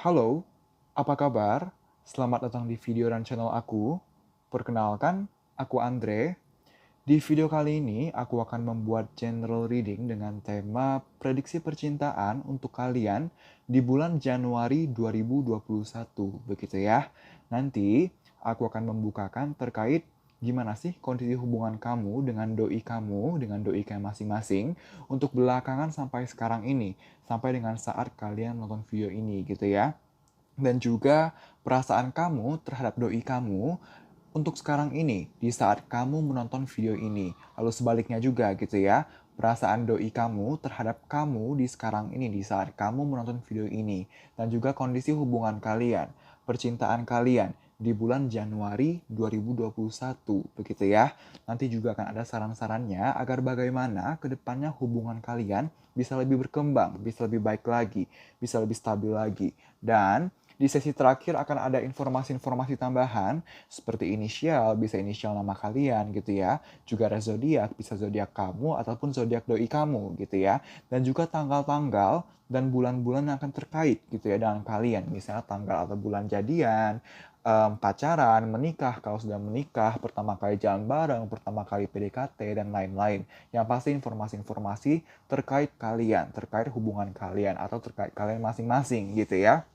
Halo, apa kabar? Selamat datang di video dan channel aku. Perkenalkan, aku Andre. Di video kali ini, aku akan membuat general reading dengan tema prediksi percintaan untuk kalian di bulan Januari 2021. Begitu ya. Nanti, aku akan membukakan terkait gimana sih kondisi hubungan kamu dengan doi kamu masing-masing untuk belakangan sampai sekarang ini, sampai dengan saat kalian nonton video ini gitu ya. Dan juga perasaan kamu terhadap doi kamu untuk sekarang ini, di saat kamu menonton video ini. Lalu sebaliknya juga gitu ya, perasaan doi kamu terhadap kamu di sekarang ini, di saat kamu menonton video ini. Dan juga kondisi hubungan kalian, percintaan kalian di bulan Januari 2021, begitu ya. Nanti juga akan ada saran-sarannya agar bagaimana kedepannya hubungan kalian bisa lebih berkembang, bisa lebih baik lagi, bisa lebih stabil lagi. Dan di sesi terakhir akan ada informasi-informasi tambahan seperti inisial, bisa inisial nama kalian gitu ya. Juga ada zodiak, bisa zodiak kamu ataupun zodiak doi kamu gitu ya. Dan juga tanggal-tanggal dan bulan-bulan yang akan terkait gitu ya dengan kalian. Misalnya tanggal atau bulan jadian, pacaran, menikah, kalau sudah menikah, pertama kali jalan bareng, pertama kali PDKT, dan lain-lain. Yang pasti informasi-informasi terkait kalian, terkait hubungan kalian, atau terkait kalian masing-masing gitu ya.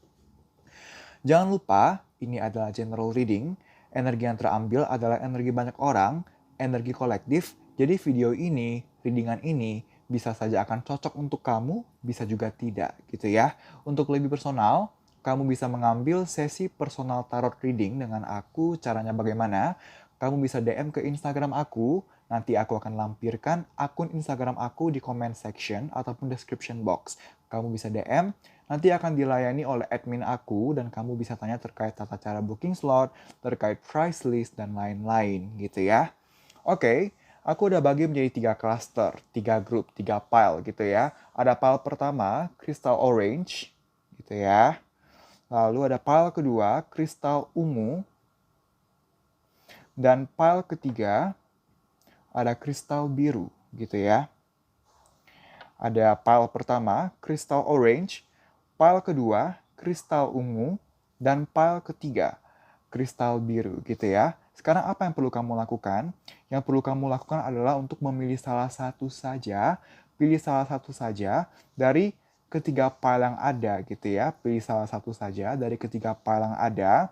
Jangan lupa, ini adalah general reading. Energi yang terambil adalah energi banyak orang, energi kolektif. Jadi video ini, readingan ini, bisa saja akan cocok untuk kamu, bisa juga tidak gitu ya. Untuk lebih personal, kamu bisa mengambil sesi personal tarot reading dengan aku. Caranya bagaimana? Kamu bisa DM ke Instagram aku, nanti aku akan lampirkan akun Instagram aku di comment section ataupun description box. Kamu bisa DM, nanti akan dilayani oleh admin aku dan kamu bisa tanya terkait tata cara booking slot, terkait price list, dan lain-lain gitu ya. Oke, aku udah bagi menjadi 3 cluster, 3 grup, 3 pile gitu ya. Ada pile pertama, crystal orange gitu ya. Lalu ada pile kedua, crystal ungu. Dan pile ketiga, ada crystal biru gitu ya. Ada pile pertama, crystal orange. Pile kedua, kristal ungu, dan pile ketiga, kristal biru gitu ya. Sekarang apa yang perlu kamu lakukan? Yang perlu kamu lakukan adalah untuk memilih salah satu saja, pilih salah satu saja dari ketiga pile yang ada gitu ya. Pilih salah satu saja dari ketiga pile yang ada.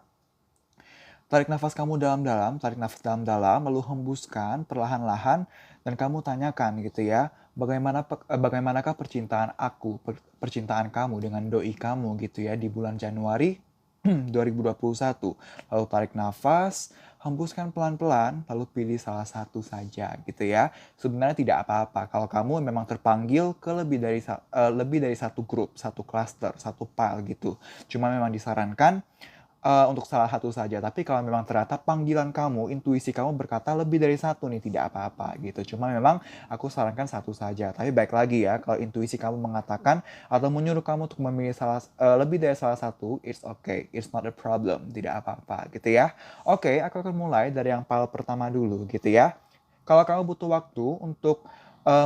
Tarik nafas kamu dalam-dalam, tarik nafas dalam-dalam, lalu hembuskan perlahan-lahan, dan kamu tanyakan gitu ya, bagaimanakah percintaan aku, percintaan kamu dengan doi kamu gitu ya di bulan Januari 2021. Lalu tarik nafas, hembuskan pelan-pelan, lalu pilih salah satu saja gitu ya. Sebenarnya tidak apa-apa kalau kamu memang terpanggil ke lebih dari satu grup, satu cluster, satu pile gitu. Cuma memang disarankan untuk salah satu saja. Tapi kalau memang ternyata panggilan kamu, intuisi kamu berkata lebih dari satu nih, tidak apa-apa gitu. Cuma memang aku sarankan satu saja. Tapi baik lagi ya, kalau intuisi kamu mengatakan atau menyuruh kamu untuk memilih lebih dari salah satu, it's okay, it's not a problem, tidak apa-apa gitu ya. Oke, aku akan mulai dari yang pile pertama dulu gitu ya. Kalau kamu butuh waktu untuk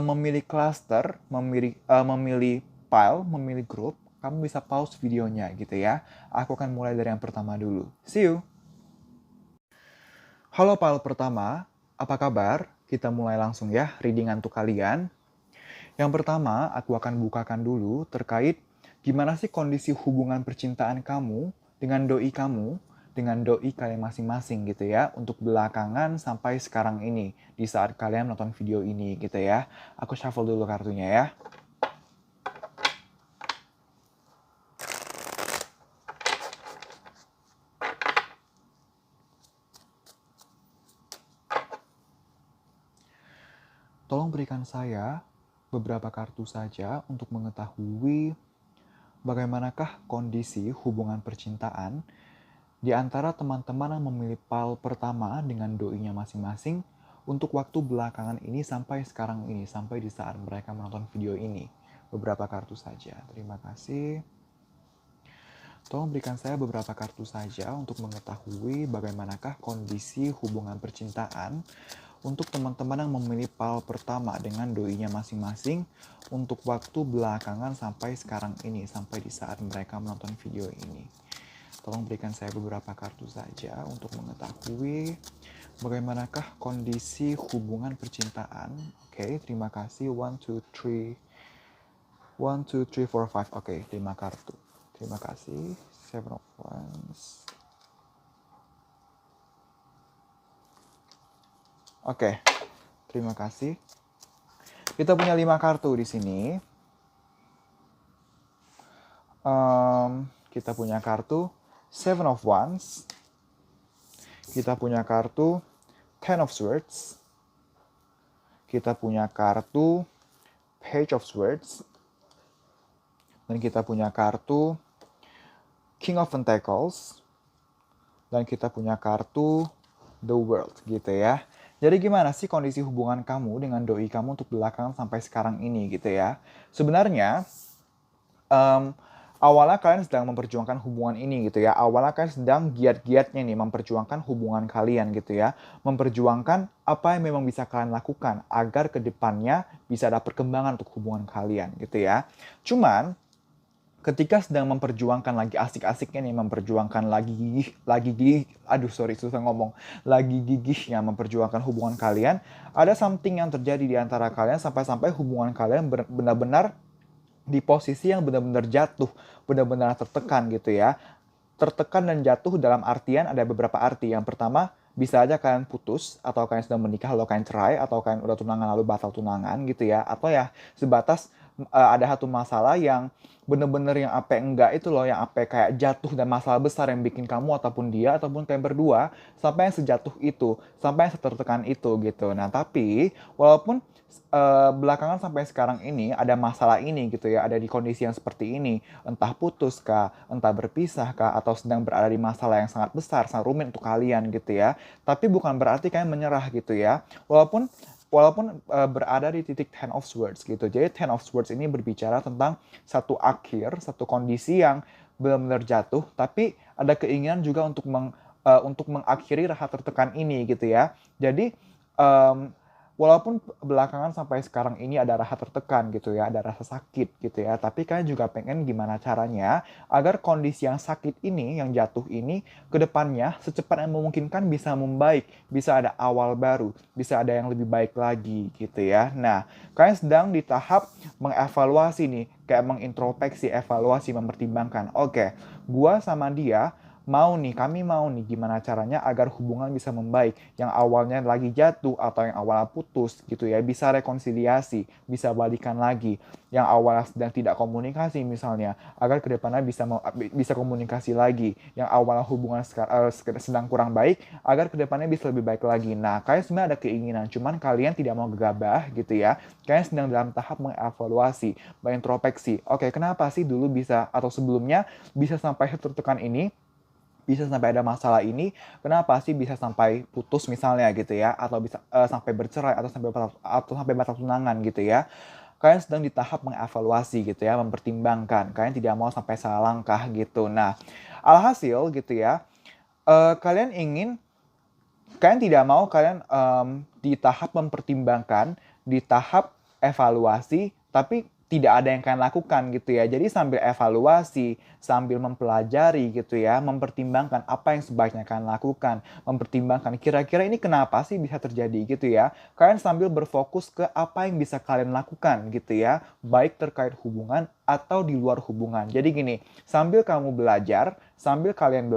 memilih cluster, memilih pile, memilih grup, kamu bisa pause videonya gitu ya. Aku akan mulai dari yang pertama dulu. See you! Halo pile pertama, apa kabar? Kita mulai langsung ya, readingan untuk kalian. Yang pertama, aku akan bukakan dulu terkait gimana sih kondisi hubungan percintaan kamu dengan doi kalian masing-masing gitu ya, untuk belakangan sampai sekarang ini, di saat kalian nonton video ini gitu ya. Aku shuffle dulu kartunya ya. Tolong berikan saya beberapa kartu saja untuk mengetahui bagaimanakah kondisi hubungan percintaan di antara teman-teman yang memilih pal pertama dengan doinya masing-masing untuk waktu belakangan ini sampai sekarang ini, sampai di saat mereka menonton video ini. Beberapa kartu saja. Terima kasih. Tolong berikan saya beberapa kartu saja untuk mengetahui bagaimanakah kondisi hubungan percintaan untuk teman-teman yang memilih PAL pertama dengan doinya masing-masing untuk waktu belakangan sampai sekarang ini, sampai di saat mereka menonton video ini. Tolong berikan saya beberapa kartu saja untuk mengetahui bagaimanakah kondisi hubungan percintaan. Oke, terima kasih. 1, 2, 3. 1, 2, 3, 4, 5. Oke, 5 kartu. Terima kasih. 7 of Wands. Oke, terima kasih. Kita punya 5 kartu di sini. Kita punya kartu 7 of Wands. Kita punya kartu 10 of Swords. Kita punya kartu Page of Swords. Dan kita punya kartu King of Pentacles. Dan kita punya kartu The World gitu ya. Jadi gimana sih kondisi hubungan kamu dengan doi kamu untuk belakangan sampai sekarang ini gitu ya. Sebenarnya awalnya kalian sedang memperjuangkan hubungan ini gitu ya. Awalnya kalian sedang giat-giatnya nih memperjuangkan hubungan kalian gitu ya. Memperjuangkan apa yang memang bisa kalian lakukan agar kedepannya bisa ada perkembangan untuk hubungan kalian gitu ya. Cuman ketika sedang memperjuangkan lagi asik-asiknya nih, memperjuangkan lagi gigihnya memperjuangkan hubungan kalian, ada something yang terjadi di antara kalian sampai-sampai hubungan kalian benar-benar di posisi yang benar-benar jatuh, benar-benar tertekan gitu ya. Tertekan dan jatuh dalam artian ada beberapa arti. Yang pertama, bisa aja kalian putus, atau kalian sedang menikah lalu kalian cerai, atau kalian udah tunangan lalu batal tunangan gitu ya. Atau ya sebatas ada satu masalah yang bener-bener yang apa enggak itu loh, yang apa kayak jatuh dan masalah besar yang bikin kamu ataupun dia ataupun kalian berdua sampai yang sejatuh itu, sampai yang setertekan itu gitu. Nah tapi walaupun belakangan sampai sekarang ini ada masalah ini gitu ya, ada di kondisi yang seperti ini, entah putus kah, entah berpisah kah, atau sedang berada di masalah yang sangat besar, sangat rumit untuk kalian gitu ya. Tapi bukan berarti kalian menyerah gitu ya. Walaupun berada di titik Ten of Swords gitu. Jadi Ten of Swords ini berbicara tentang satu akhir, satu kondisi yang benar-benar jatuh, tapi ada keinginan juga untuk mengakhiri rasa tertekan ini gitu ya. Jadi walaupun belakangan sampai sekarang ini ada rasa tertekan gitu ya, ada rasa sakit gitu ya, tapi kalian juga pengen gimana caranya agar kondisi yang sakit ini, yang jatuh ini, ke depannya secepat yang memungkinkan bisa membaik, bisa ada awal baru, bisa ada yang lebih baik lagi gitu ya. Nah, kalian sedang di tahap mengevaluasi nih, kayak mengintrospeksi, evaluasi, mempertimbangkan. Oke, gua sama dia kami mau nih gimana caranya agar hubungan bisa membaik. Yang awalnya lagi jatuh atau yang awalnya putus gitu ya, bisa rekonsiliasi, bisa balikan lagi. Yang awalnya sedang tidak komunikasi misalnya, agar kedepannya bisa komunikasi lagi. Yang awalnya hubungan sedang kurang baik, agar kedepannya bisa lebih baik lagi. Nah, kalian sebenarnya ada keinginan, cuman kalian tidak mau gegabah gitu ya. Kalian sedang dalam tahap mengevaluasi, mengintrospeksi. Oke, kenapa sih dulu bisa atau sebelumnya bisa sampai tertekan ini? Bisa sampai ada masalah ini, kenapa sih bisa sampai putus misalnya gitu ya, atau bisa sampai bercerai atau sampai batal tunangan gitu ya. Kalian sedang di tahap mengevaluasi gitu ya, mempertimbangkan. Kalian tidak mau sampai salah langkah gitu. Nah, alhasil gitu ya, kalian tidak mau di tahap mempertimbangkan, di tahap evaluasi, tapi tidak ada yang kalian lakukan gitu ya. Jadi sambil evaluasi, sambil mempelajari gitu ya, mempertimbangkan apa yang sebaiknya kalian lakukan, mempertimbangkan kira-kira ini kenapa sih bisa terjadi gitu ya. Kalian sambil berfokus ke apa yang bisa kalian lakukan gitu ya, baik terkait hubungan atau di luar hubungan. Jadi gini, sambil kalian belajar, sambil kalian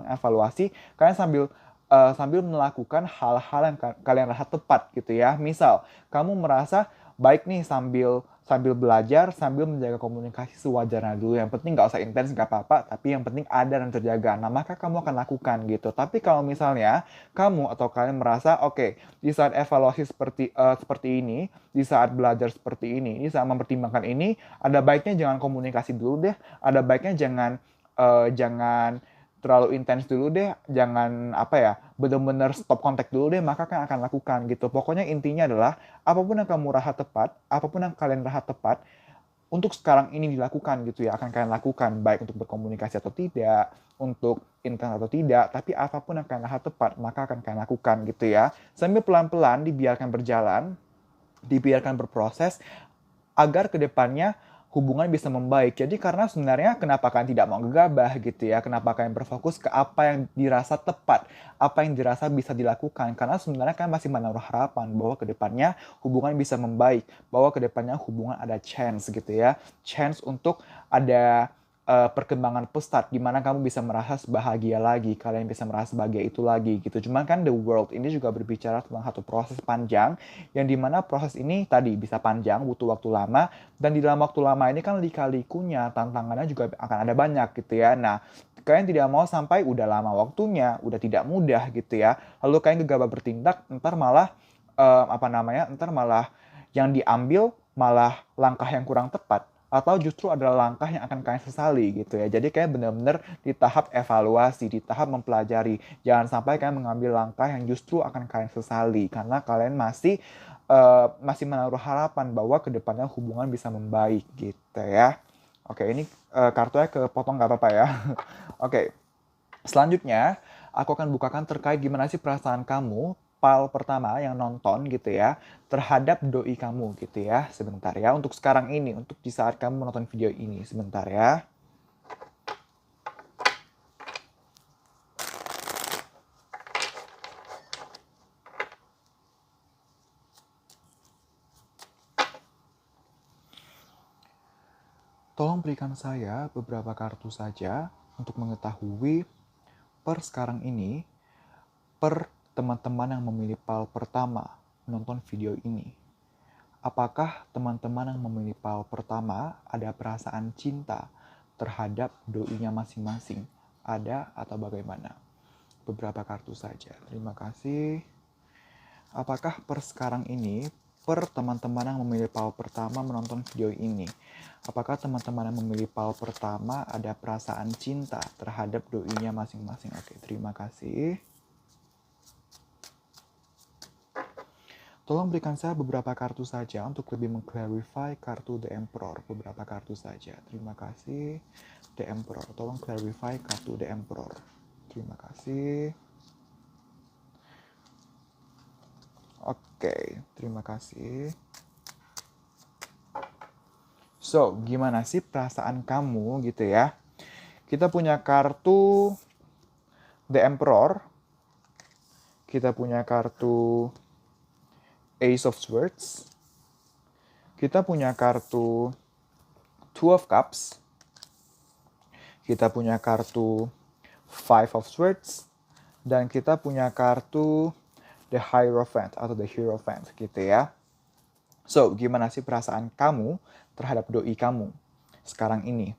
mengevaluasi, kalian sambil melakukan hal-hal yang kalian rasa tepat gitu ya. Misal, kamu merasa baik nih sambil belajar, sambil menjaga komunikasi sewajarnya dulu. Yang penting nggak usah intens, nggak apa-apa, tapi yang penting ada dan terjaga. Nah, maka kamu akan lakukan gitu. Tapi kalau misalnya kamu atau kalian merasa, oke, di saat evaluasi seperti ini, di saat belajar seperti ini, di saat mempertimbangkan ini, ada baiknya jangan komunikasi dulu deh. Ada baiknya jangan terlalu intens dulu deh, jangan benar-benar stop kontak dulu deh, maka kan akan lakukan gitu. Pokoknya intinya adalah apapun yang kamu rasa tepat, apapun yang kalian rasa tepat, untuk sekarang ini dilakukan gitu ya, akan kalian lakukan, baik untuk berkomunikasi atau tidak, untuk intens atau tidak, tapi apapun yang kalian rasa tepat, maka akan kalian lakukan gitu ya. Sambil pelan-pelan dibiarkan berjalan, dibiarkan berproses, agar kedepannya hubungan bisa membaik. Jadi karena sebenarnya kenapa kalian tidak mau gegabah gitu ya, kenapa kalian berfokus ke apa yang dirasa tepat, apa yang dirasa bisa dilakukan. Karena sebenarnya kalian masih menaruh harapan bahwa kedepannya hubungan bisa membaik, bahwa kedepannya hubungan ada chance gitu ya, chance untuk ada perkembangan pesat, di mana kamu bisa merasa bahagia lagi, kalian bisa merasa bahagia itu lagi gitu. Cuman kan the world ini juga berbicara tentang satu proses panjang, yang dimana proses ini tadi bisa panjang, butuh waktu lama, dan di dalam waktu lama ini kan lika-likunya, tantangannya juga akan ada banyak gitu ya. Nah, kalian tidak mau sampai udah lama waktunya, udah tidak mudah gitu ya, lalu kalian gegabah bertindak, ntar malah ntar malah yang diambil malah langkah yang kurang tepat, atau justru adalah langkah yang akan kalian sesali gitu ya. Jadi kalian benar-benar di tahap evaluasi, di tahap mempelajari. Jangan sampai kalian mengambil langkah yang justru akan kalian sesali karena kalian masih menaruh harapan bahwa kedepannya hubungan bisa membaik gitu ya. Oke, ini kartunya kepotong nggak apa-apa ya. Oke, selanjutnya aku akan bukakan terkait gimana sih perasaan kamu pal pertama yang nonton gitu ya terhadap doi kamu gitu ya. Sebentar ya, untuk sekarang ini, untuk di saat kamu menonton video ini, sebentar ya. Tolong berikan saya beberapa kartu saja untuk mengetahui per sekarang ini, per teman-teman yang memilih pal pertama menonton video ini. Apakah teman-teman yang memilih pal pertama ada perasaan cinta terhadap doinya masing-masing? Ada atau bagaimana? Beberapa kartu saja. Terima kasih. Apakah per sekarang ini, per teman-teman yang memilih pal pertama menonton video ini, apakah teman-teman yang memilih pal pertama ada perasaan cinta terhadap doinya masing-masing? Oke, terima kasih. Tolong berikan saya beberapa kartu saja untuk lebih mengclarify kartu The Emperor. Beberapa kartu saja. Terima kasih. The Emperor. Tolong clarify kartu The Emperor. Terima kasih. Oke, terima kasih. So, gimana sih perasaan kamu gitu ya? Kita punya kartu The Emperor. Kita punya kartu Ace of Swords. Kita punya kartu Two of Cups. Kita punya kartu Five of Swords. Dan kita punya kartu The Hierophant atau The Hierophant gitu ya. So, gimana sih perasaan kamu terhadap doi kamu sekarang ini?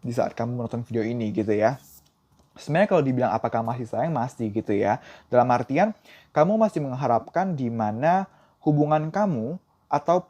Di saat kamu menonton video ini gitu ya. Sebenarnya kalau dibilang apakah masih sayang, masih gitu ya. Dalam artian, kamu masih mengharapkan di mana hubungan kamu atau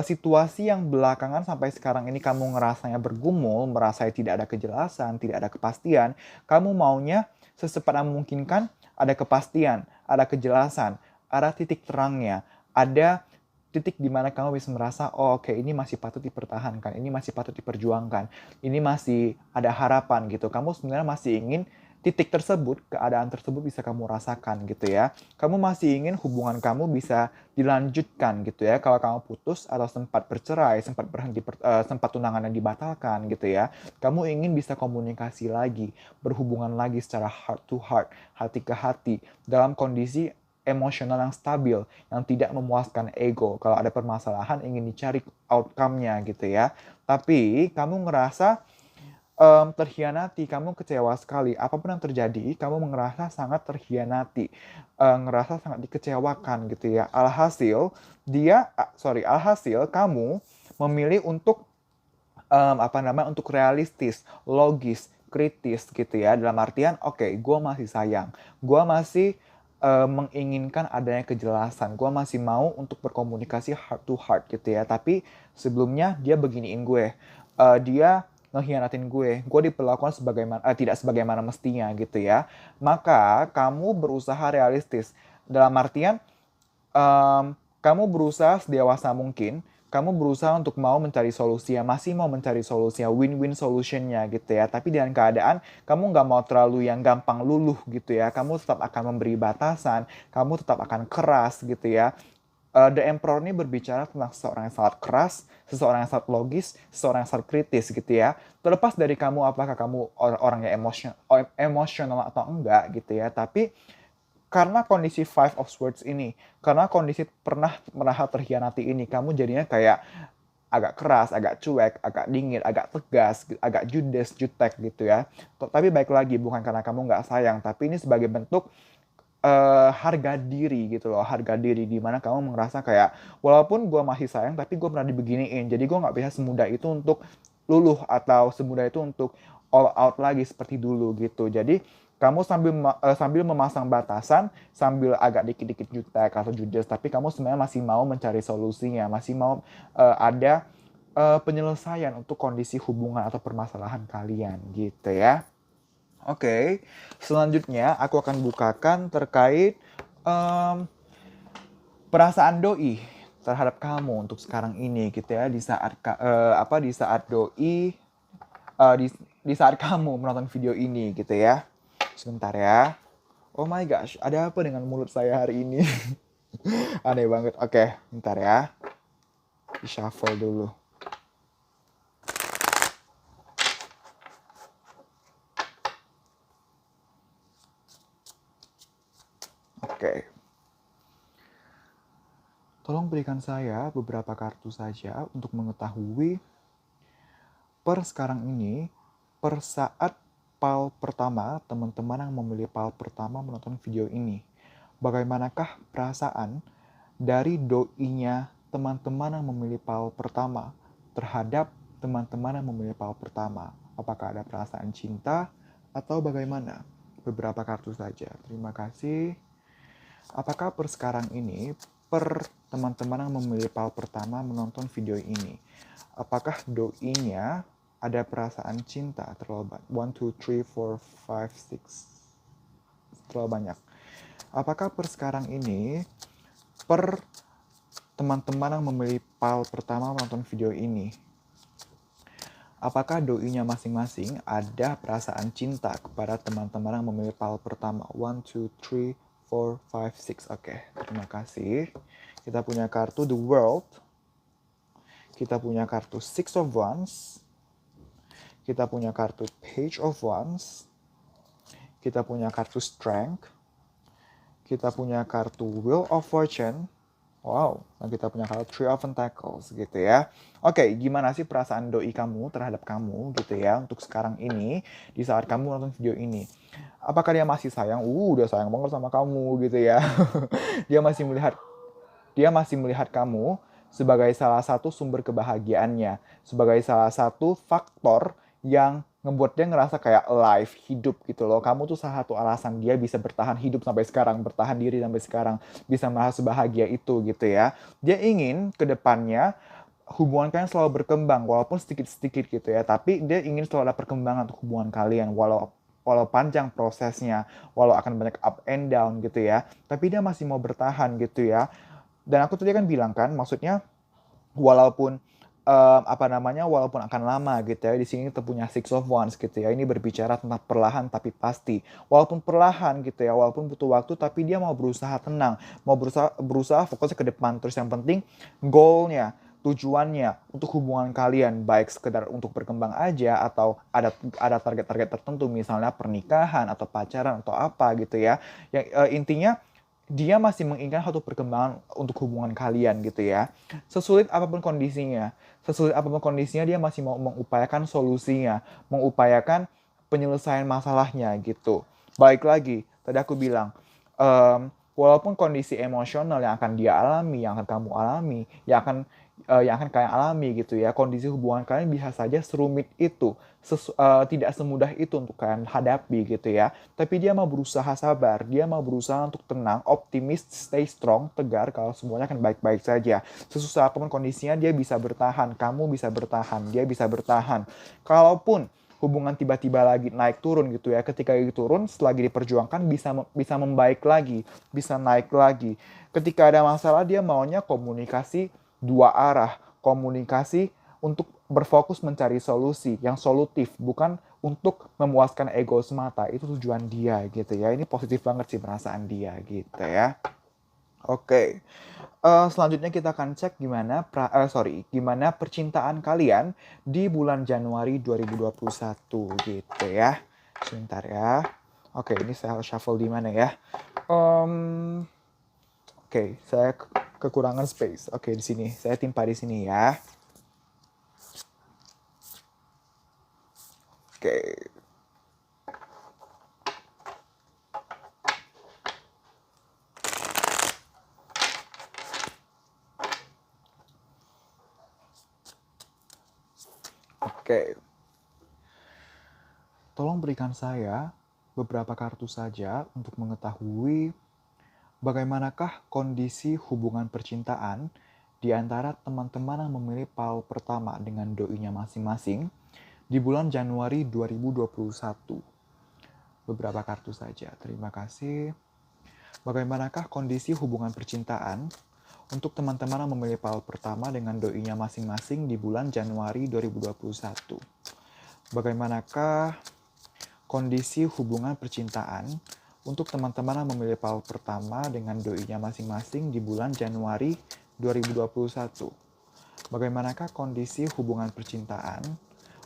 situasi yang belakangan sampai sekarang ini kamu ngerasanya bergumul, merasa tidak ada kejelasan, tidak ada kepastian. Kamu maunya secepat yang memungkinkan ada kepastian, ada kejelasan, ada titik terangnya, ada titik di mana kamu bisa merasa, oh oke, ini masih patut dipertahankan, ini masih patut diperjuangkan, ini masih ada harapan gitu. Kamu sebenarnya masih ingin titik tersebut, keadaan tersebut bisa kamu rasakan gitu ya. Kamu masih ingin hubungan kamu bisa dilanjutkan gitu ya. Kalau kamu putus atau sempat bercerai, sempat berhenti, sempat tunangan yang dibatalkan gitu ya. Kamu ingin bisa komunikasi lagi, berhubungan lagi secara heart to heart, hati ke hati, dalam kondisi emosional yang stabil, yang tidak memuaskan ego. Kalau ada permasalahan ingin dicari outcome-nya gitu ya. Tapi kamu ngerasa terhianati, kamu kecewa sekali. Apapun yang terjadi, kamu ngerasa sangat terhianati, ngerasa sangat dikecewakan gitu ya. Alhasil kamu memilih untuk untuk realistis, logis, kritis gitu ya. Dalam artian, oke, gue masih sayang, gue masih menginginkan adanya kejelasan. Gue masih mau untuk berkomunikasi heart to heart gitu ya. Tapi sebelumnya dia beginiin gue. Dia ngehianatin gue diperlakukan tidak sebagaimana mestinya gitu ya. Maka kamu berusaha realistis. Dalam artian, kamu berusaha sedewasa mungkin Kamu berusaha untuk mau mencari solusi ya, masih mau mencari solusi ya, win-win solutionnya gitu ya. Tapi dengan keadaan kamu nggak mau terlalu yang gampang luluh gitu ya. Kamu tetap akan memberi batasan, kamu tetap akan keras gitu ya. The Emperor ini berbicara tentang seseorang yang sangat keras, seseorang yang sangat logis, seseorang yang sangat kritis gitu ya. Terlepas dari kamu apakah kamu orang yang emosional atau enggak gitu ya. Tapi karena kondisi Five of Swords ini, karena kondisi pernah merasa terhianati ini, kamu jadinya kayak agak keras, agak cuek, agak dingin, agak tegas, agak judes, jutek gitu ya. Tapi baik lagi, bukan karena kamu nggak sayang, tapi ini sebagai bentuk harga diri gitu loh, harga diri di mana kamu merasa kayak walaupun gue masih sayang tapi gue pernah dibeginiin, jadi gue nggak bisa semudah itu untuk luluh atau semudah itu untuk all out lagi seperti dulu gitu. Jadi kamu sambil memasang batasan, sambil agak dikit-dikit jutek atau judes, tapi kamu sebenarnya masih mau mencari solusinya, masih mau ada penyelesaian untuk kondisi hubungan atau permasalahan kalian gitu ya. Oke, selanjutnya aku akan bukakan terkait perasaan doi terhadap kamu untuk sekarang ini gitu ya, di saat di saat doi di saat kamu menonton video ini gitu ya. Sebentar ya. Oh my gosh, ada apa dengan mulut saya hari ini? Aneh banget. Oke, bentar ya. Di shuffle dulu. Oke. Tolong berikan saya beberapa kartu saja untuk mengetahui per sekarang ini, per saat PAL pertama, teman-teman yang memilih PAL pertama menonton video ini. Bagaimanakah perasaan dari doinya teman-teman yang memilih PAL pertama terhadap teman-teman yang memilih PAL pertama? Apakah ada perasaan cinta atau bagaimana? Beberapa kartu saja. Terima kasih. Apakah per sekarang ini, per teman-teman yang memilih PAL pertama menonton video ini, apakah doinya ada perasaan cinta terlalu banyak? 1, 2, 3, 4, 5, 6. Terlalu banyak. Apakah per sekarang ini, per teman-teman yang memilih PAL pertama menonton video ini, apakah doinya masing-masing ada perasaan cinta kepada teman-teman yang memilih PAL pertama? 1, 2, 3, 4, 5, 6. Oke, terima kasih. Kita punya kartu The World. Kita punya kartu Six of Wands. Kita punya kartu Page of Wands. Kita punya kartu Strength. Kita punya kartu Wheel of Fortune. Wow, dan kita punya kartu Three of Pentacles gitu ya. Oke, gimana sih perasaan doi kamu terhadap kamu gitu ya untuk sekarang ini di saat kamu nonton video ini? Apakah dia masih sayang? Udah sayang banget sama kamu gitu ya. Dia masih melihat kamu sebagai salah satu sumber kebahagiaannya, sebagai salah satu faktor yang ngebuat dia ngerasa kayak alive, hidup gitu loh. Kamu tuh salah satu alasan dia bisa bertahan hidup sampai sekarang, bertahan diri sampai sekarang, bisa merasa bahagia itu gitu ya. Dia ingin ke depannya hubungan kalian selalu berkembang, walaupun sedikit-sedikit gitu ya. Tapi dia ingin selalu ada perkembangan untuk hubungan kalian, walau panjang prosesnya, walau akan banyak up and down gitu ya. Tapi dia masih mau bertahan gitu ya. Dan aku tadi kan bilang kan, maksudnya walaupun walaupun akan lama gitu ya. Di sini kita punya Six of Wands gitu ya. Ini berbicara tentang perlahan tapi pasti. Walaupun perlahan gitu ya, walaupun butuh waktu, tapi dia mau berusaha tenang, mau berusaha fokusnya ke depan. Terus yang penting goalnya, tujuannya untuk hubungan kalian, baik sekedar untuk berkembang aja atau ada target-target tertentu, misalnya pernikahan atau pacaran atau apa gitu ya. Yang intinya dia masih menginginkan satu perkembangan untuk hubungan kalian gitu ya. Sesulit apapun kondisinya, dia masih mau mengupayakan solusinya, mengupayakan penyelesaian masalahnya gitu. Balik lagi, tadi aku bilang, walaupun kondisi emosional yang akan dia alami, yang akan kamu alami, yang akan kalian alami gitu ya, kondisi hubungan kalian bisa saja serumit itu, tidak semudah itu untuk kalian hadapi gitu ya. Tapi dia mau berusaha sabar, dia mau berusaha untuk tenang, optimis, stay strong, tegar kalau semuanya akan baik-baik saja. Sesusah apapun kondisinya dia bisa bertahan, kamu bisa bertahan, dia bisa bertahan. Kalaupun hubungan tiba-tiba lagi naik turun gitu ya, ketika itu turun selagi diperjuangkan bisa membaik lagi, bisa naik lagi. Ketika ada masalah dia maunya komunikasi dua arah, komunikasi untuk berfokus mencari solusi yang solutif, bukan untuk memuaskan ego semata. Itu tujuan dia gitu ya. Ini positif banget sih perasaan dia gitu ya. Oke. Selanjutnya kita akan cek gimana percintaan kalian di bulan Januari 2021 gitu ya. Sebentar ya. Oke, ini saya harus shuffle di mana ya? Oke, saya kekurangan space. Oke, di sini. Saya timpa di sini ya. Oke. Oke. Tolong berikan saya beberapa kartu saja untuk mengetahui bagaimanakah kondisi hubungan percintaan di antara teman-teman yang memilih PAL pertama dengan doinya masing-masing di bulan Januari 2021. Beberapa kartu saja. Terima kasih. Bagaimanakah kondisi hubungan percintaan untuk teman-teman yang memilih PAL pertama dengan doinya masing-masing di bulan Januari 2021? Bagaimanakah kondisi hubungan percintaan untuk teman-teman yang memilih PAL pertama dengan doinya masing-masing di bulan Januari 2021? Bagaimanakah kondisi hubungan percintaan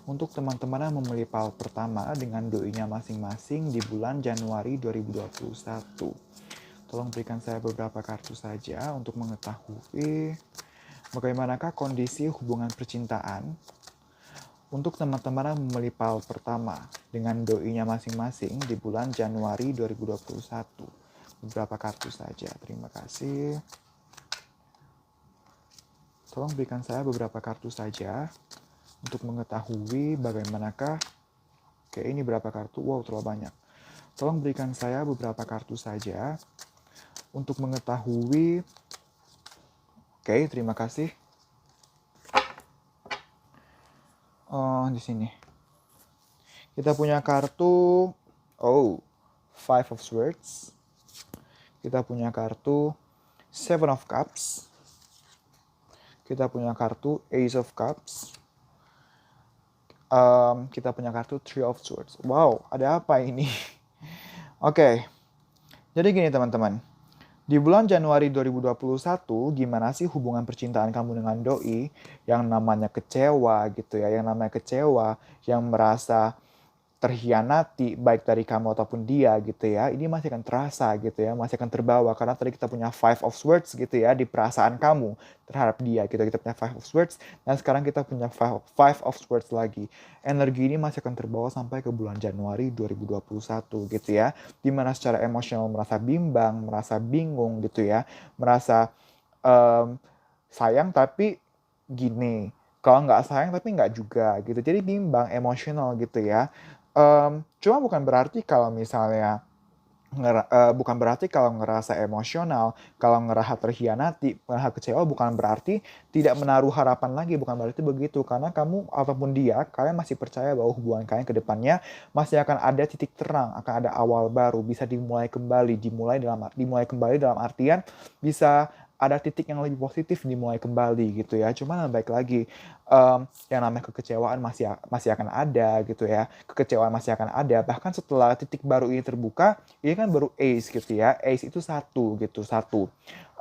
untuk teman-teman yang memilih PAL pertama dengan doinya masing-masing di bulan Januari 2021? Tolong berikan saya beberapa kartu saja untuk mengetahui bagaimanakah kondisi hubungan percintaan untuk teman-teman yang memilih PAL pertama dengan doinya masing-masing di bulan Januari 2021. Beberapa kartu saja, terima kasih. Tolong berikan saya beberapa kartu saja untuk mengetahui bagaimanakah. Oke, ini berapa kartu? Wow, terlalu banyak. Tolong berikan saya beberapa kartu saja untuk mengetahui. Oke, terima kasih. Di sini. Kita punya kartu Five of Swords. Kita punya kartu Seven of Cups. Kita punya kartu Ace of Cups. Kita punya kartu Three of Swords. Wow, ada apa ini? Oke. Jadi gini teman-teman. Di bulan Januari 2021, gimana sih hubungan percintaan kamu dengan doi yang namanya kecewa gitu ya, yang namanya kecewa, yang merasa terhianati baik dari kamu ataupun dia gitu ya, ini masih akan terasa gitu ya, masih akan terbawa karena tadi kita punya Five of Swords gitu ya di perasaan kamu terhadap dia gitu. Kita punya Five of Swords dan sekarang kita punya Five of Swords lagi. Energi ini masih akan terbawa sampai ke bulan Januari 2021 gitu ya, dimana secara emosional merasa bimbang, merasa bingung gitu ya, merasa sayang tapi gini, kalau nggak sayang tapi nggak juga gitu, jadi bimbang emosional gitu ya. Cuma bukan berarti kalau misalnya bukan berarti kalau ngerasa emosional, kalau ngerasa terhianati, ngerasa kecewa, bukan berarti tidak menaruh harapan lagi, bukan berarti begitu. Karena kamu ataupun dia, kalian masih percaya bahwa hubungan kalian ke depannya masih akan ada titik terang, akan ada awal baru, bisa dimulai kembali, dimulai kembali dalam artian bisa ada titik yang lebih positif dimulai kembali gitu ya. Cuman baik lagi, yang namanya kekecewaan masih akan ada gitu ya. Kekecewaan masih akan ada. Bahkan setelah titik baru ini terbuka, ini kan baru ace gitu ya. Ace itu satu gitu, satu.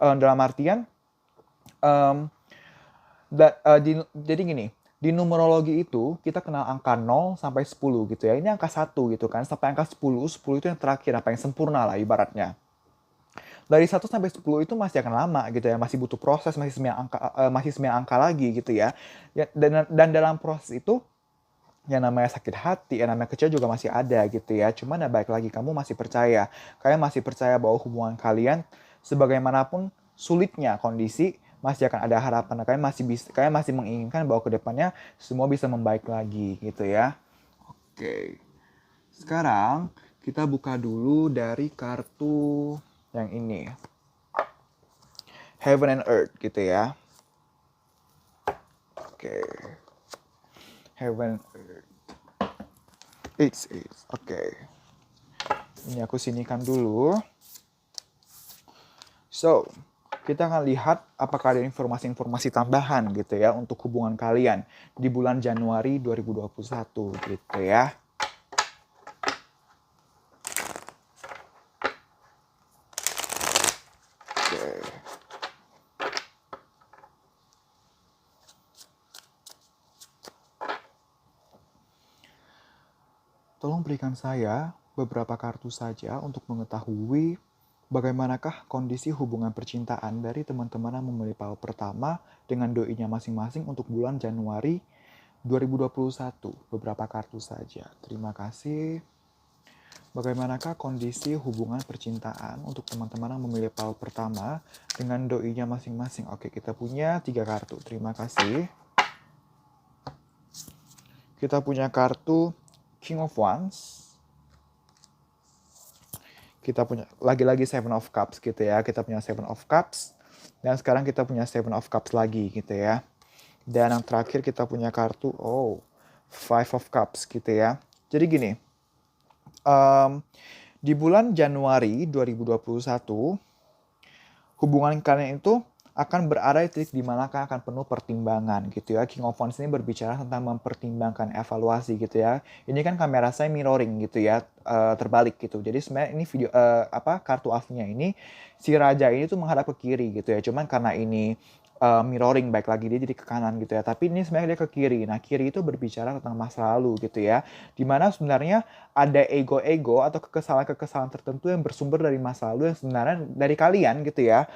Dalam artian, jadi gini, di numerologi itu kita kenal angka 0 sampai 10 gitu ya. Ini angka 1 gitu kan. Sampai angka 10, 10 itu yang terakhir, apa yang sempurna lah ibaratnya. Dari 1 sampai 10 itu masih akan lama gitu ya, masih butuh proses, masih 9 angka lagi gitu ya. Dan dalam proses itu yang namanya sakit hati, yang namanya kecewa juga masih ada gitu ya. Cuman ya baik lagi, kamu masih percaya. Kalian masih percaya bahwa hubungan kalian sebagaimanapun sulitnya kondisi, masih akan ada harapan. Kalian masih menginginkan bahwa kedepannya semua bisa membaik lagi gitu ya. Oke. Sekarang kita buka dulu dari kartu yang ini. Heaven and Earth gitu ya. Oke. Heaven and Earth. It's. Oke. Ini aku sinikan dulu. So, kita akan lihat apakah ada informasi-informasi tambahan gitu ya untuk hubungan kalian di bulan Januari 2021 gitu ya. Tolong berikan saya beberapa kartu saja untuk mengetahui bagaimanakah kondisi hubungan percintaan dari teman-teman yang memilih paut pertama dengan doinya masing-masing untuk bulan Januari 2021. Beberapa kartu saja. Terima kasih. Bagaimanakah kondisi hubungan percintaan untuk teman-teman yang memilih paut pertama dengan doinya masing-masing? Oke, kita punya 3 kartu. Terima kasih. Kita punya kartu King of Wands. Kita punya lagi-lagi Seven of Cups gitu ya. Kita punya Seven of Cups. Dan sekarang kita punya Seven of Cups lagi gitu ya. Dan yang terakhir kita punya kartu Five of Cups gitu ya. Jadi gini, di bulan Januari 2021, hubungan kalian itu akan berada di titik di mana akan penuh pertimbangan gitu ya. King of Wands ini berbicara tentang mempertimbangkan evaluasi gitu ya. Ini kan kamera saya mirroring gitu ya, terbalik gitu. Jadi sebenarnya ini video kartu aslinya ini si raja ini tuh menghadap ke kiri gitu ya. Cuman karena ini mirroring baik lagi dia jadi ke kanan gitu ya. Tapi ini sebenarnya dia ke kiri. Nah, kiri itu berbicara tentang masa lalu gitu ya. Dimana sebenarnya ada ego-ego atau kekesalan-kekesalan tertentu yang bersumber dari masa lalu yang sebenarnya dari kalian gitu ya.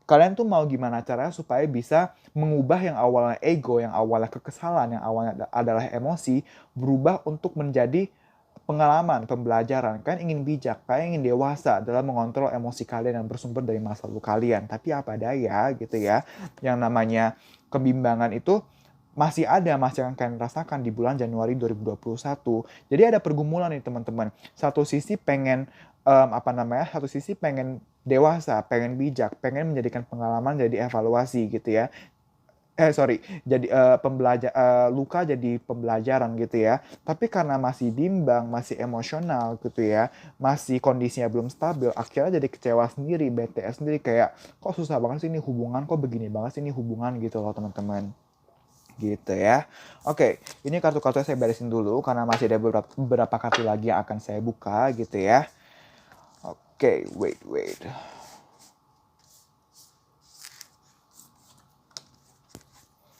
Kalian tuh mau gimana caranya supaya bisa mengubah yang awalnya ego, yang awalnya kekesalan, yang awalnya adalah emosi, berubah untuk menjadi pengalaman, pembelajaran. Kalian ingin bijak, kalian ingin dewasa dalam mengontrol emosi kalian yang bersumber dari masa lalu kalian. Tapi apa daya gitu ya, yang namanya kebimbangan itu masih ada, masih akan kalian rasakan di bulan Januari 2021. Jadi ada pergumulan nih teman-teman. Satu sisi pengen satu sisi pengen dewasa, pengen bijak, pengen menjadikan pengalaman jadi evaluasi gitu ya. Jadi luka jadi pembelajaran gitu ya. Tapi karena masih bimbang, masih emosional gitu ya, masih kondisinya belum stabil, akhirnya jadi kecewa sendiri, BTS sendiri kayak kok susah banget sih ini hubungan, kok begini banget sih ini hubungan gitu loh teman-teman. Gitu ya. Oke, ini kartu-kartu saya beresin dulu karena masih ada beberapa kartu lagi yang akan saya buka gitu ya. Oke, wait.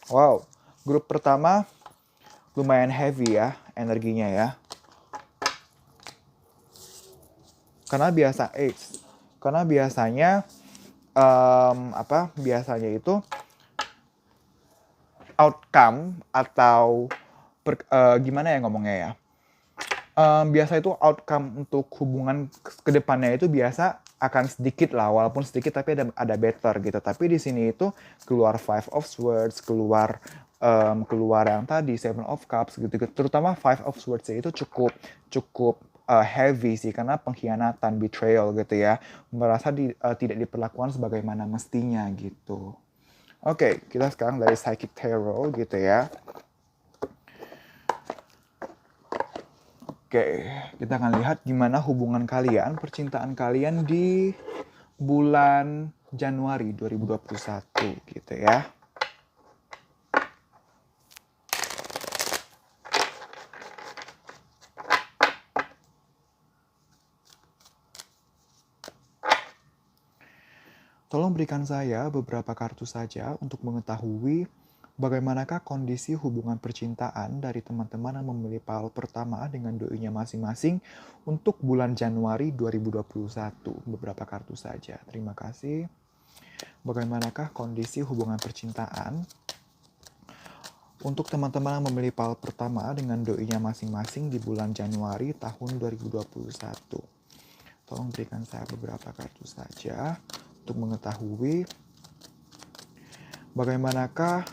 Wow, grup pertama lumayan heavy ya energinya ya. Karena biasanya biasanya itu outcome atau gimana ya ngomongnya ya. Biasa itu outcome untuk hubungan kedepannya itu biasa akan sedikit lah, walaupun sedikit tapi ada better gitu. Tapi di sini itu keluar Five of Swords, keluar yang tadi Seven of Cups gitu. Terutama Five of Swords itu cukup heavy sih karena pengkhianatan, betrayal gitu ya. Merasa tidak diperlakukan sebagaimana mestinya gitu. Oke, kita sekarang dari Psychic Tarot gitu ya. Oke, kita akan lihat gimana hubungan kalian, percintaan kalian di bulan Januari 2021 gitu ya. Tolong berikan saya beberapa kartu saja untuk mengetahui bagaimanakah kondisi hubungan percintaan dari teman-teman yang memilih paut pertama dengan doinya masing-masing untuk bulan Januari 2021. Beberapa kartu saja. Terima kasih. Bagaimanakah kondisi hubungan percintaan untuk teman-teman yang memilih paut pertama dengan doinya masing-masing di bulan Januari tahun 2021. Tolong berikan saya beberapa kartu saja untuk mengetahui bagaimanakah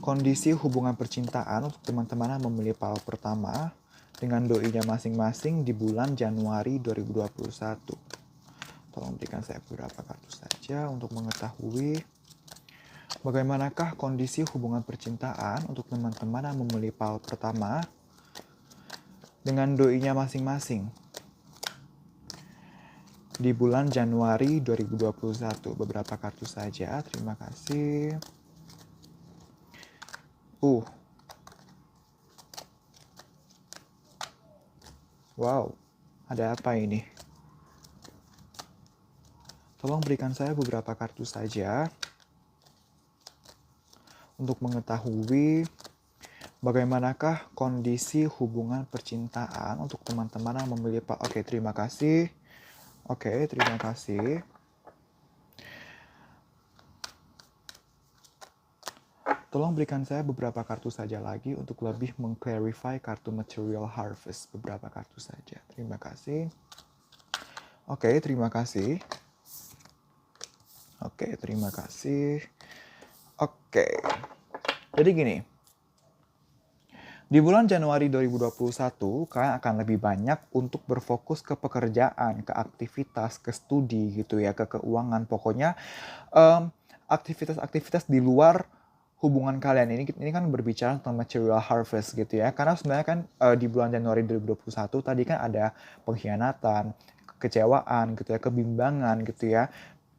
kondisi hubungan percintaan untuk teman-teman yang memilih paut pertama dengan doinya masing-masing di bulan Januari 2021. Tolong berikan saya beberapa kartu saja untuk mengetahui bagaimanakah kondisi hubungan percintaan untuk teman-teman yang memilih paut pertama dengan doinya masing-masing di bulan Januari 2021. Beberapa kartu saja, terima kasih. Wow, ada apa ini? Tolong berikan saya beberapa kartu saja untuk mengetahui bagaimanakah kondisi hubungan percintaan untuk teman-teman yang memilih Pak. Oke, terima kasih. Oke, terima kasih. Tolong berikan saya beberapa kartu saja lagi untuk lebih mengclarify kartu Material Harvest. Beberapa kartu saja. Terima kasih. Oke, terima kasih. Oke, terima kasih. Oke. Jadi gini. Di bulan Januari 2021, kalian akan lebih banyak untuk berfokus ke pekerjaan, ke aktivitas, ke studi gitu ya, ke keuangan. Pokoknya aktivitas-aktivitas di luar hubungan kalian. Ini kan berbicara tentang material harvest gitu ya. Karena sebenarnya kan di bulan Januari 2021 tadi kan ada pengkhianatan, kekecewaan gitu ya, kebimbangan gitu ya.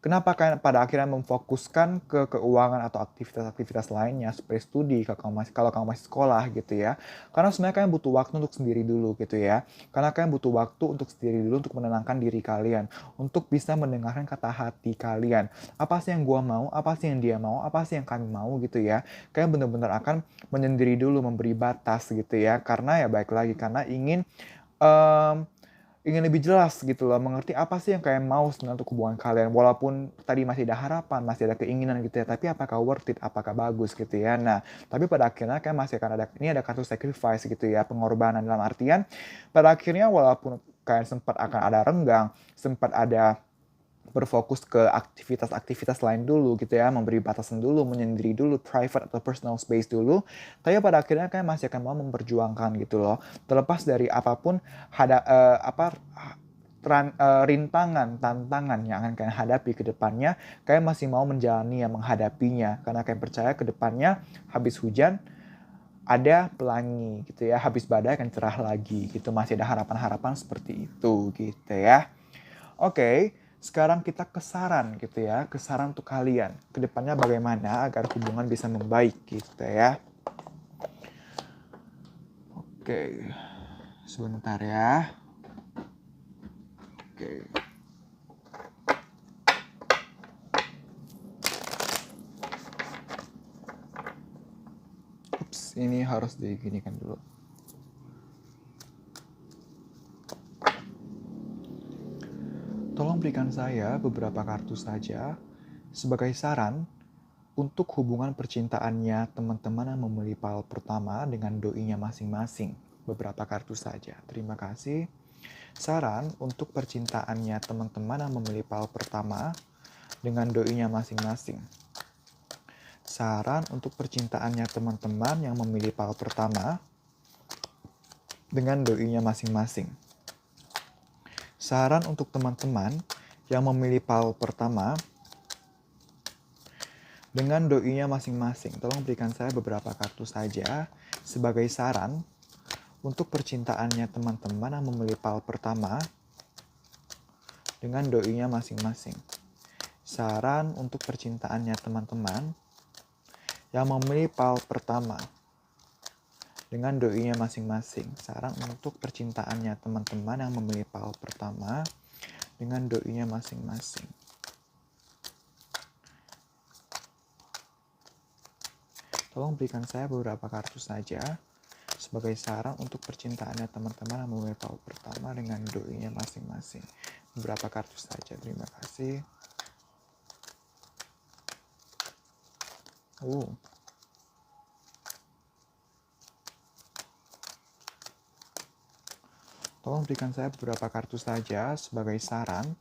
Kenapa kalian pada akhirnya memfokuskan ke keuangan atau aktivitas-aktivitas lainnya seperti studi kalau kamu masih sekolah gitu ya. Karena sebenarnya kalian butuh waktu untuk sendiri dulu gitu ya. Karena kalian butuh waktu untuk sendiri dulu untuk menenangkan diri kalian, untuk bisa mendengarkan kata hati kalian. Apa sih yang gua mau, apa sih yang dia mau, apa sih yang kami mau gitu ya. Kalian benar-benar akan menyendiri dulu, memberi batas gitu ya. Karena ya baik lagi karena ingin lebih jelas gitu loh, mengerti apa sih yang kalian mau sebenarnya untuk hubungan kalian. Walaupun tadi masih ada harapan, masih ada keinginan gitu ya, tapi apakah worth it, apakah bagus gitu ya. Nah, tapi pada akhirnya kalian masih akan ini ada kartu sacrifice gitu ya, pengorbanan dalam artian, pada akhirnya walaupun kalian sempat akan ada renggang, sempat ada berfokus ke aktivitas-aktivitas lain dulu gitu ya, memberi batasan dulu, menyendiri dulu, private atau personal space dulu, tapi pada akhirnya kalian masih akan mau memperjuangkan gitu loh, terlepas dari apapun rintangan, tantangan yang akan kalian hadapi ke depannya, kalian masih mau menjalani yang menghadapinya, karena kalian percaya ke depannya habis hujan ada pelangi gitu ya, habis badai akan cerah lagi gitu, masih ada harapan-harapan seperti itu gitu ya. Oke, sekarang kita ke saran gitu ya, ke saran untuk kalian. Kedepannya bagaimana agar hubungan bisa membaik gitu ya. Oke, sebentar ya. Oke. Ups, ini harus diginikan dulu. Tolong berikan saya beberapa kartu saja sebagai saran untuk hubungan percintaannya teman-teman yang memilih pile pertama dengan doinya masing-masing. Beberapa kartu saja. Terima kasih. Saran untuk percintaannya teman-teman yang memilih pile pertama dengan doinya masing-masing. Saran untuk percintaannya teman-teman yang memilih pile pertama dengan doinya masing-masing. Saran untuk teman-teman yang memilih pile pertama dengan doinya masing-masing. Tolong berikan saya beberapa kartu saja sebagai saran untuk percintaannya teman-teman yang memilih pile pertama dengan doinya masing-masing. Saran untuk percintaannya teman-teman yang memilih pile pertama dengan doinya masing-masing. Saran untuk percintaannya teman-teman yang memilih pile pertama dengan doinya masing-masing. Tolong berikan saya beberapa kartu saja sebagai saran untuk percintaannya teman-teman yang memilih pile pertama dengan doinya masing-masing. Beberapa kartu saja, terima kasih. Tolong berikan saya beberapa kartu saja sebagai saran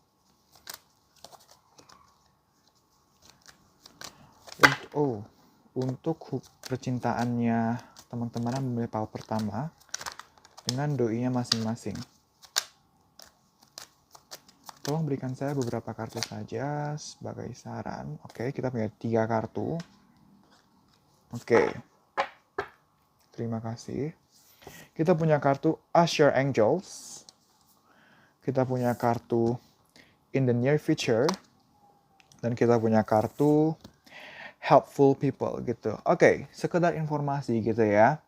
untuk percintaannya teman-teman yang memilih pile pertama dengan doinya masing-masing. Tolong berikan saya beberapa kartu saja sebagai saran. Oke, kita punya 3 kartu. Oke. Terima kasih. Kita punya kartu Usher Angels. Kita punya kartu in the near future. Dan kita punya kartu helpful people gitu. Oke, sekedar informasi gitu ya.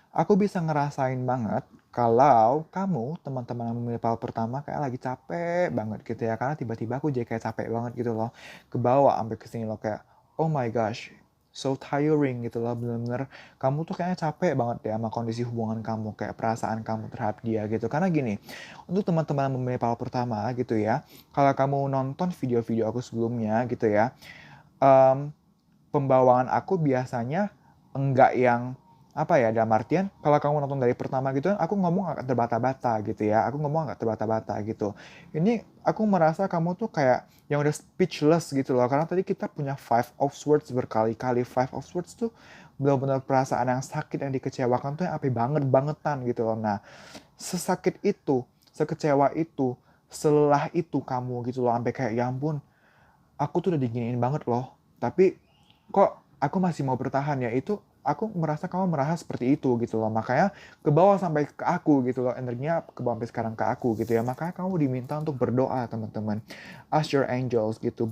Aku bisa ngerasain banget kalau kamu, teman-teman yang memilih power pertama kayak lagi capek banget gitu ya. Karena tiba-tiba aku jadi kayak capek banget gitu loh. Kebawa sampai kesini loh kayak, oh my gosh, so tiring gitu loh. Bener-bener kamu tuh kayaknya capek banget ya sama kondisi hubungan kamu. Kayak perasaan kamu terhadap dia gitu. Karena gini, untuk teman-teman yang memilih power pertama gitu ya. Kalau kamu nonton video-video aku sebelumnya gitu ya. em, Pembawaan aku biasanya enggak yang apa ya, dalam artian kalau kamu nonton dari pertama gitu kan aku ngomong agak terbata-bata gitu ya, aku ngomong agak terbata-bata gitu. Ini aku merasa kamu tuh kayak yang udah speechless gitu loh, karena tadi kita punya five of swords berkali-kali. Five of swords tuh benar-benar perasaan yang sakit, yang dikecewakan tuh yang apa banget-bangetan gitu loh. Nah, sesakit itu, sekecewa itu, selelah itu kamu gitu loh, sampai kayak ya ampun, aku tuh udah diginiin banget loh, tapi kok aku masih mau bertahan ya. Itu aku merasa kamu merasa seperti itu gitu loh, makanya ke bawah sampai ke aku gitu loh, energinya ke bawah sampai sekarang ke aku gitu ya. Makanya kamu diminta untuk berdoa, teman-teman. Ask your angels gitu.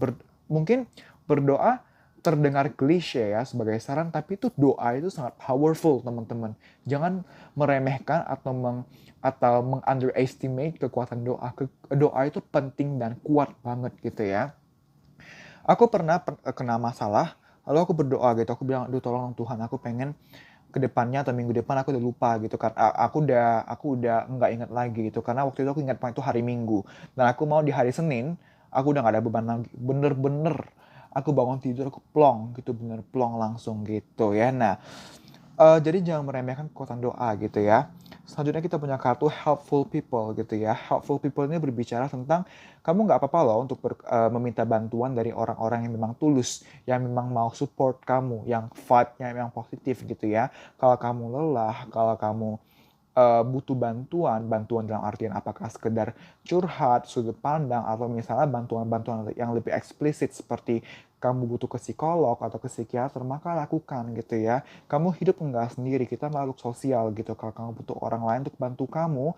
Mungkin berdoa terdengar klise ya sebagai saran, tapi itu doa itu sangat powerful, teman-teman. Jangan meremehkan atau meng-underestimate kekuatan doa. Doa itu penting dan kuat banget gitu ya. Aku pernah kena masalah, lalu aku berdoa gitu. Aku bilang, aduh tolong Tuhan, aku pengen ke depannya atau minggu depan aku udah lupa gitu kan. Aku udah nggak ingat lagi gitu. Karena waktu itu aku ingat itu hari Minggu. Dan aku mau di hari Senin, aku udah nggak ada beban lagi. Bener-bener aku bangun tidur, aku plong gitu. Bener plong langsung gitu ya. Nah, jadi jangan meremehkan kekuatan doa gitu ya. Selanjutnya kita punya kartu helpful people gitu ya. Helpful people ini berbicara tentang kamu nggak apa-apa loh untuk meminta bantuan dari orang-orang yang memang tulus, yang memang mau support kamu, yang vibe-nya memang positif gitu ya. Kalau kamu lelah, kalau kamu butuh bantuan dalam artian apakah sekedar curhat, sudut pandang, atau misalnya bantuan-bantuan yang lebih eksplisit seperti kamu butuh ke psikolog atau ke psikiater, maka lakukan gitu ya. Kamu hidup enggak sendiri, kita makhluk sosial gitu. Kalau kamu butuh orang lain untuk bantu kamu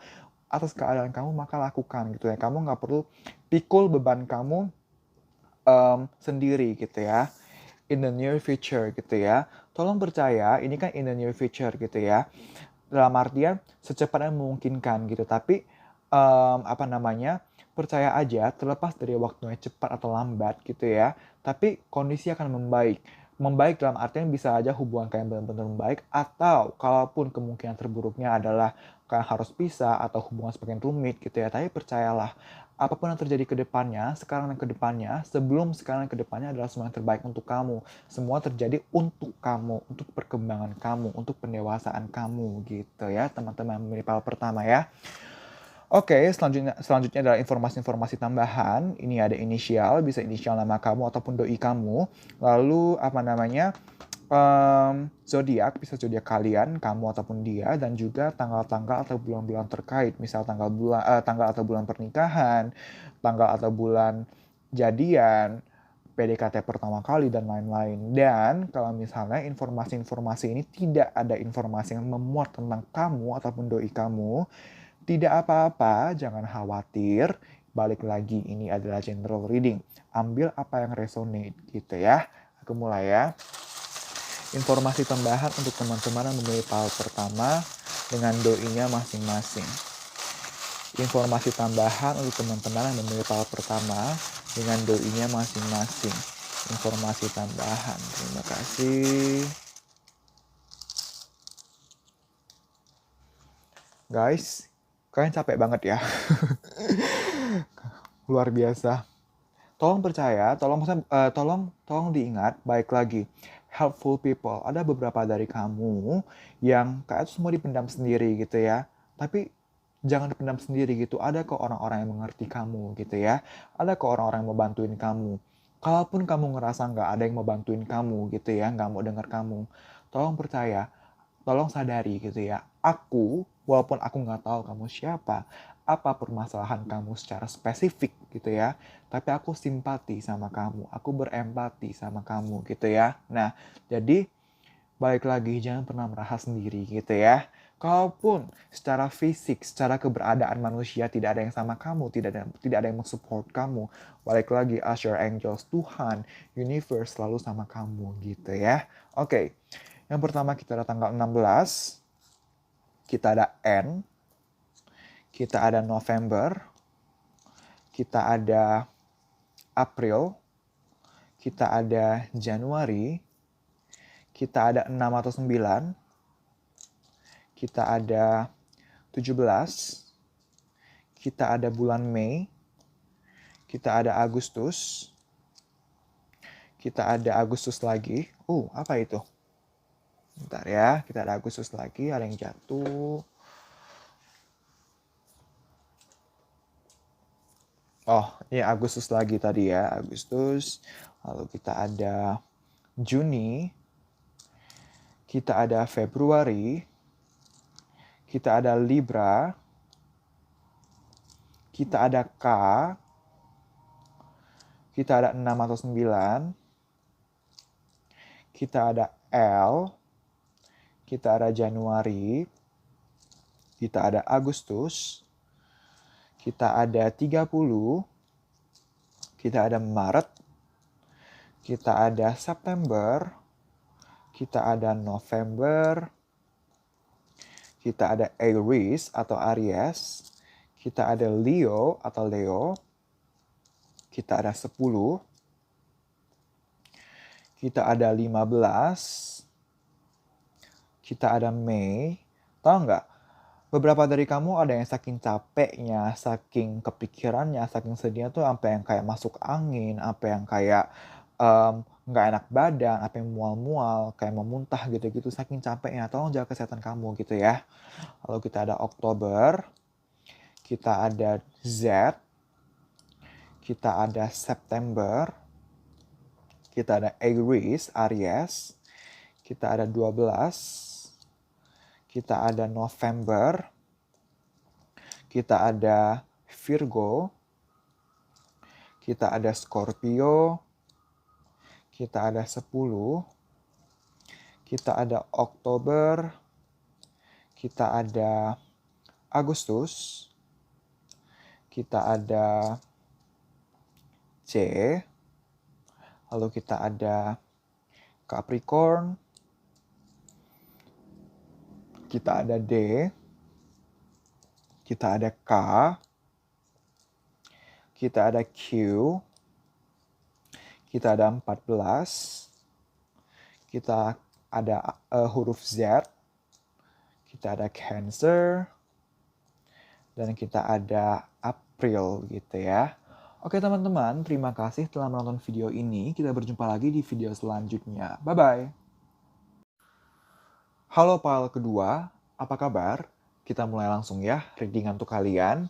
atas keadaan kamu, maka lakukan gitu ya. Kamu nggak perlu pikul beban kamu sendiri gitu ya. In the near future gitu ya. Tolong percaya, ini kan in the near future gitu ya. Dalam artian secepatnya memungkinkan gitu. Tapi apa namanya, percaya aja terlepas dari waktunya cepat atau lambat gitu ya. Tapi kondisi akan membaik. Membaik dalam artian bisa aja hubungan kalian benar-benar membaik, atau kalaupun kemungkinan terburuknya adalah kalian harus pisah atau hubungan semakin rumit gitu ya. Tapi percayalah, apapun yang terjadi ke depannya, sekarang dan ke depannya, sebelum sekarang dan ke depannya adalah semua yang terbaik untuk kamu. Semua terjadi untuk kamu, untuk perkembangan kamu, untuk pendewasaan kamu gitu ya, teman-teman memilih power pertama ya. Oke, selanjutnya adalah informasi-informasi tambahan. Ini ada inisial, bisa inisial nama kamu ataupun doi kamu. Lalu apa namanya? Zodiak, bisa zodiak kalian, kamu ataupun dia, dan juga tanggal-tanggal atau bulan-bulan terkait, misal tanggal atau bulan pernikahan, tanggal atau bulan jadian, PDKT pertama kali, dan lain-lain. Dan kalau misalnya informasi-informasi ini tidak ada informasi yang memuat tentang kamu ataupun doi kamu, tidak apa-apa, jangan khawatir. Balik lagi, ini adalah general reading. Ambil apa yang resonate gitu ya. Aku mulai ya. Informasi tambahan untuk teman-teman yang memilih power pertama dengan doinya masing-masing. Informasi tambahan untuk teman-teman yang memilih power pertama dengan doinya masing-masing. Informasi tambahan. Terima kasih. Guys, kalian capek banget ya. Luar biasa. Tolong percaya, tolong diingat, baik lagi. Helpful people. Ada beberapa dari kamu yang kayak itu semua dipendam sendiri gitu ya. Tapi jangan dipendam sendiri gitu. Ada kok orang-orang yang mengerti kamu gitu ya. Ada kok orang-orang yang mau bantuin kamu. Kalaupun kamu ngerasa nggak ada yang mau bantuin kamu gitu ya, nggak mau dengar kamu, tolong percaya, tolong sadari gitu ya. Aku, walaupun aku nggak tahu kamu siapa, apa permasalahan kamu secara spesifik gitu ya, tapi aku simpati sama kamu, aku berempati sama kamu gitu ya. Nah, jadi balik lagi, jangan pernah merasa sendiri gitu ya. Kalaupun secara fisik, secara keberadaan manusia tidak ada yang sama kamu, tidak ada yang mensupport kamu, balik lagi Asher Angels, Tuhan, universe selalu sama kamu gitu ya. Oke, yang pertama kita ada tanggal 16, kita ada N, kita ada November, kita ada April, kita ada Januari, kita ada 6 atau 9, kita ada 17, kita ada bulan Mei, kita ada Agustus, kita ada Agustus lagi. Apa itu? Bentar ya, kita ada Agustus lagi, ada yang jatuh. Ini Agustus lagi tadi ya, Agustus. Lalu kita ada Juni, kita ada Februari, kita ada Libra, kita ada K, kita ada 6 atau 9, kita ada L, kita ada Januari, kita ada Agustus, kita ada 30, kita ada Maret, kita ada September, kita ada November, kita ada Aries atau Aries, kita ada Leo atau Leo, kita ada 10, kita ada 15, kita ada Mei. Tahu nggak? Beberapa dari kamu ada yang saking capeknya, saking kepikirannya, saking sedihnya tuh sampai yang kayak masuk angin, apa yang kayak nggak enak badan, apa yang mual-mual, kayak memuntah gitu-gitu, saking capeknya. Tolong jaga kesehatan kamu gitu ya. Lalu kita ada Oktober, kita ada Z, kita ada September, kita ada Aries, kita ada 12, kita ada November, kita ada Virgo, kita ada Scorpio, kita ada 10, kita ada Oktober, kita ada Agustus, kita ada C, lalu kita ada Capricorn, kita ada D, kita ada K, kita ada Q, kita ada 14, kita ada huruf Z, kita ada Cancer, dan kita ada April gitu ya. Oke teman-teman, terima kasih telah menonton video ini. Kita berjumpa lagi di video selanjutnya. Bye-bye. Halo pile kedua, apa kabar? Kita mulai langsung ya, readingan untuk kalian.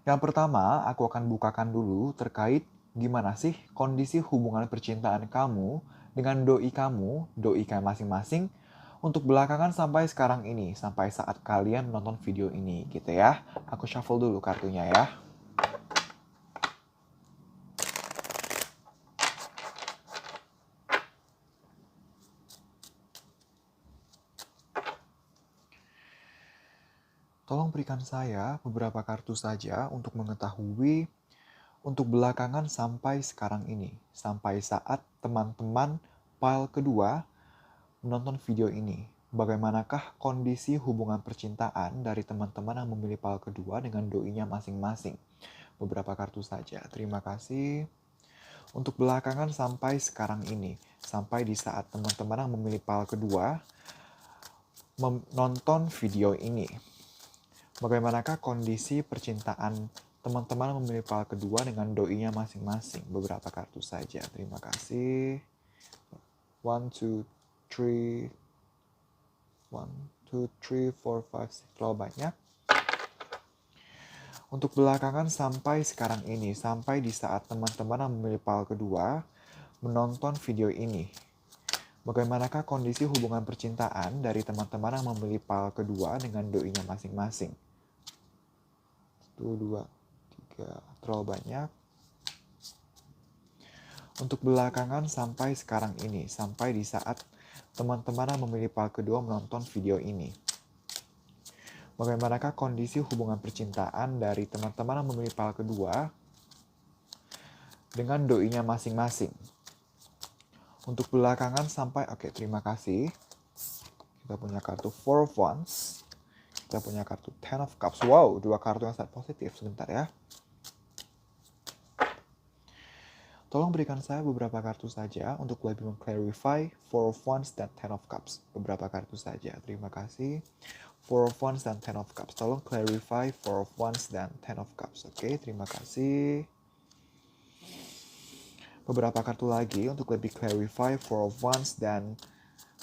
Yang pertama, aku akan bukakan dulu terkait gimana sih kondisi hubungan percintaan kamu dengan doi kalian masing-masing untuk belakangan sampai sekarang ini, sampai saat kalian menonton video ini gitu ya. Aku shuffle dulu kartunya ya. Tolong berikan saya beberapa kartu saja untuk mengetahui untuk belakangan sampai sekarang ini. Sampai saat teman-teman pile kedua menonton video ini. Bagaimanakah kondisi hubungan percintaan dari teman-teman yang memilih pile kedua dengan doinya masing-masing? Beberapa kartu saja. Terima kasih. Untuk belakangan sampai sekarang ini. Sampai di saat teman-teman yang memilih pile kedua menonton video ini. Bagaimanakah kondisi percintaan teman-teman memilih pile kedua dengan doinya masing-masing? Beberapa kartu saja. Terima kasih. 1, 2, 3. 1, 2, 3, 4, 5, 6. Terlalu banyak. Untuk belakangan sampai sekarang ini. Sampai di saat teman-teman yang memilih pile kedua menonton video ini. Bagaimanakah kondisi hubungan percintaan dari teman-teman yang memilih pile kedua dengan doinya masing-masing? 1, 2, 3, terlalu banyak. Untuk belakangan sampai sekarang ini, sampai di saat teman-teman yang memilih pile kedua menonton video ini. Bagaimanakah kondisi hubungan percintaan dari teman-teman yang memilih pile kedua dengan doinya masing-masing? Untuk belakangan sampai, oke, terima kasih. Kita punya kartu Four of Wands. Kita punya kartu Ten of Cups. Wow, dua kartu yang sangat positif. Sebentar ya. Tolong berikan saya beberapa kartu saja untuk lebih mengclarify Four of Wands dan Ten of Cups. Beberapa kartu saja. Terima kasih. Four of Wands dan Ten of Cups. Tolong clarify Four of Wands dan Ten of Cups. Oke, terima kasih. Beberapa kartu lagi untuk lebih clarify Four of Wands dan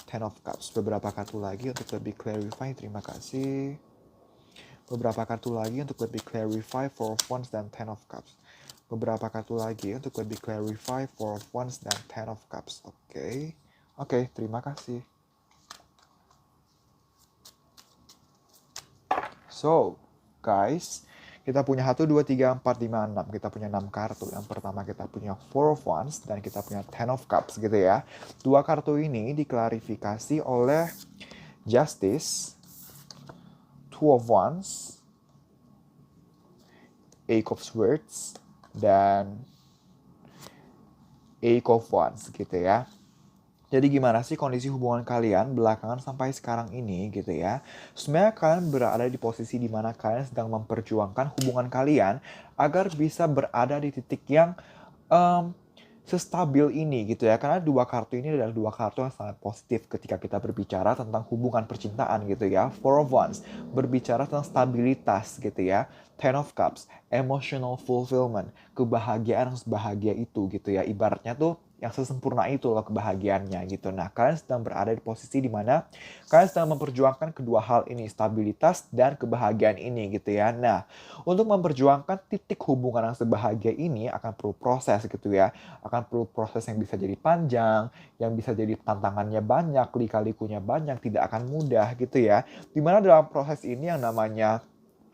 Ten of Cups. Beberapa kartu lagi untuk lebih clarify. Terima kasih. Beberapa kartu lagi untuk lebih clarify Four of Wands dan Ten of Cups. Beberapa kartu lagi untuk lebih clarify Four of Wands dan Ten of Cups. Oke, terima kasih. So, guys, kita punya 1, 2, 3, 4, 5, 6. Kita punya 6 kartu. Yang pertama kita punya Four of Wands dan kita punya Ten of Cups gitu ya. Dua kartu ini diklarifikasi oleh Justice, Two of Wands, Eight of Swords, dan Eight of Wands gitu ya. Jadi gimana sih kondisi hubungan kalian belakangan sampai sekarang ini gitu ya. Sebenarnya kalian berada di posisi di mana kalian sedang memperjuangkan hubungan kalian agar bisa berada di titik yang sestabil ini gitu ya. Karena dua kartu ini adalah dua kartu yang sangat positif ketika kita berbicara tentang hubungan percintaan gitu ya. Four of Wands berbicara tentang stabilitas gitu ya. Ten of Cups, emotional fulfillment, kebahagiaan yang sebahagia itu gitu ya. Ibaratnya tuh yang sesempurna itu loh kebahagiaannya gitu. Nah, kalian sedang berada di posisi di mana kalian sedang memperjuangkan kedua hal ini, stabilitas dan kebahagiaan ini gitu ya. Nah, untuk memperjuangkan titik hubungan yang sebahagia ini akan perlu proses gitu ya. Akan perlu proses yang bisa jadi panjang, yang bisa jadi tantangannya banyak, lika-likunya banyak, tidak akan mudah gitu ya. Dimana dalam proses ini yang namanya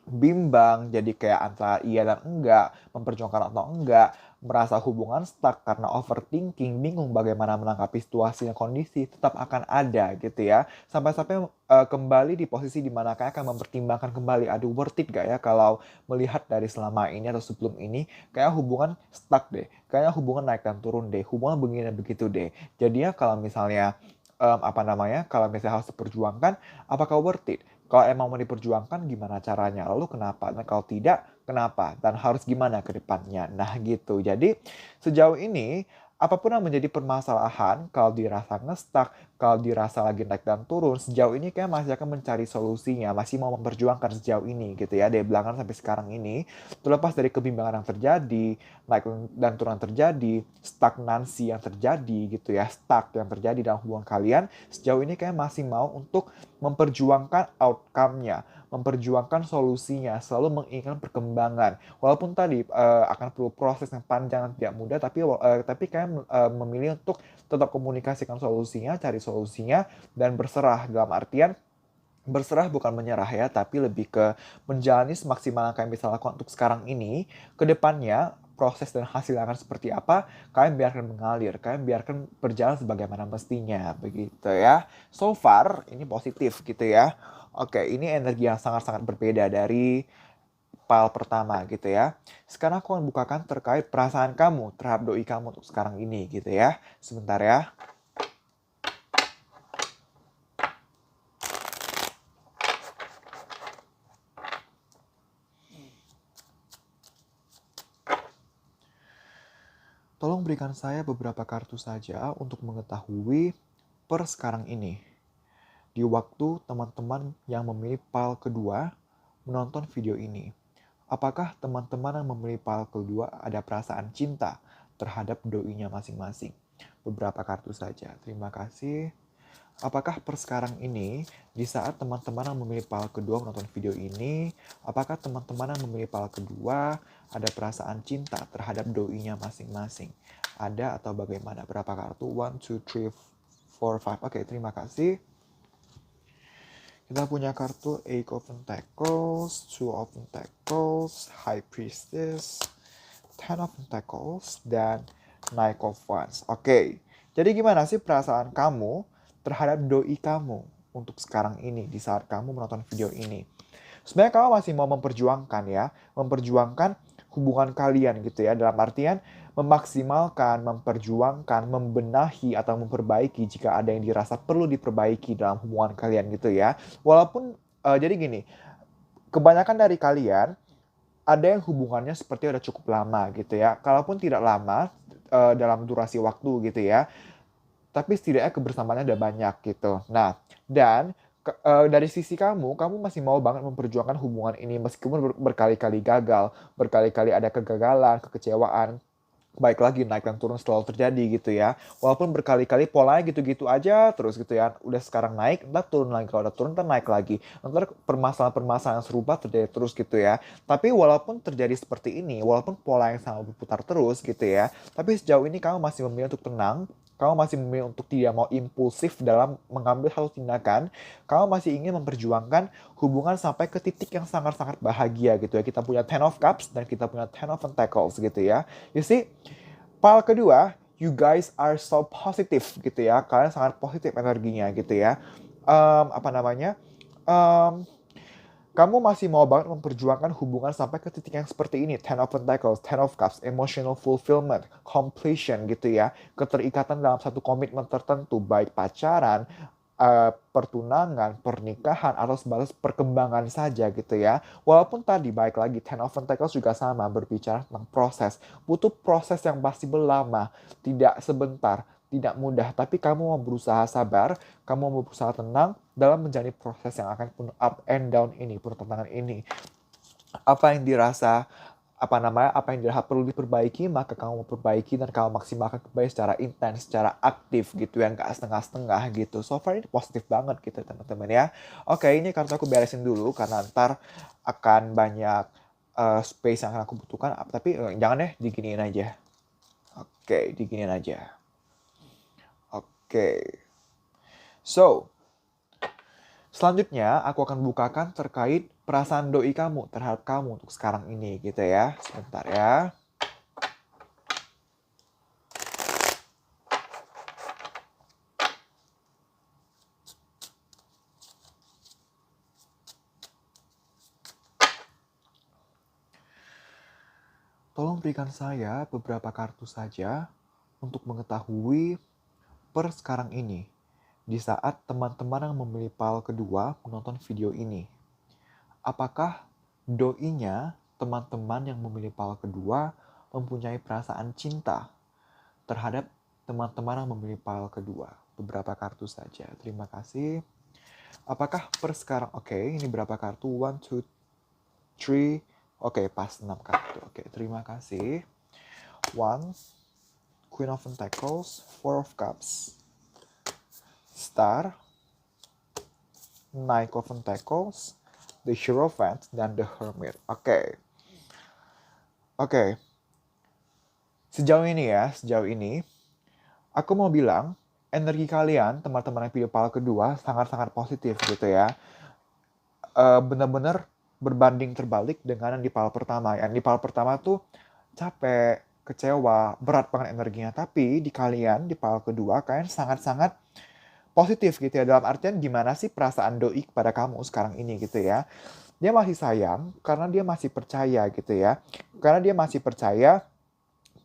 bimbang, jadi kayak antara iya dan enggak, memperjuangkan atau enggak, merasa hubungan stuck karena overthinking, bingung bagaimana menanggapi situasi dan kondisi, tetap akan ada gitu ya. Sampai-sampai kembali di posisi di mana kayak akan mempertimbangkan kembali, aduh worth it gak ya kalau melihat dari selama ini atau sebelum ini, kayak hubungan stuck deh, kayaknya hubungan naik dan turun deh, hubungan begini dan begitu deh. Jadinya kalau misalnya kalau misalnya harus diperjuangkan, apakah worth it? Kalau emang mau diperjuangkan, gimana caranya? Lalu kenapa? Nah, kalau tidak, kenapa? Dan harus gimana ke depannya? Nah, gitu. Jadi, sejauh ini, apapun yang menjadi permasalahan, kalau dirasa ngestak, kalau dirasa lagi naik dan turun, sejauh ini kayak masih akan mencari solusinya, masih mau memperjuangkan sejauh ini, gitu ya, dari belakangan sampai sekarang ini, terlepas dari kebimbangan yang terjadi, naik dan turun yang terjadi, stagnansi yang terjadi, gitu ya, stuck yang terjadi dalam hubungan kalian, sejauh ini kayak masih mau untuk memperjuangkan outcome-nya, memperjuangkan solusinya, selalu menginginkan perkembangan. Walaupun tadi akan perlu proses yang panjang dan tidak mudah, tapi kayak memilih untuk tetap komunikasikan solusinya, cari solusinya, dan berserah. Dalam artian berserah bukan menyerah ya, tapi lebih ke menjalani semaksimal yang kalian bisa lakukan untuk sekarang ini. Ke depannya, proses dan hasil akan seperti apa, kalian biarkan mengalir, kalian biarkan berjalan sebagaimana mestinya, begitu ya. So far, ini positif gitu ya. Oke, ini energi yang sangat-sangat berbeda dari pile pertama gitu ya. Sekarang aku akan bukakan terkait perasaan kamu terhadap doi kamu untuk sekarang ini gitu ya. Sebentar ya. Tolong berikan saya beberapa kartu saja untuk mengetahui per sekarang ini. Di waktu teman-teman yang memilih pile kedua menonton video ini. Apakah teman-teman yang memilih pile kedua ada perasaan cinta terhadap doinya masing-masing? Beberapa kartu saja. Terima kasih. Apakah per sekarang ini, di saat teman-teman yang memilih pile kedua menonton video ini, apakah teman-teman yang memilih pile kedua ada perasaan cinta terhadap doinya masing-masing? Ada atau bagaimana? Berapa kartu? 1, 2, 3, 4, 5. Oke, terima kasih. Kita punya kartu Eight of Pentacles, Two of Pentacles, High Priestess, Ten of Pentacles, dan Knight of Wands. Oke, jadi gimana sih perasaan kamu terhadap doi kamu untuk sekarang ini, di saat kamu menonton video ini? Sebenarnya kamu masih mau memperjuangkan ya, memperjuangkan hubungan kalian gitu ya, dalam artian memaksimalkan, memperjuangkan, membenahi atau memperbaiki jika ada yang dirasa perlu diperbaiki dalam hubungan kalian gitu ya. Walaupun jadi gini, kebanyakan dari kalian ada yang hubungannya seperti udah cukup lama gitu ya. Kalaupun tidak lama dalam durasi waktu gitu ya, tapi setidaknya kebersamaannya udah banyak gitu. Nah, dan dari sisi kamu, kamu masih mau banget memperjuangkan hubungan ini meskipun berkali-kali gagal, berkali-kali ada kegagalan, kekecewaan, baik lagi naik dan turun selalu terjadi gitu ya. Walaupun berkali-kali polanya gitu-gitu aja terus gitu ya. Udah sekarang naik, ntar turun lagi. Kalau udah turun, ntar naik lagi. Ntar permasalahan-permasalahan serupa terjadi terus gitu ya. Tapi walaupun terjadi seperti ini, walaupun pola yang sama berputar terus gitu ya, tapi sejauh ini kamu masih memilih untuk tenang, kamu masih memilih untuk tidak mau impulsif dalam mengambil satu tindakan, kamu masih ingin memperjuangkan hubungan sampai ke titik yang sangat-sangat bahagia gitu ya. Kita punya Ten of Cups dan kita punya Ten of Pentacles gitu ya. You see, pile kedua, you guys are so positive gitu ya. Kalian sangat positif energinya gitu ya. Apa namanya? Um, Kamu masih mau banget memperjuangkan hubungan sampai ke titik yang seperti ini. Ten of Pentacles, Ten of Cups, emotional fulfillment, completion gitu ya. Keterikatan dalam satu komitmen tertentu, baik pacaran, pertunangan, pernikahan, atau sebatas perkembangan saja gitu ya. Walaupun tadi baik lagi Ten of Pentacles juga sama berbicara tentang proses. Butuh proses yang pasti lama, tidak sebentar, tidak mudah. Tapi kamu mau berusaha sabar, kamu mau berusaha tenang dalam menjalani proses yang akan penuh up and down ini, penuh tantangan ini. Apa yang dirasa apa yang dirasa perlu diperbaiki, maka kamu memperbaiki dan kamu maksimalkan kembali secara intens, secara aktif gitu ya, nggak setengah-setengah gitu. So far ini positif banget gitu teman-teman ya. Oke, ini kartu aku beresin dulu karena ntar akan banyak space yang akan aku butuhkan. Tapi jangan deh, diginiin aja. Oke, diginiin aja. Oke. So, selanjutnya aku akan bukakan terkait perasaan doi kamu terhadap kamu untuk sekarang ini gitu ya. Sebentar ya. Tolong berikan saya beberapa kartu saja untuk mengetahui per sekarang ini, di saat teman-teman yang memilih pile kedua menonton video ini. Apakah doinya teman-teman yang memilih pile kedua mempunyai perasaan cinta terhadap teman-teman yang memilih pile kedua? Beberapa kartu saja. Terima kasih. Apakah per sekarang, oke, ini berapa kartu? 1, 2, 3, oke, pas 6 kartu. Oke, terima kasih. 1, Queen of Pentacles, 4 of Cups, Star, Knight of Pentacles, the Hierophant, dan the Hermit. Oke. Sejauh ini, aku mau bilang, energi kalian, teman-teman yang pilih pile kedua, sangat-sangat positif gitu ya. Benar-benar berbanding terbalik dengan yang di pile pertama. Yang di pile pertama tuh capek, kecewa, berat banget energinya. Tapi di kalian, di pile kedua, kalian sangat-sangat positif gitu ya. Dalam artian gimana sih perasaan doi kepada kamu sekarang ini gitu ya. Dia masih sayang karena dia masih percaya gitu ya. Karena dia masih percaya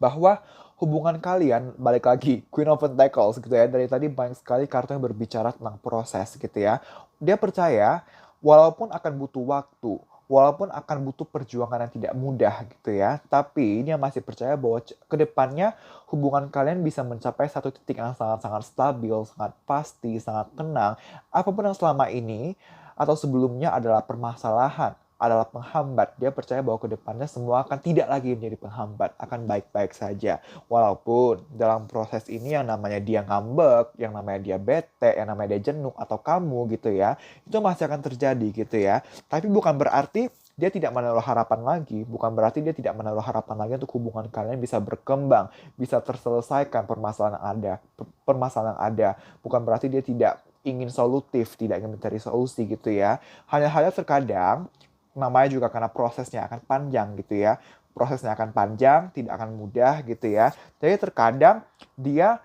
bahwa hubungan kalian, balik lagi, Queen of Pentacles gitu ya. Dari tadi banyak sekali kartu yang berbicara tentang proses gitu ya. Dia percaya walaupun akan butuh waktu, walaupun akan butuh perjuangan yang tidak mudah gitu ya. Tapi dia masih percaya bahwa ke depannya hubungan kalian bisa mencapai satu titik yang sangat-sangat stabil, sangat pasti, sangat tenang. Apapun yang selama ini atau sebelumnya adalah permasalahan, adalah penghambat. Dia percaya bahwa ke depannya semua akan tidak lagi menjadi penghambat, akan baik-baik saja. Walaupun dalam proses ini yang namanya dia ngambek, yang namanya dia bete, yang namanya dia jenuh atau kamu gitu ya, itu masih akan terjadi gitu ya. Tapi bukan berarti dia tidak menaruh harapan lagi, bukan berarti dia tidak menaruh harapan lagi untuk hubungan kalian bisa berkembang, bisa terselesaikan permasalahan yang ada. Bukan berarti dia tidak ingin solutif, tidak ingin mencari solusi gitu ya. Hanya terkadang namanya juga karena prosesnya akan panjang gitu ya. Prosesnya akan panjang, tidak akan mudah gitu ya. Jadi terkadang dia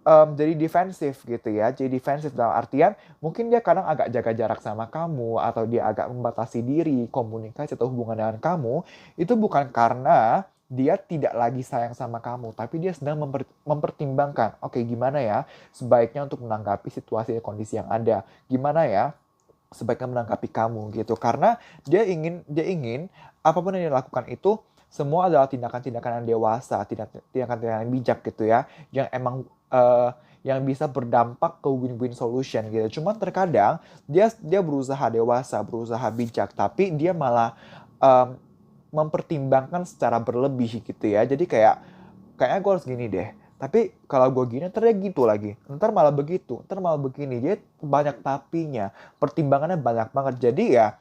jadi defensif gitu ya. Jadi defensif dalam artian mungkin dia kadang agak jaga jarak sama kamu atau dia agak membatasi diri komunikasi atau hubungan dengan kamu itu bukan karena dia tidak lagi sayang sama kamu, tapi dia sedang mempertimbangkan, oke gimana ya sebaiknya untuk menanggapi situasi dan kondisi yang ada. Gimana ya sebaiknya menanggapi kamu gitu. Karena dia ingin apapun yang dia lakukan itu semua adalah tindakan-tindakan yang dewasa, tindakan-tindakan yang bijak gitu ya, yang emang yang bisa berdampak ke win-win solution gitu. Cuman terkadang dia dia berusaha dewasa, berusaha bijak, tapi dia malah em, mempertimbangkan secara berlebih gitu ya. Jadi kayaknya gue harus gini deh. Tapi kalau gue gini, ntar dia gitu lagi. Ntar malah begitu, ntar malah begini. Jadi banyak tapinya, pertimbangannya banyak banget. Jadi ya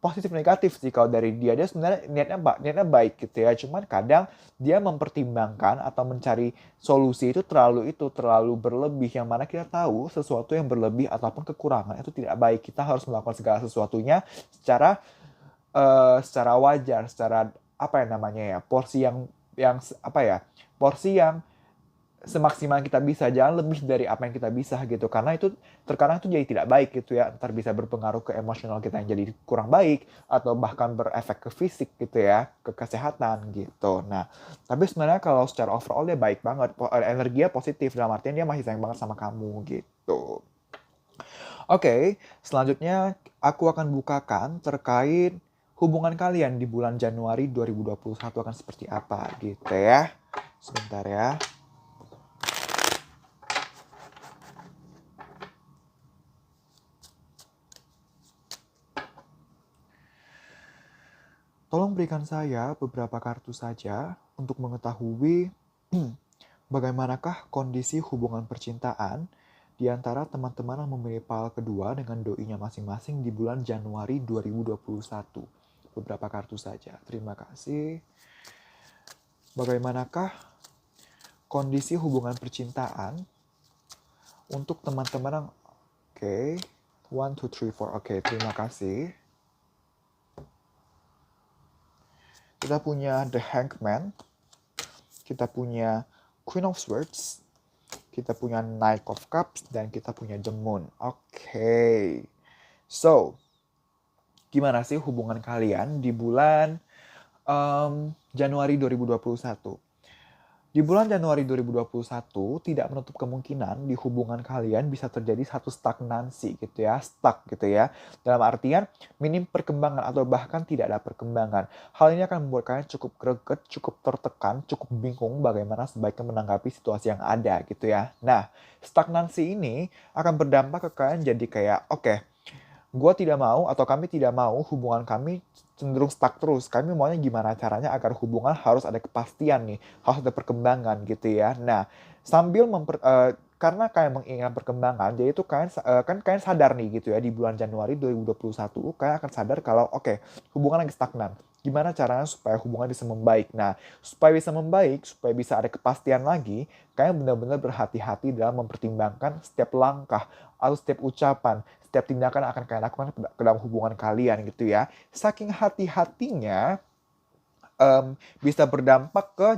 positif negatif sih kalau dari dia. Dia sebenarnya niatnya baik gitu ya. Cuman kadang dia mempertimbangkan atau mencari solusi itu terlalu berlebih. Yang mana kita tahu sesuatu yang berlebih ataupun kekurangan itu tidak baik. Kita harus melakukan segala sesuatunya secara wajar, secara apa ya namanya ya, apa ya, porsi yang semaksimal kita bisa, jangan lebih dari apa yang kita bisa gitu, karena itu terkadang itu jadi tidak baik gitu ya, ntar bisa berpengaruh ke emosional kita yang jadi kurang baik atau bahkan berefek ke fisik gitu ya, ke kesehatan gitu. Nah, tapi sebenarnya kalau secara overall dia baik banget, energinya positif dalam artian dia masih sayang banget sama kamu gitu. Oke, selanjutnya aku akan bukakan terkait hubungan kalian di bulan Januari 2021 akan seperti apa gitu ya. Sebentar ya. Tolong berikan saya beberapa kartu saja untuk mengetahui bagaimanakah kondisi hubungan percintaan di antara teman-teman yang memilih pal kedua dengan doinya masing-masing di bulan Januari 2021. Beberapa kartu saja. Terima kasih. Bagaimanakah kondisi hubungan percintaan untuk teman-teman yang oke, 1 2 3 4. Oke, terima kasih. Kita punya The Hangman. Kita punya Queen of Swords. Kita punya Knight of Cups dan kita punya The Moon. Oke. So, gimana sih hubungan kalian di bulan Januari 2021? Di bulan Januari 2021 tidak menutup kemungkinan di hubungan kalian bisa terjadi satu stagnansi gitu ya, stuck gitu ya. Dalam artian minim perkembangan atau bahkan tidak ada perkembangan. Hal ini akan membuat kalian cukup greget, cukup tertekan, cukup bingung bagaimana sebaiknya menanggapi situasi yang ada gitu ya. Nah, stagnansi ini akan berdampak ke kalian jadi kayak, oke, gue tidak mau atau kami tidak mau hubungan kami cenderung stuck terus. Kami maunya gimana caranya agar hubungan harus ada kepastian nih, harus ada perkembangan gitu ya. Nah, sambil karena kalian menginginkan perkembangan, jadi itu kan kalian sadar nih gitu ya di bulan Januari 2021 kalian akan sadar kalau oke, hubungan lagi stagnan. Gimana caranya supaya hubungan bisa membaik? Nah, supaya bisa membaik, supaya bisa ada kepastian lagi, kalian benar-benar berhati-hati dalam mempertimbangkan setiap langkah atau setiap ucapan, setiap tindakan akan kalian lakukan ke dalam hubungan kalian gitu ya. Saking hati-hatinya bisa berdampak ke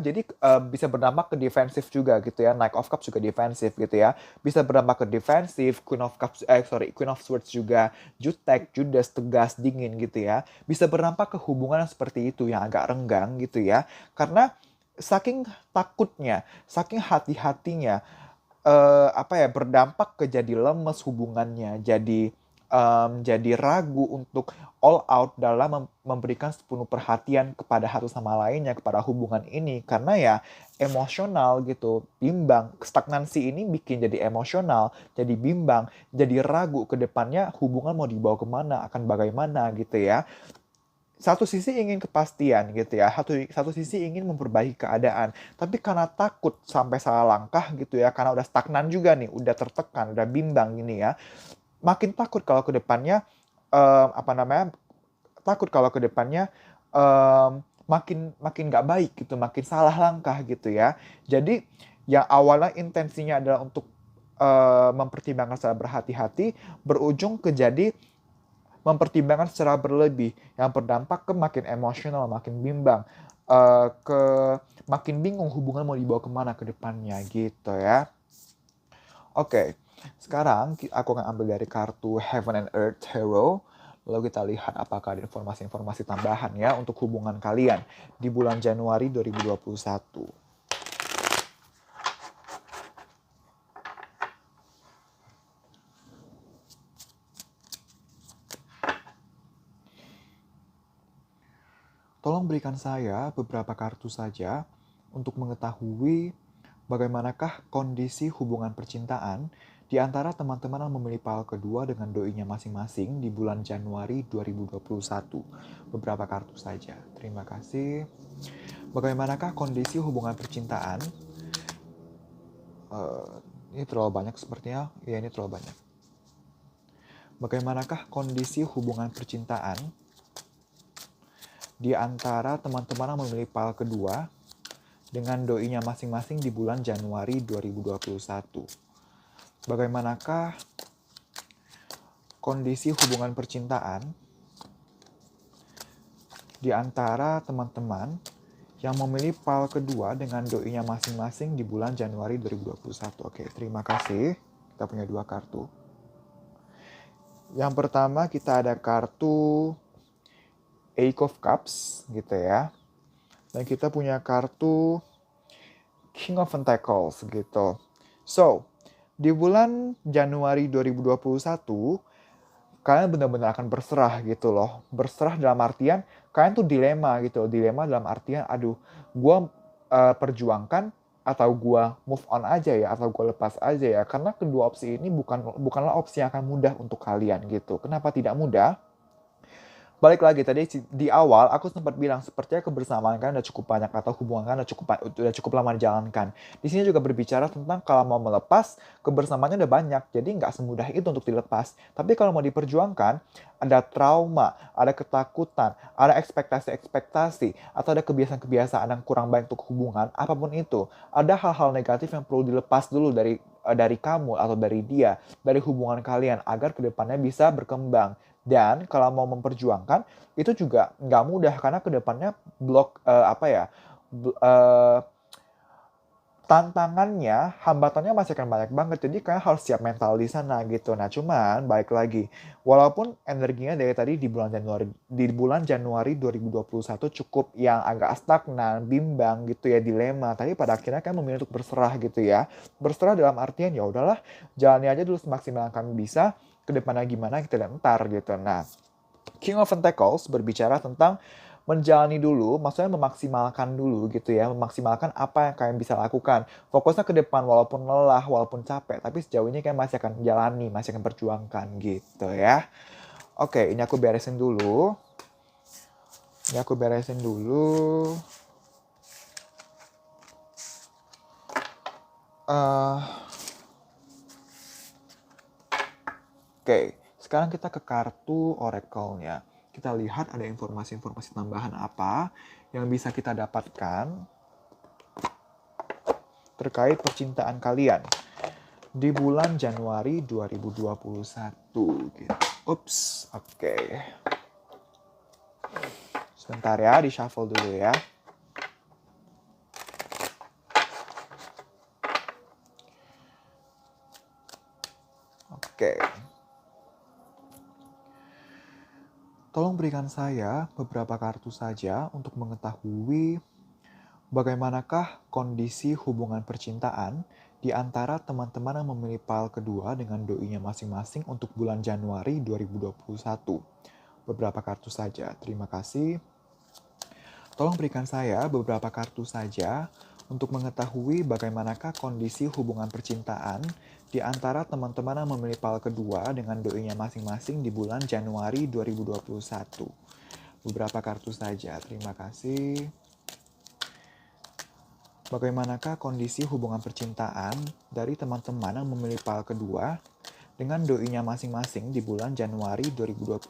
bisa berdampak ke defensif juga gitu ya. Knight of Cups juga defensif gitu ya. Bisa berdampak ke defensif, Queen of Swords juga jutek, judes, tegas, dingin gitu ya. Bisa berdampak ke hubungan yang seperti itu yang agak renggang gitu ya. Karena saking takutnya, saking hati-hatinya berdampak ke jadi lemes hubungannya, jadi ragu untuk all out dalam memberikan sepenuh perhatian kepada satu sama lainnya, kepada hubungan ini. Karena ya emosional gitu, bimbang. Stagnansi ini bikin jadi emosional, jadi bimbang, jadi ragu ke depannya hubungan mau dibawa kemana, akan bagaimana gitu ya. Satu sisi ingin kepastian gitu ya, satu sisi ingin memperbaiki keadaan, tapi karena takut sampai salah langkah gitu ya, karena udah stagnan juga nih, udah tertekan, udah bimbang gini ya, makin takut kalau ke depannya takut kalau ke depannya makin makin nggak baik gitu, makin salah langkah gitu ya. Jadi yang awalnya intensinya adalah untuk mempertimbangkan secara berhati-hati, berujung ke jadi mempertimbangkan secara berlebih yang berdampak ke makin emosional, makin bimbang, ke makin bingung hubungan mau dibawa kemana ke depannya gitu ya. Oke, sekarang aku akan ambil dari kartu Heaven and Earth Tarot. Lalu kita lihat apakah ada informasi-informasi tambahan ya untuk hubungan kalian di bulan Januari 2021. Tolong berikan saya beberapa kartu saja untuk mengetahui bagaimanakah kondisi hubungan percintaan di antara teman-teman yang memilih pal kedua dengan doinya masing-masing di bulan Januari 2021. Beberapa kartu saja. Terima kasih. Bagaimanakah kondisi hubungan percintaan? Ini terlalu banyak sepertinya. Ya, ini terlalu banyak. Bagaimanakah kondisi hubungan percintaan di antara teman-teman yang memilih pal kedua dengan doinya masing-masing di bulan Januari 2021. Bagaimanakah kondisi hubungan percintaan di antara teman-teman yang memilih pal kedua dengan doinya masing-masing di bulan Januari 2021. Oke, terima kasih. Kita punya 2 kartu. Yang pertama kita ada kartu Eight of Cups gitu ya. Dan kita punya kartu King of Pentacles gitu. So, di bulan Januari 2021, kalian benar-benar akan berserah gitu loh. Berserah dalam artian, kalian tuh dilema gitu. Dilema dalam artian, aduh, gue perjuangkan atau gue move on aja ya, atau gue lepas aja ya. Karena kedua opsi ini bukanlah opsi yang akan mudah untuk kalian gitu. Kenapa tidak mudah? Balik lagi tadi di awal aku sempat bilang sepertinya kebersamaan kan udah cukup banyak atau hubungan kan udah cukup lama dijalankan. Di sini juga berbicara tentang kalau mau melepas kebersamaannya udah banyak, jadi nggak semudah itu untuk dilepas. Tapi kalau mau diperjuangkan, ada trauma, ada ketakutan, ada ekspektasi-ekspektasi, atau ada kebiasaan-kebiasaan yang kurang baik untuk hubungan, apapun itu. Ada hal-hal negatif yang perlu dilepas dulu dari kamu atau dari dia, dari hubungan kalian agar kedepannya bisa berkembang. Dan kalau mau memperjuangkan itu juga nggak mudah karena kedepannya tantangannya, hambatannya masih akan banyak banget. Jadi kalian harus siap mental di sana gitu. Nah, cuman balik lagi, walaupun energinya dari tadi di bulan Januari 2021 cukup yang agak stagnan, bimbang gitu ya, dilema. Tapi pada akhirnya kalian memilih untuk berserah gitu ya. Berserah dalam artian ya udahlah, jalani aja dulu semaksimal yang kami bisa. Kedepannya gimana kita lihat ntar gitu. Nah, King of Pentacles berbicara tentang menjalani dulu, maksudnya memaksimalkan dulu gitu ya, memaksimalkan apa yang kalian bisa lakukan. Fokusnya ke depan walaupun lelah, walaupun capek, tapi sejauh ini kalian masih akan jalani, masih akan perjuangkan gitu ya. Oke, ini aku beresin dulu. Oke, sekarang kita ke kartu oracle-nya. Kita lihat ada informasi-informasi tambahan apa yang bisa kita dapatkan terkait percintaan kalian di bulan Januari 2021 gitu. Ups, oke. Sebentar ya, di shuffle dulu ya. Oke. Tolong berikan saya beberapa kartu saja untuk mengetahui bagaimanakah kondisi hubungan percintaan di antara teman-teman yang memilih pal kedua dengan doinya masing-masing untuk bulan Januari 2021. Beberapa kartu saja, terima kasih. Tolong berikan saya beberapa kartu saja untuk mengetahui bagaimanakah kondisi hubungan percintaan di antara teman-teman yang memilih pal kedua dengan doinya masing-masing di bulan Januari 2021. Beberapa kartu saja, terima kasih. Bagaimanakah kondisi hubungan percintaan dari teman-teman yang memilih pal kedua dengan doinya masing-masing di bulan Januari 2021?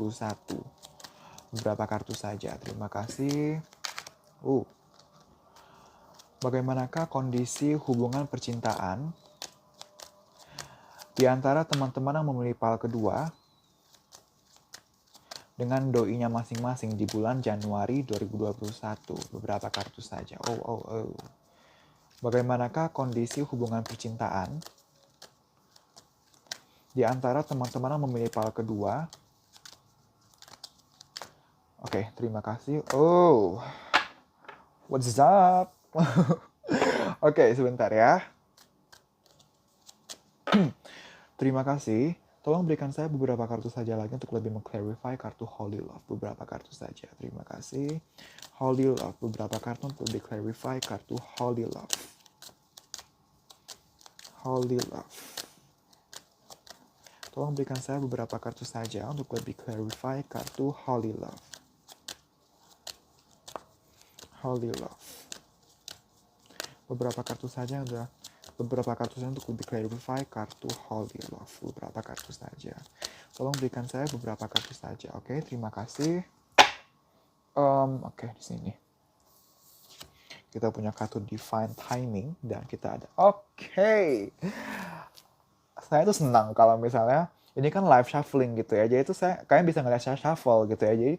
Beberapa kartu saja, terima kasih. Bagaimanakah kondisi hubungan percintaan di antara teman-teman yang memilih pal kedua dengan doinya masing-masing di bulan Januari 2021? Beberapa kartu saja. Bagaimanakah kondisi hubungan percintaan Di antara teman-teman yang memilih pile kedua. Oke, terima kasih. Oh, what's up? Oke, sebentar ya. Terima kasih. Tolong berikan saya beberapa kartu saja lagi untuk lebih mengclarify kartu Holy Love. Beberapa kartu saja. Terima kasih. Holy Love. Beberapa kartu untuk lebih clarify kartu Holy Love. Holy Love. Tolong berikan saya beberapa kartu saja untuk lebih clarify kartu Holy Love. Holy Love. Beberapa kartu saja untuk lebih clarify kartu Holy Love. Beberapa kartu saja. Tolong berikan saya beberapa kartu saja. Oke, terima kasih. Oke, di sini. Kita punya kartu Divine Timing dan kita ada. Oke. Saya tuh senang kalau misalnya ini kan live shuffling gitu ya. Jadi itu kalian bisa ngeliat saya shuffle gitu ya. Jadi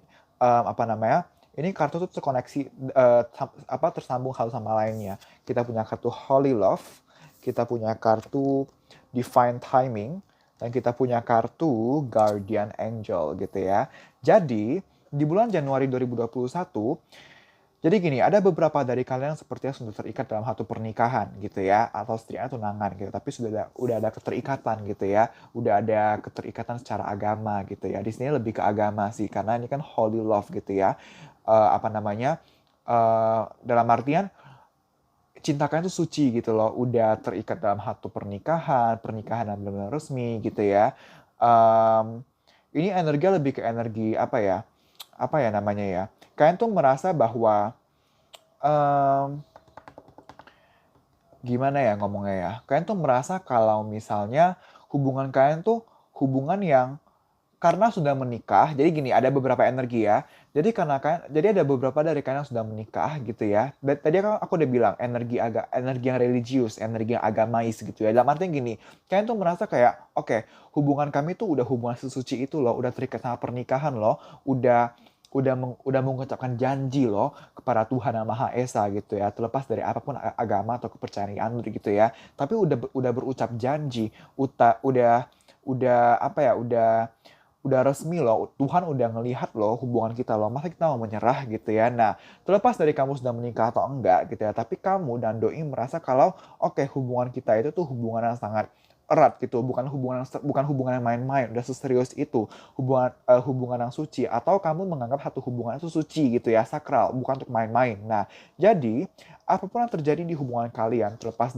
ini kartu tuh terkoneksi tersambung satu sama lainnya. Kita punya kartu Holy Love, kita punya kartu Divine Timing, dan kita punya kartu Guardian Angel gitu ya. Jadi di bulan Januari 2021, jadi gini, ada beberapa dari kalian yang sepertinya sudah terikat dalam satu pernikahan gitu ya, atau setidaknya tunangan gitu, tapi udah ada keterikatan gitu ya, udah ada keterikatan secara agama gitu ya. Di sini lebih ke agama sih, karena ini kan holy love gitu ya. Dalam artian cinta kalian tuh suci gitu loh, udah terikat dalam satu pernikahan yang benar-benar resmi gitu ya. Ini energi lebih ke energi apa ya namanya ya, kalian tuh merasa bahwa gimana ya ngomongnya ya, kalian tuh merasa kalau misalnya hubungan kalian tuh hubungan yang karena sudah menikah. Jadi gini, ada beberapa energi ya. Jadi ada beberapa dari kalian yang sudah menikah gitu ya. Dan tadi kan aku udah bilang energi yang religius, energi yang agamais gitu ya. Dalam artinya gini, kalian tuh merasa kayak oke, hubungan kami tuh udah hubungan sesuci itu loh, udah terikat sama pernikahan loh, udah mengucapkan janji loh kepada Tuhan Yang Maha Esa gitu ya. Terlepas dari apapun agama atau kepercayaan gitu ya. Tapi udah berucap janji, udah resmi loh, Tuhan udah ngelihat loh hubungan kita loh, masa kita mau menyerah gitu ya. Nah, terlepas dari kamu sudah menikah atau enggak gitu ya, tapi kamu dan doi merasa kalau oke, hubungan kita itu tuh hubungan yang sangat erat gitu, bukan hubungan yang main-main, udah seserius itu, hubungan yang suci, atau kamu menganggap satu hubungan itu suci gitu ya, sakral, bukan untuk main-main. Nah, jadi apapun yang terjadi di hubungan kalian, terlepas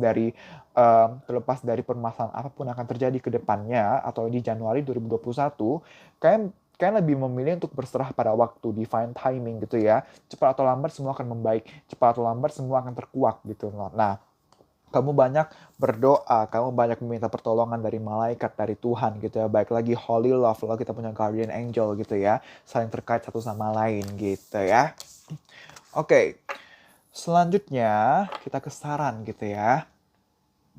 dari permasalahan apapun yang akan terjadi ke depannya atau di Januari 2021, kalian lebih memilih untuk berserah pada waktu, divine timing gitu ya. Cepat atau lambat semua akan membaik, cepat atau lambat semua akan terkuak gitu. Nah, kamu banyak berdoa, kamu banyak meminta pertolongan dari malaikat, dari Tuhan gitu ya. Baik lagi holy love, lalu kita punya guardian angel gitu ya. Saling terkait satu sama lain gitu ya. Oke, selanjutnya kita ke saran gitu ya.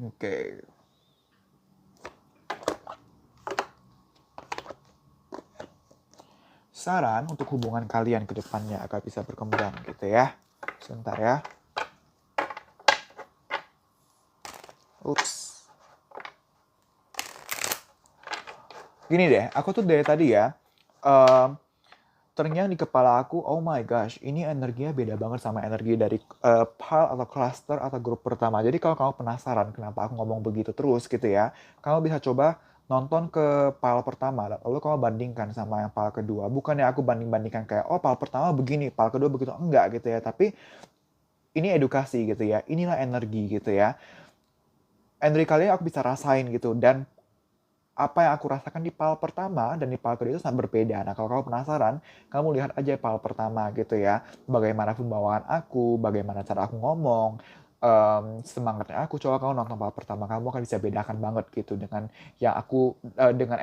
Oke. Saran untuk hubungan kalian ke depannya agar bisa berkembang gitu ya. Sebentar ya. Ups. Gini deh, aku tuh dari tadi ya, terngiang di kepala aku, oh my gosh, ini energinya beda banget sama energi dari pile atau cluster atau grup pertama. Jadi kalau kamu penasaran kenapa aku ngomong begitu terus gitu ya, kamu bisa coba nonton ke pile pertama, lalu kamu bandingkan sama yang pile kedua. Bukannya aku banding-bandingkan kayak, oh pile pertama begini, pile kedua begitu. Enggak gitu ya, tapi ini edukasi gitu ya, inilah energi gitu ya. Energi kalian aku bisa rasain gitu, dan apa yang aku rasakan di pal pertama dan di pal kedua itu sangat berbeda. Nah, kalau kamu penasaran, kamu lihat aja pal pertama gitu ya. Bagaimana pembawaan aku, bagaimana cara aku ngomong, semangatnya aku. Coba kamu nonton pal pertama, kamu akan bisa bedakan banget gitu dengan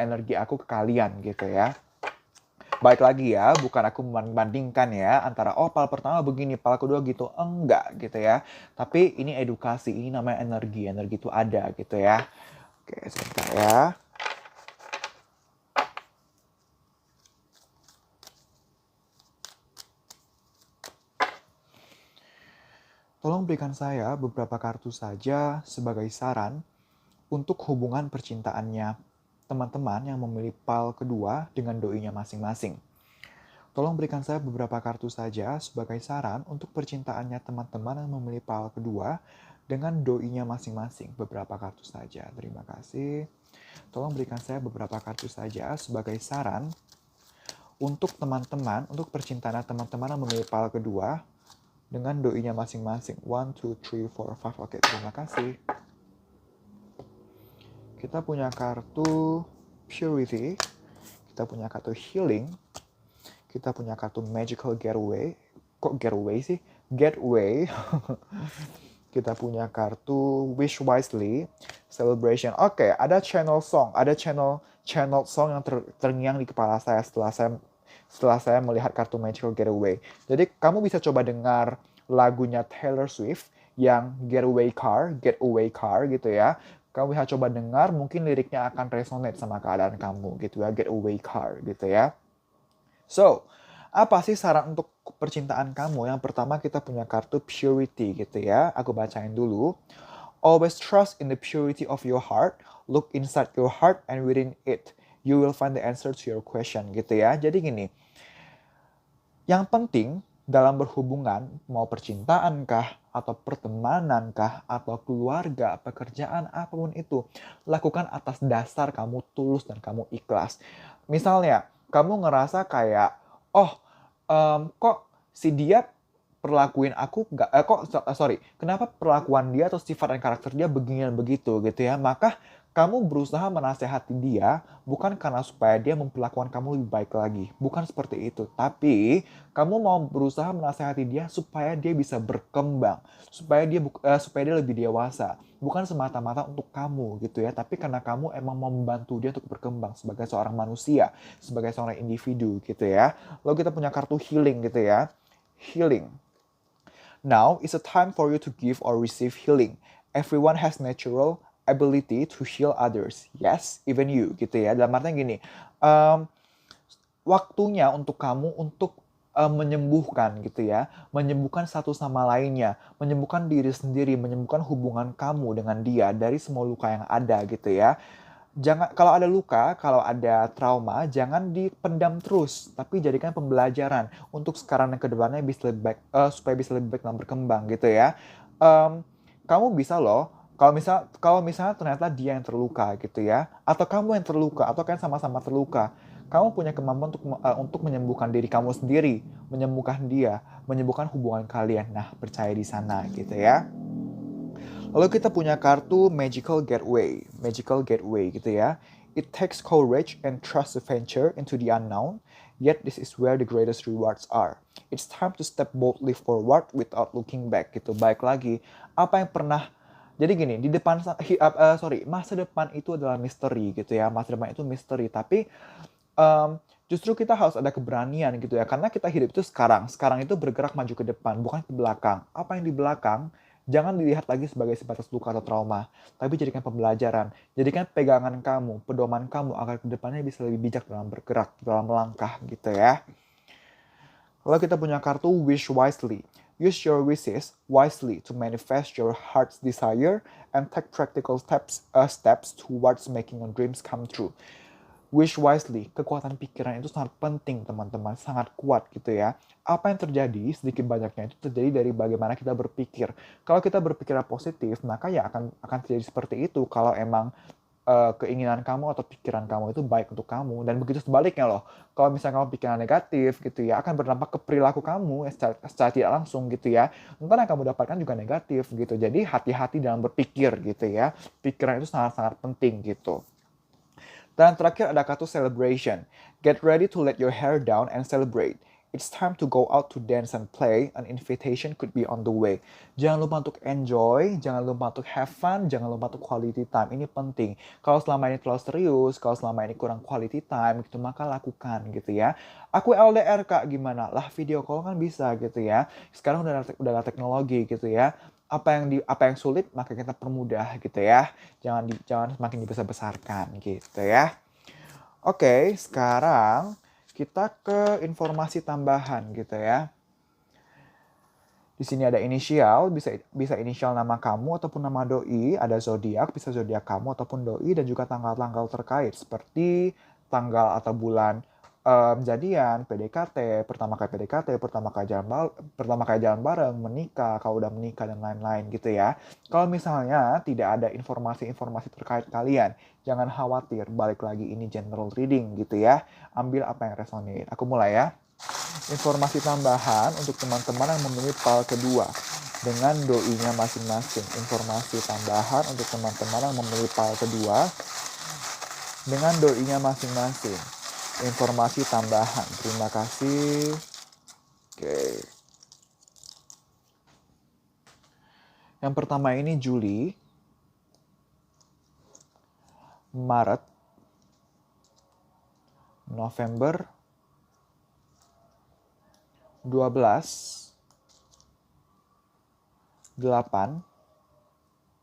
energi aku ke kalian gitu ya. Baik lagi ya, bukan aku membandingkan ya antara oh pal pertama begini, pal kedua gitu. Enggak gitu ya. Tapi ini edukasi, ini namanya energi. Energi itu ada gitu ya. Oke, sebentar ya. Tolong berikan saya beberapa kartu saja sebagai saran untuk hubungan percintaannya teman-teman yang memilih PAL kedua dengan doinya masing-masing. Tolong berikan saya beberapa kartu saja sebagai saran untuk percintaannya teman-teman yang memilih PAL kedua dengan doinya masing-masing. Beberapa kartu saja, terima kasih. Tolong berikan saya beberapa kartu saja sebagai saran untuk teman-teman, untuk percintaan teman-teman yang memilih PAL kedua dengan doinya masing-masing. 1, 2, 3, 4, 5. Oke, terima kasih. Kita punya kartu Purity. Kita punya kartu Healing. Kita punya kartu Magical Getaway. Kok Getaway sih? Getaway. Kita punya kartu Wish Wisely, Celebration. Oke, ada channel song. Ada channel song yang terngiang di kepala saya setelah saya melihat kartu Magical Getaway. Jadi kamu bisa coba dengar lagunya Taylor Swift yang Getaway Car gitu ya. Kamu bisa coba dengar, mungkin liriknya akan resonate sama keadaan kamu gitu ya, Getaway Car gitu ya. So, apa sih saran untuk percintaan kamu? Yang pertama kita punya kartu Purity gitu ya. Aku bacain dulu. Always trust in the purity of your heart. Look inside your heart and within it. You will find the answer to your question gitu ya. Jadi gini, yang penting dalam berhubungan, mau percintaan kah, atau pertemanan kah, atau keluarga, pekerjaan, apapun itu, lakukan atas dasar kamu tulus dan kamu ikhlas. Misalnya, kamu ngerasa kayak, kok si dia perlakuin aku kenapa perlakuan dia atau sifat dan karakter dia begini dan begitu gitu ya. Maka kamu berusaha menasehati dia bukan karena supaya dia memperlakukan kamu lebih baik lagi. Bukan seperti itu. Tapi kamu mau berusaha menasehati dia supaya dia bisa berkembang. Supaya dia lebih dewasa. Bukan semata-mata untuk kamu gitu ya. Tapi karena kamu emang mau membantu dia untuk berkembang sebagai seorang manusia. Sebagai seorang individu gitu ya. Lalu kita punya kartu healing gitu ya. Healing. Now is a time for you to give or receive healing. Everyone has natural ability to heal others. Yes, even you gitu ya. Dalam artinya gini, waktunya untuk kamu untuk menyembuhkan gitu ya. Menyembuhkan satu sama lainnya. Menyembuhkan diri sendiri. Menyembuhkan hubungan kamu dengan dia dari semua luka yang ada gitu ya. Kalau ada luka, kalau ada trauma, jangan dipendam terus, tapi jadikan pembelajaran untuk sekarang dan kedepannya bisa lebih baik, supaya bisa lebih baik dalam berkembang gitu ya. Kamu bisa loh, kalau misalnya ternyata dia yang terluka gitu ya, atau kamu yang terluka, atau kalian sama-sama terluka, kamu punya kemampuan untuk menyembuhkan diri kamu sendiri, menyembuhkan dia, menyembuhkan hubungan kalian. Nah, percaya di sana gitu ya. Lalu kita punya kartu Magical Gateway gitu ya. It takes courage and trust to venture into the unknown, yet this is where the greatest rewards are. It's time to step boldly forward without looking back gitu. Baik lagi, apa yang pernah jadi gini, masa depan itu adalah misteri gitu ya. Masa depan itu misteri, tapi justru kita harus ada keberanian gitu ya. Karena kita hidup itu sekarang. Sekarang itu bergerak maju ke depan, bukan ke belakang. Apa yang di belakang jangan dilihat lagi sebagai sebatas luka atau trauma, tapi jadikan pembelajaran. Jadikan pegangan kamu, pedoman kamu agar kedepannya bisa lebih bijak dalam bergerak, dalam melangkah gitu ya. Lalu kita punya kartu Wish Wisely. Use your wishes wisely to manifest your heart's desire and take practical steps towards making your dreams come true. Wish wisely, kekuatan pikiran itu sangat penting teman-teman, sangat kuat gitu ya. Apa yang terjadi, sedikit banyaknya itu terjadi dari bagaimana kita berpikir. Kalau kita berpikir positif, maka ya akan terjadi seperti itu kalau emang keinginan kamu atau pikiran kamu itu baik untuk kamu. Dan begitu sebaliknya loh, kalau misalnya kamu pikiran negatif gitu ya, akan berdampak ke perilaku kamu secara tidak langsung gitu ya. Ntar yang kamu dapatkan juga negatif gitu. Jadi hati-hati dalam berpikir gitu ya. Pikiran itu sangat-sangat penting gitu. Dan terakhir ada kartu celebration. Get ready to let your hair down and celebrate. It's time to go out to dance and play. An invitation could be on the way. Jangan lupa untuk enjoy, jangan lupa untuk have fun, jangan lupa untuk quality time. Ini penting. Kalau selama ini terlalu serius, kalau selama ini kurang quality time, gitu, maka lakukan gitu ya. Aku LDR Kak, gimana? Lah video call kan bisa gitu ya. Sekarang udah ada teknologi gitu ya. Apa yang sulit maka kita permudah gitu ya. Jangan semakin dibesar-besarkan gitu ya. Oke, sekarang kita ke informasi tambahan gitu ya. Di sini ada inisial, bisa inisial nama kamu ataupun nama doi, ada zodiak, bisa zodiak kamu ataupun doi, dan juga tanggal-tanggal terkait seperti tanggal atau bulan jadian, PDKT, pertama kali jalan bareng, menikah, kalau udah menikah dan lain-lain gitu ya. Kalau misalnya tidak ada informasi-informasi terkait kalian, jangan khawatir, balik lagi ini general reading gitu ya. Ambil apa yang resonate. Aku mulai ya. Informasi tambahan untuk teman-teman yang memilih PAL kedua dengan doi-nya masing-masing. Informasi tambahan untuk teman-teman yang memilih PAL kedua dengan doi-nya masing-masing. Informasi tambahan. Terima kasih. Oke. Yang pertama ini Juli, Maret, November, 12, 8.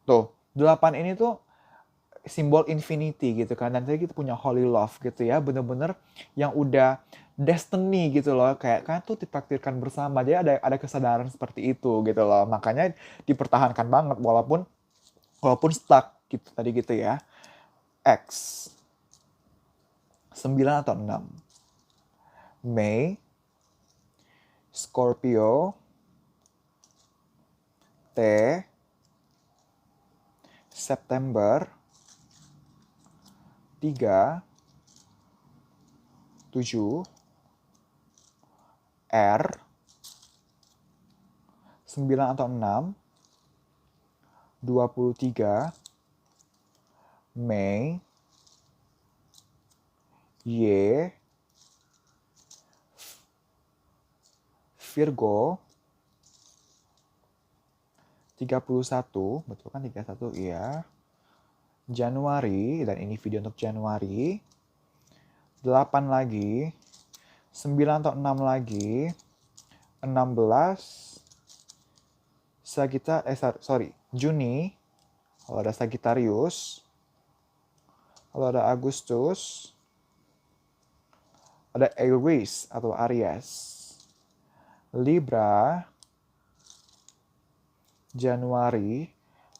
Tuh, 8 ini tuh simbol infinity gitu kan. Dan tadi kita punya holy love gitu ya. Bener-bener yang udah destiny gitu loh. Kayak kan tuh ditakdirkan bersama. Jadi ada kesadaran seperti itu gitu loh. Makanya dipertahankan banget walaupun stuck gitu tadi gitu ya. X 9 atau 6. Mei, Scorpio, T, September, 3, 7, R, 9 atau 6, 23, Mei, Y, Virgo, 31, betul kan 31, iya. Januari, dan ini video untuk Januari. 8 lagi, 9 atau 6 lagi, 16, Juni, kalau ada Sagittarius, kalau ada Agustus, ada Aries atau Aries, Libra, Januari,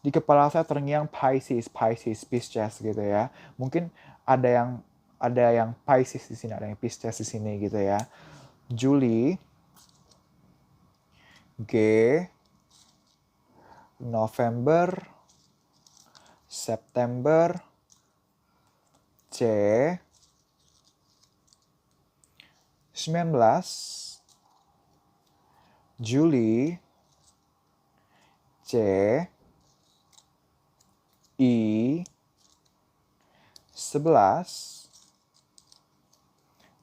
di kepala saya terngiang Pisces, Pisces gitu ya. Mungkin ada yang Pisces di sini, ada yang Pisces di sini gitu ya. Juli, G, November, September, C, 19, Juli, C, I, 11,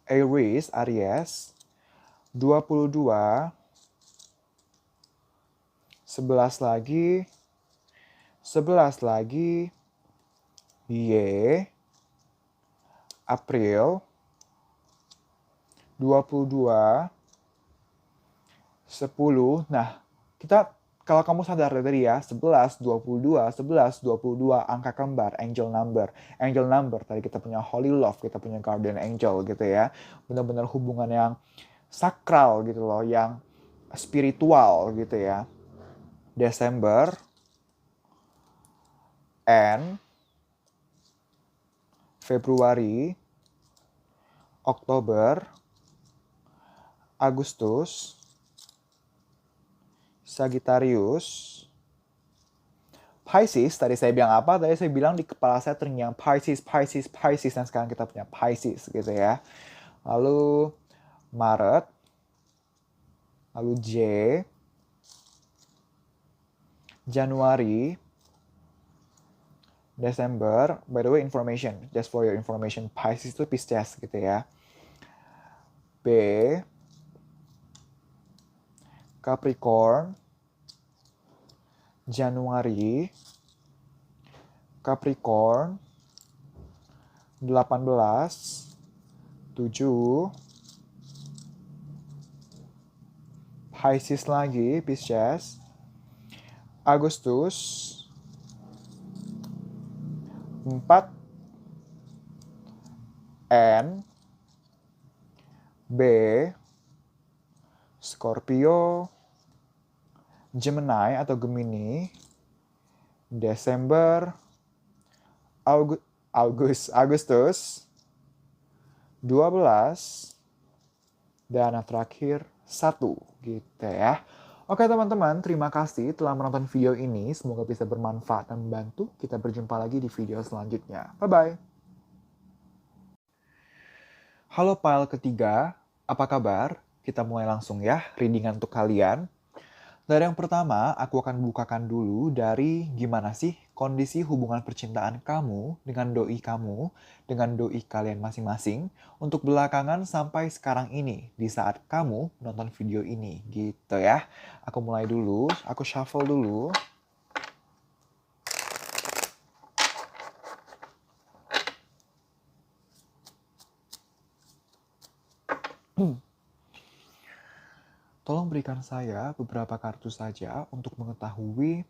Aries, 22, 11 lagi, Y, April, 22, 10. Nah, kalau kamu sadar tadi ya, 11, 22, angka kembar, angel number. Angel number, tadi kita punya holy love, kita punya guardian angel gitu ya. Benar-benar hubungan yang sakral gitu loh, yang spiritual gitu ya. Desember, N, Februari, Oktober, Agustus, Sagittarius, Pisces. Tadi saya bilang apa? Tadi saya bilang di kepala saya terngiang Pisces. Dan sekarang kita punya Pisces gitu ya. Lalu Maret, lalu J, Januari, Desember. By the way, information, just for your information, Pisces itu Pisces gitu ya. B, Capricorn, Januari, Capricorn, 18, 7, Pisces lagi, Pisces, Agustus, 4, N, B, Scorpio, Gemini atau Gemini, Desember, Agustus, 12, dan yang terakhir 1 gitu ya. Oke teman-teman, terima kasih telah menonton video ini. Semoga bisa bermanfaat dan membantu. Kita berjumpa lagi di video selanjutnya. Bye-bye. Halo pile ketiga, apa kabar? Kita mulai langsung ya, readingan untuk kalian. Dari yang pertama, aku akan bukakan dulu dari gimana sih kondisi hubungan percintaan kamu dengan doi kalian masing-masing untuk belakangan sampai sekarang ini, di saat kamu nonton video ini, gitu ya. Aku mulai dulu, aku shuffle dulu. Tolong berikan saya beberapa kartu saja untuk mengetahui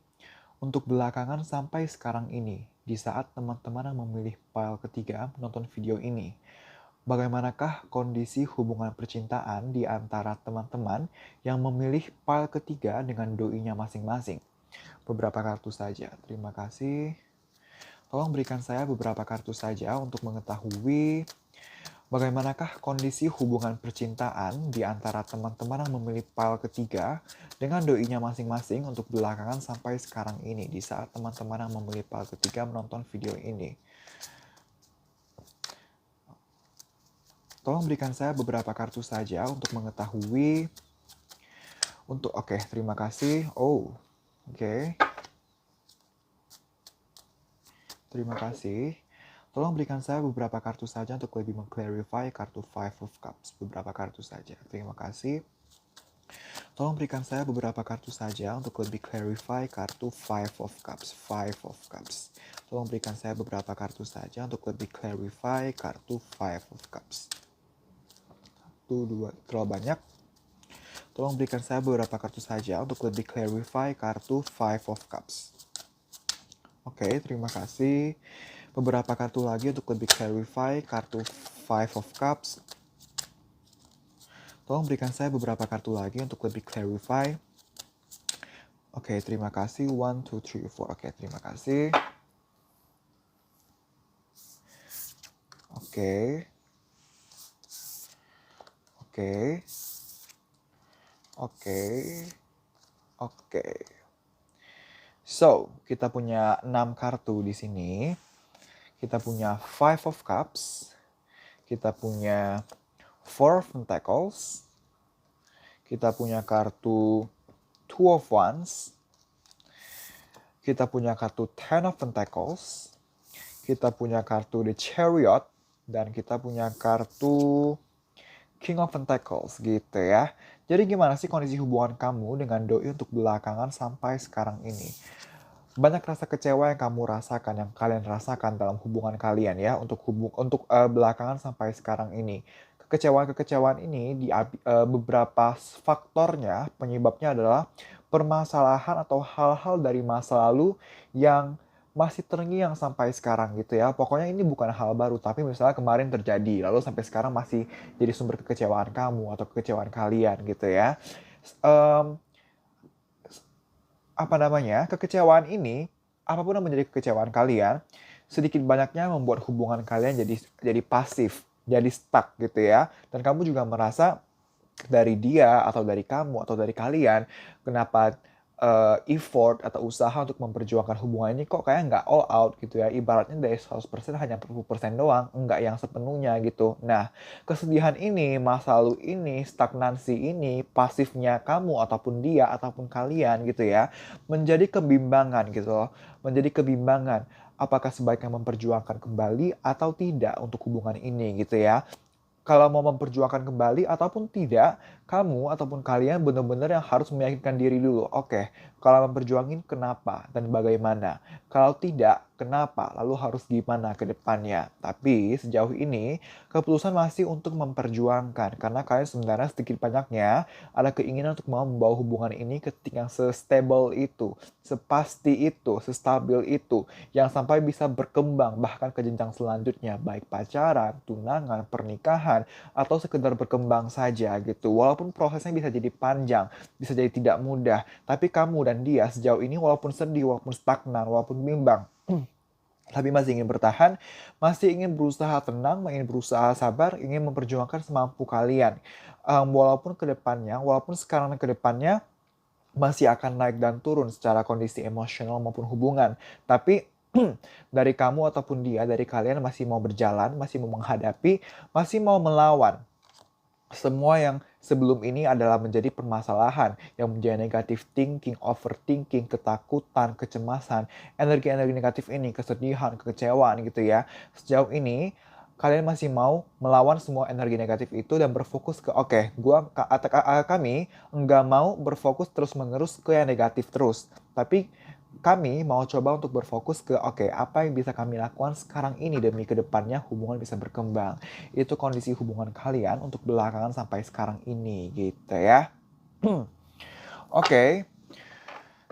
untuk belakangan sampai sekarang ini, di saat teman-teman yang memilih file ketiga menonton video ini. Bagaimanakah kondisi hubungan percintaan di antara teman-teman yang memilih file ketiga dengan doinya masing-masing? Beberapa kartu saja, terima kasih. Tolong berikan saya beberapa kartu saja untuk mengetahui bagaimanakah kondisi hubungan percintaan di antara teman-teman yang memilih file ketiga dengan doinya masing-masing untuk belakangan sampai sekarang ini, di saat teman-teman yang memilih file ketiga menonton video ini. Tolong berikan saya beberapa kartu saja untuk mengetahui oke, terima kasih. Oke. Terima kasih. Tolong berikan saya beberapa kartu saja untuk lebih mengclarify kartu Five of Cups. Beberapa kartu saja. Terima kasih. Tolong berikan saya beberapa kartu saja untuk lebih clarify kartu Five of Cups. Five of Cups. Tolong berikan saya beberapa kartu saja untuk lebih clarify kartu Five of Cups. 1, 2, terlalu banyak. Tolong berikan saya beberapa kartu saja untuk lebih clarify kartu Five of Cups. Oke, terima kasih. Beberapa kartu lagi untuk lebih clarify kartu Five of Cups. Tolong berikan saya beberapa kartu lagi untuk lebih clarify. Oke, terima kasih. 1, 2, 3, 4. Oke, terima kasih. Oke. So, kita punya 6 kartu di sini. Kita punya Five of Cups. Kita punya Four of Pentacles. Kita punya kartu Two of Wands. Kita punya kartu Ten of Pentacles. Kita punya kartu The Chariot. Dan kita punya kartu King of Pentacles gitu ya. Jadi gimana sih kondisi hubungan kamu dengan doi untuk belakangan sampai sekarang ini? Banyak rasa kecewa yang kamu rasakan, yang kalian rasakan dalam hubungan kalian ya, untuk belakangan sampai sekarang ini. Kekecewaan ini beberapa faktornya, penyebabnya adalah permasalahan atau hal-hal dari masa lalu yang masih terngiang sampai sekarang gitu ya. Pokoknya ini bukan hal baru, tapi misalnya kemarin terjadi, lalu sampai sekarang masih jadi sumber kekecewaan kamu atau kekecewaan kalian gitu ya. Kekecewaan ini, apapun yang menjadi kekecewaan kalian, sedikit banyaknya membuat hubungan kalian jadi pasif, jadi stuck gitu ya. Dan kamu juga merasa dari dia atau dari kamu atau dari kalian, kenapa effort atau usaha untuk memperjuangkan hubungan ini kok kayak nggak all out gitu ya. Ibaratnya dari 100% hanya 40% doang, nggak yang sepenuhnya gitu. Nah, kesedihan ini, masa lalu ini, stagnansi ini, pasifnya kamu ataupun dia ataupun kalian gitu ya, menjadi kebimbangan gitu loh. Menjadi kebimbangan. Apakah sebaiknya memperjuangkan kembali atau tidak untuk hubungan ini gitu ya. Kalau mau memperjuangkan kembali ataupun tidak, kamu ataupun kalian benar-benar yang harus meyakinkan diri dulu. Oke, kalau memperjuangin kenapa dan bagaimana? Kalau tidak, kenapa? Lalu harus gimana ke depannya? Tapi sejauh ini, keputusan masih untuk memperjuangkan. Karena kalian sebenarnya sedikit banyaknya ada keinginan untuk mau membawa hubungan ini ke titik yang se-stable itu, sepasti itu, sestabil itu, yang sampai bisa berkembang bahkan ke jenjang selanjutnya, baik pacaran, tunangan, pernikahan, atau sekedar berkembang saja gitu. walaupun prosesnya bisa jadi panjang, bisa jadi tidak mudah, tapi kamu dan dia sejauh ini walaupun sedih, walaupun stagnan, walaupun bimbang, tapi masih ingin bertahan, masih ingin berusaha tenang, ingin berusaha sabar, ingin memperjuangkan semampu kalian. Walaupun kedepannya, walaupun sekarang ke depannya masih akan naik dan turun secara kondisi emosional maupun hubungan. Tapi dari kamu ataupun dia, dari kalian masih mau berjalan, masih mau menghadapi, masih mau melawan semua yang sebelum ini adalah menjadi permasalahan, yang menjadi negative thinking, overthinking, ketakutan, kecemasan, energi-energi negatif ini, kesedihan, kekecewaan gitu ya. Sejauh ini, kalian masih mau melawan semua energi negatif itu dan berfokus ke, oke, kami nggak mau berfokus terus-menerus ke yang negatif terus. Tapi kami mau coba untuk berfokus ke, oke, apa yang bisa kami lakukan sekarang ini demi kedepannya hubungan bisa berkembang. Itu kondisi hubungan kalian untuk belakangan sampai sekarang ini gitu ya. Oke.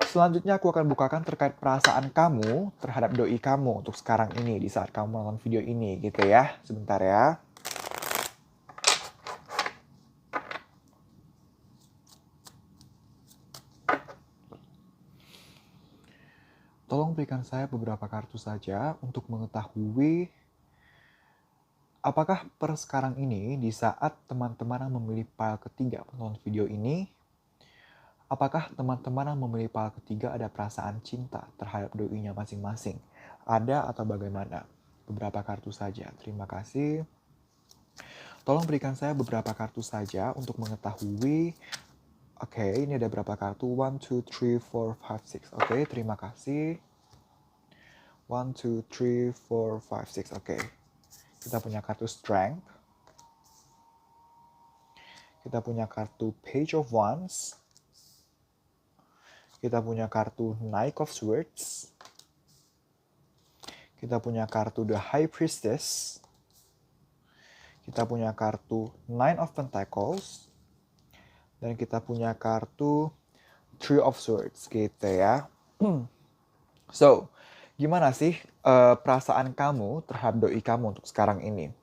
Selanjutnya aku akan bukakan terkait perasaan kamu terhadap doi kamu untuk sekarang ini di saat kamu menonton video ini gitu ya. Sebentar ya. Tolong berikan saya beberapa kartu saja untuk mengetahui apakah per sekarang ini di saat teman-teman yang memilih file ketiga menonton video ini, apakah teman-teman yang memilih file ketiga ada perasaan cinta terhadap doinya masing-masing? Ada atau bagaimana? Beberapa kartu saja. Terima kasih. Tolong berikan saya beberapa kartu saja untuk mengetahui. Oke, ini ada berapa kartu? 1, 2, 3, 4, 5, 6. Oke, terima kasih. 1, 2, 3, 4, 5, 6. Oke. Kita punya kartu Strength. Kita punya kartu Page of Wands. Kita punya kartu Knight of Swords. Kita punya kartu The High Priestess. Kita punya kartu Nine of Pentacles. Dan kita punya kartu Three of Swords gitu ya. So, gimana sih perasaan kamu terhadap doi kamu untuk sekarang ini?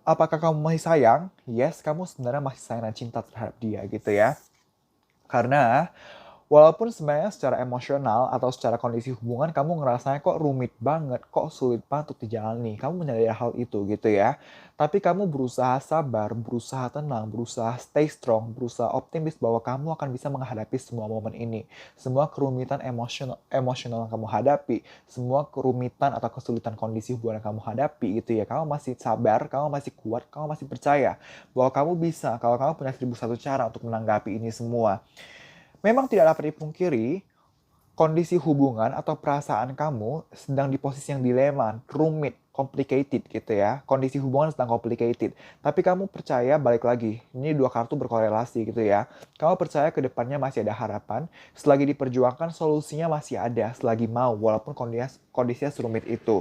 Apakah kamu masih sayang? Yes, kamu sebenarnya masih sayang dan cinta terhadap dia gitu ya. Karena walaupun sebenarnya secara emosional atau secara kondisi hubungan kamu ngerasanya kok rumit banget, kok sulit banget untuk dijalani. Kamu menyadari hal itu gitu ya. Tapi kamu berusaha sabar, berusaha tenang, berusaha stay strong, berusaha optimis bahwa kamu akan bisa menghadapi semua momen ini. Semua kerumitan emosional yang kamu hadapi, semua kerumitan atau kesulitan kondisi hubungan yang kamu hadapi gitu ya. Kamu masih sabar, kamu masih kuat, kamu masih percaya bahwa kamu bisa, kalau kamu punya 1001 cara untuk menanggapi ini semua. Memang tidak dapat dipungkiri, kondisi hubungan atau perasaan kamu sedang di posisi yang dilema, rumit, complicated gitu ya. Kondisi hubungan sedang complicated. Tapi kamu percaya, balik lagi, ini dua kartu berkorelasi gitu ya. Kamu percaya ke depannya masih ada harapan, selagi diperjuangkan solusinya masih ada, selagi mau, walaupun kondisinya serumit itu.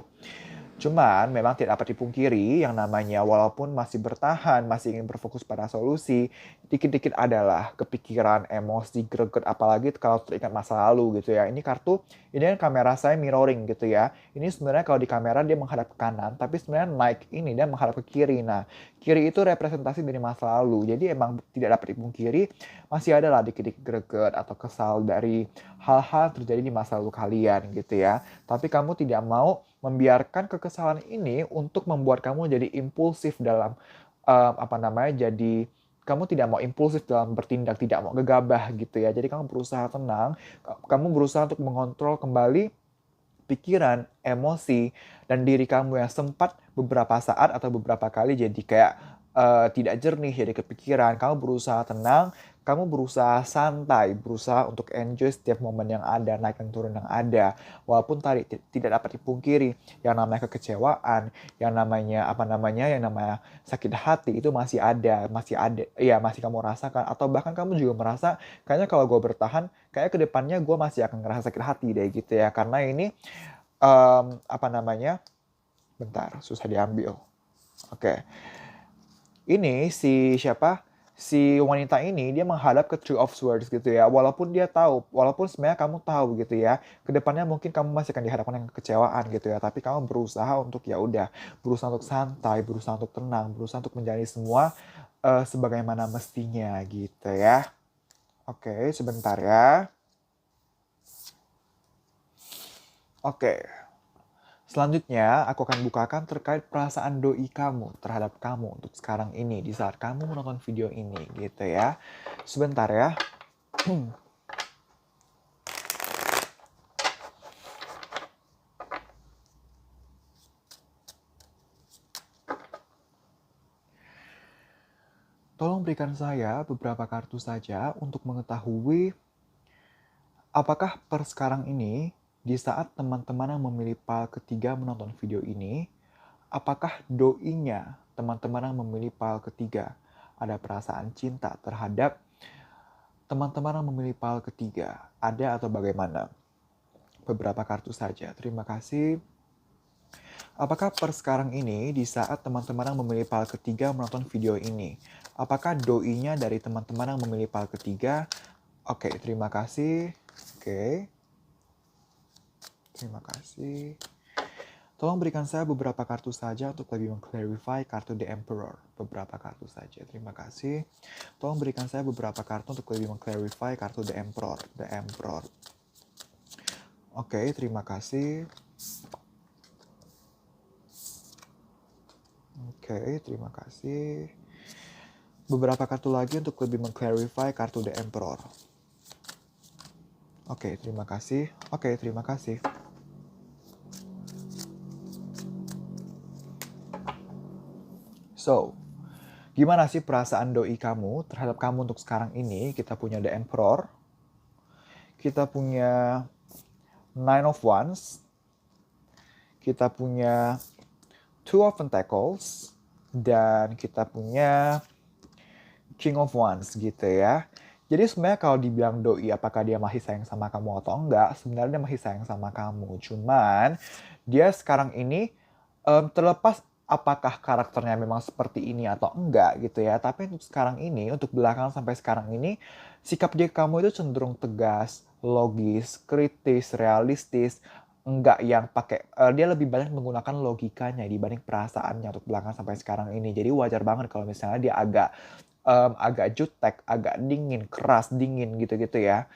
Cuman memang tidak dapat dipungkiri yang namanya walaupun masih bertahan, masih ingin berfokus pada solusi, dikit-dikit adalah kepikiran, emosi, greget, apalagi kalau teringat masa lalu gitu ya. Ini kartu, ini kan kamera saya mirroring gitu ya. Ini sebenarnya kalau di kamera dia menghadap ke kanan, tapi sebenarnya naik ini dia menghadap ke kiri. Nah, kiri itu representasi dari masa lalu. Jadi emang tidak dapat dipungkiri, masih ada lah dikit-dikit greget atau kesal dari hal-hal terjadi di masa lalu kalian gitu ya. Tapi kamu tidak mau membiarkan kekesalan ini untuk membuat kamu jadi impulsif dalam jadi kamu tidak mau impulsif dalam bertindak, tidak mau gegabah gitu ya. Jadi kamu berusaha tenang, kamu berusaha untuk mengontrol kembali pikiran, emosi, dan diri kamu yang sempat beberapa saat atau beberapa kali jadi kayak tidak jernih, jadi kepikiran. Kamu berusaha tenang, kamu berusaha santai, berusaha untuk enjoy setiap momen yang ada, naik dan turun yang ada. Walaupun tadi tidak dapat dipungkiri, yang namanya kekecewaan, yang namanya sakit hati itu masih ada, ya masih kamu rasakan. Atau bahkan kamu juga merasa, kayaknya kalau gue bertahan, kayak kedepannya gue masih akan ngerasa sakit hati deh gitu ya. Karena ini, bentar, susah diambil. Oke. Ini si wanita ini dia menghadap ke Three of Swords gitu ya. Walaupun dia tahu, walaupun sebenarnya kamu tahu gitu ya, kedepannya mungkin kamu masih akan dihadapkan dengan kekecewaan gitu ya. Tapi kamu berusaha untuk ya udah, berusaha untuk santai, berusaha untuk tenang, berusaha untuk menjalani semua sebagaimana mestinya gitu ya. Oke, sebentar ya. Oke, selanjutnya aku akan bukakan terkait perasaan doi kamu terhadap kamu untuk sekarang ini di saat kamu menonton video ini gitu ya. Sebentar ya. Tolong berikan saya beberapa kartu saja untuk mengetahui apakah per sekarang ini, di saat teman-teman yang memilih file ketiga menonton video ini, apakah doinya teman-teman yang memilih file ketiga ada perasaan cinta terhadap teman-teman yang memilih file ketiga? Ada atau bagaimana? Beberapa kartu saja. Terima kasih. Apakah per sekarang ini, di saat teman-teman yang memilih file ketiga menonton video ini, apakah doinya dari teman-teman yang memilih file ketiga? Oke, terima kasih. Oke. Terima kasih. Tolong berikan saya beberapa kartu saja untuk lebih mengclarify kartu The Emperor. Beberapa kartu saja. Terima kasih. Tolong berikan saya beberapa kartu untuk lebih mengclarify kartu The Emperor. The Emperor. Oke, terima kasih. Oke, terima kasih. Beberapa kartu lagi untuk lebih mengclarify kartu The Emperor. Oke, terima kasih. Oke, terima kasih. So, gimana sih perasaan doi kamu terhadap kamu untuk sekarang ini? Kita punya The Emperor. Kita punya Nine of Wands. Kita punya Two of Pentacles. Dan kita punya King of Wands gitu ya. Jadi sebenarnya kalau dibilang doi apakah dia masih sayang sama kamu atau enggak, sebenarnya dia masih sayang sama kamu. Cuman dia sekarang ini terlepas apakah karakternya memang seperti ini atau enggak gitu ya. Tapi untuk sekarang ini, untuk belakangan sampai sekarang ini, sikap dia ke kamu itu cenderung tegas, logis, kritis, realistis. Enggak yang pakai, dia lebih banyak menggunakan logikanya dibanding perasaannya untuk belakangan sampai sekarang ini. Jadi wajar banget kalau misalnya dia agak jutek, agak dingin, keras, dingin gitu-gitu ya.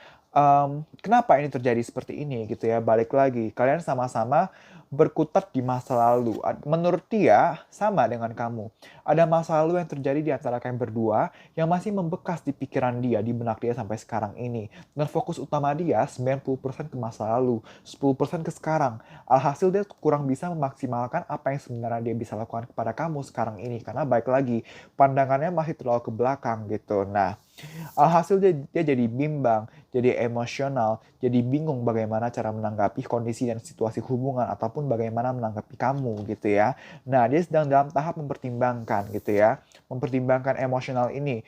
Kenapa ini terjadi seperti ini gitu ya? Balik lagi, kalian sama-sama berkutat di masa lalu. Menurut dia, sama dengan kamu. Ada masa lalu yang terjadi di antara kalian berdua yang masih membekas di pikiran dia, di benak dia sampai sekarang ini. Dan fokus utama dia 90% ke masa lalu, 10% ke sekarang. Alhasil dia kurang bisa memaksimalkan apa yang sebenarnya dia bisa lakukan kepada kamu sekarang ini. Karena baik lagi, pandangannya masih terlalu ke belakang gitu. Nah, alhasil dia jadi bimbang, jadi emosional, jadi bingung bagaimana cara menanggapi kondisi dan situasi hubungan ataupun bagaimana menanggapi kamu gitu ya. Nah, dia sedang dalam tahap mempertimbangkan gitu ya. Mempertimbangkan emosional ini.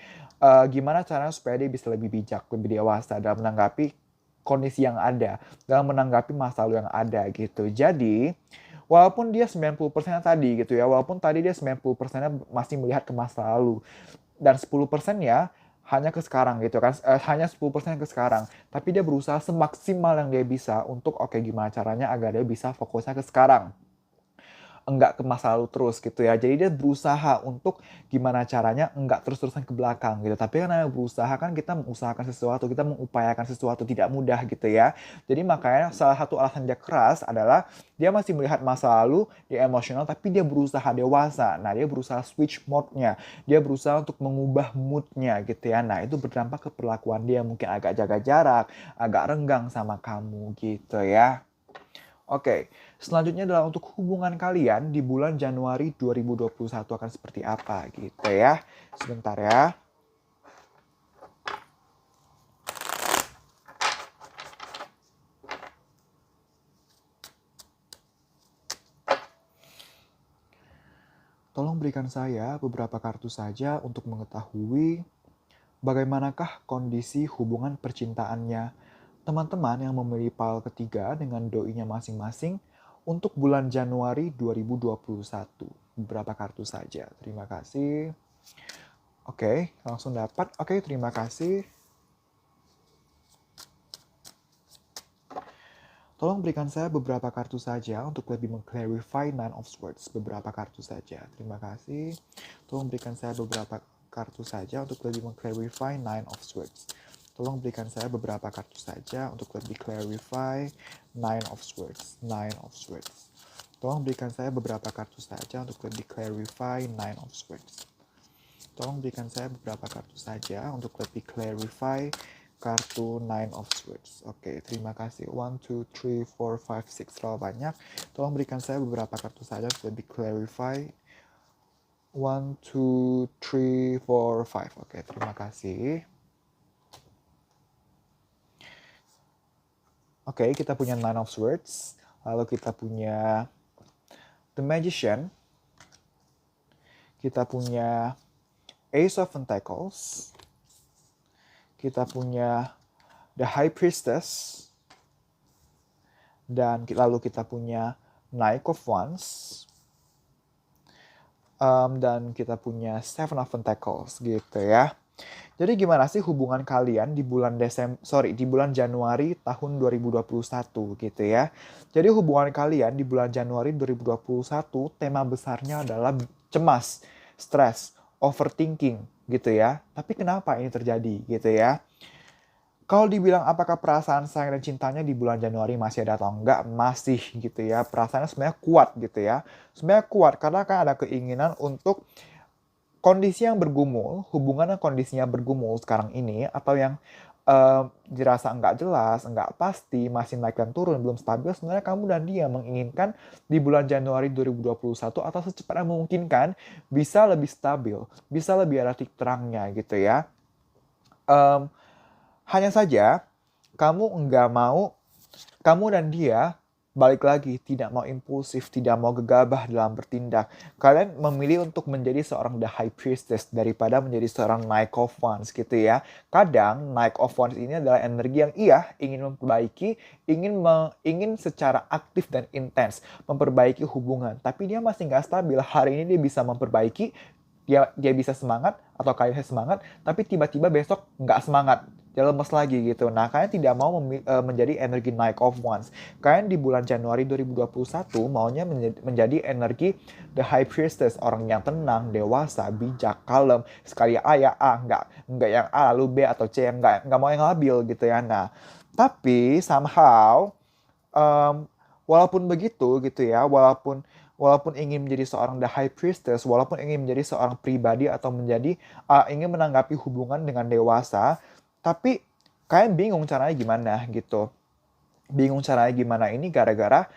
Gimana caranya supaya dia bisa lebih bijak, lebih dewasa dalam menanggapi kondisi yang ada, dalam menanggapi masa lalu yang ada gitu. Jadi, walaupun dia 90% tadi gitu ya, walaupun tadi dia 90% masih melihat ke masa lalu, dan 10% ya hanya ke sekarang gitu kan, hanya 10% ke sekarang, tapi dia berusaha semaksimal yang dia bisa untuk oke, gimana caranya agar dia bisa fokusnya ke sekarang, enggak ke masa lalu terus gitu ya. Jadi dia berusaha untuk gimana caranya enggak terus-terusan ke belakang gitu. Tapi karena berusaha kan kita mengusahakan sesuatu, kita mengupayakan sesuatu, tidak mudah gitu ya. Jadi makanya salah satu alasan dia keras adalah dia masih melihat masa lalu, dia emosional, tapi dia berusaha dewasa. Nah, dia berusaha switch mode-nya. Dia berusaha untuk mengubah mood-nya gitu ya. Nah, itu berdampak ke perlakuan dia, mungkin agak jaga jarak, agak renggang sama kamu gitu ya. Oke, selanjutnya adalah untuk hubungan kalian di bulan Januari 2021 akan seperti apa gitu ya. Sebentar ya. Tolong berikan saya beberapa kartu saja untuk mengetahui bagaimanakah kondisi hubungan percintaannya teman-teman yang memilih file ketiga dengan doinya masing-masing untuk bulan Januari 2021. Beberapa kartu saja. Terima kasih. Oke, langsung dapat. Oke, terima kasih. Tolong berikan saya beberapa kartu saja untuk lebih mengclarify Nine of Swords. Beberapa kartu saja. Terima kasih. Tolong berikan saya beberapa... kartu saja untuk lebih mengclarify Nine of Swords. Tolong berikan saya beberapa kartu saja untuk lebih clarify Nine of Swords. Nine of Swords. Tolong berikan saya beberapa kartu saja untuk lebih clarify Nine of Swords. Tolong berikan saya beberapa kartu saja untuk lebih clarify kartu Nine of Swords. Oke, terima kasih. 1, 2, 3, 4, 5, 6. Terlalu banyak. Tolong berikan saya beberapa kartu saja untuk lebih clarify 1, 2, 3, 4, 5. Oke, terima kasih. Oke, kita punya Nine of Swords. Lalu kita punya The Magician. Kita punya Ace of Pentacles. Kita punya The High Priestess. Dan lalu kita punya Knight of Wands. Dan kita punya Seven of Pentacles gitu ya. Jadi gimana sih hubungan kalian di bulan di bulan Januari tahun 2021 gitu ya. Jadi hubungan kalian di bulan Januari 2021 tema besarnya adalah cemas, stres, overthinking gitu ya. Tapi kenapa ini terjadi gitu ya? Kalau dibilang apakah perasaan sayang dan cintanya di bulan Januari masih ada atau enggak, masih gitu ya. Perasaannya sebenarnya kuat gitu ya. Sebenarnya kuat karena kan ada keinginan untuk kondisi yang bergumul, hubungan yang kondisinya bergumul sekarang ini, atau yang dirasa enggak jelas, enggak pasti, masih naik dan turun, belum stabil, sebenarnya kamu dan dia menginginkan di bulan Januari 2021 atau secepatnya memungkinkan bisa lebih stabil, bisa lebih ada titik terangnya gitu ya. Hanya saja, kamu dan dia balik lagi, tidak mau impulsif, tidak mau gegabah dalam bertindak. Kalian memilih untuk menjadi seorang The High Priestess daripada menjadi seorang Knight of Wands gitu ya. Kadang Knight of Wands ini adalah energi yang ingin memperbaiki, ingin secara aktif dan intens memperbaiki hubungan. Tapi dia masih nggak stabil. Hari ini dia bisa memperbaiki, dia bisa semangat atau kalian semangat, tapi tiba-tiba besok nggak semangat. Dia lemes lagi gitu. Nah, kalian tidak mau menjadi energi Knight of Wands. Kalian di bulan Januari 2021 maunya menjadi energi The High Priestess, orang yang tenang, dewasa, bijak, kalem. Sekali A ya A, nggak yang A lalu B atau C, yang nggak mau yang labil gitu ya. Nah, tapi somehow walaupun begitu gitu ya, walaupun ingin menjadi seorang The High Priestess, walaupun ingin menjadi seorang pribadi atau ingin menanggapi hubungan dengan dewasa, tapi kalian bingung caranya gimana gitu. Bingung caranya gimana ini gara-gara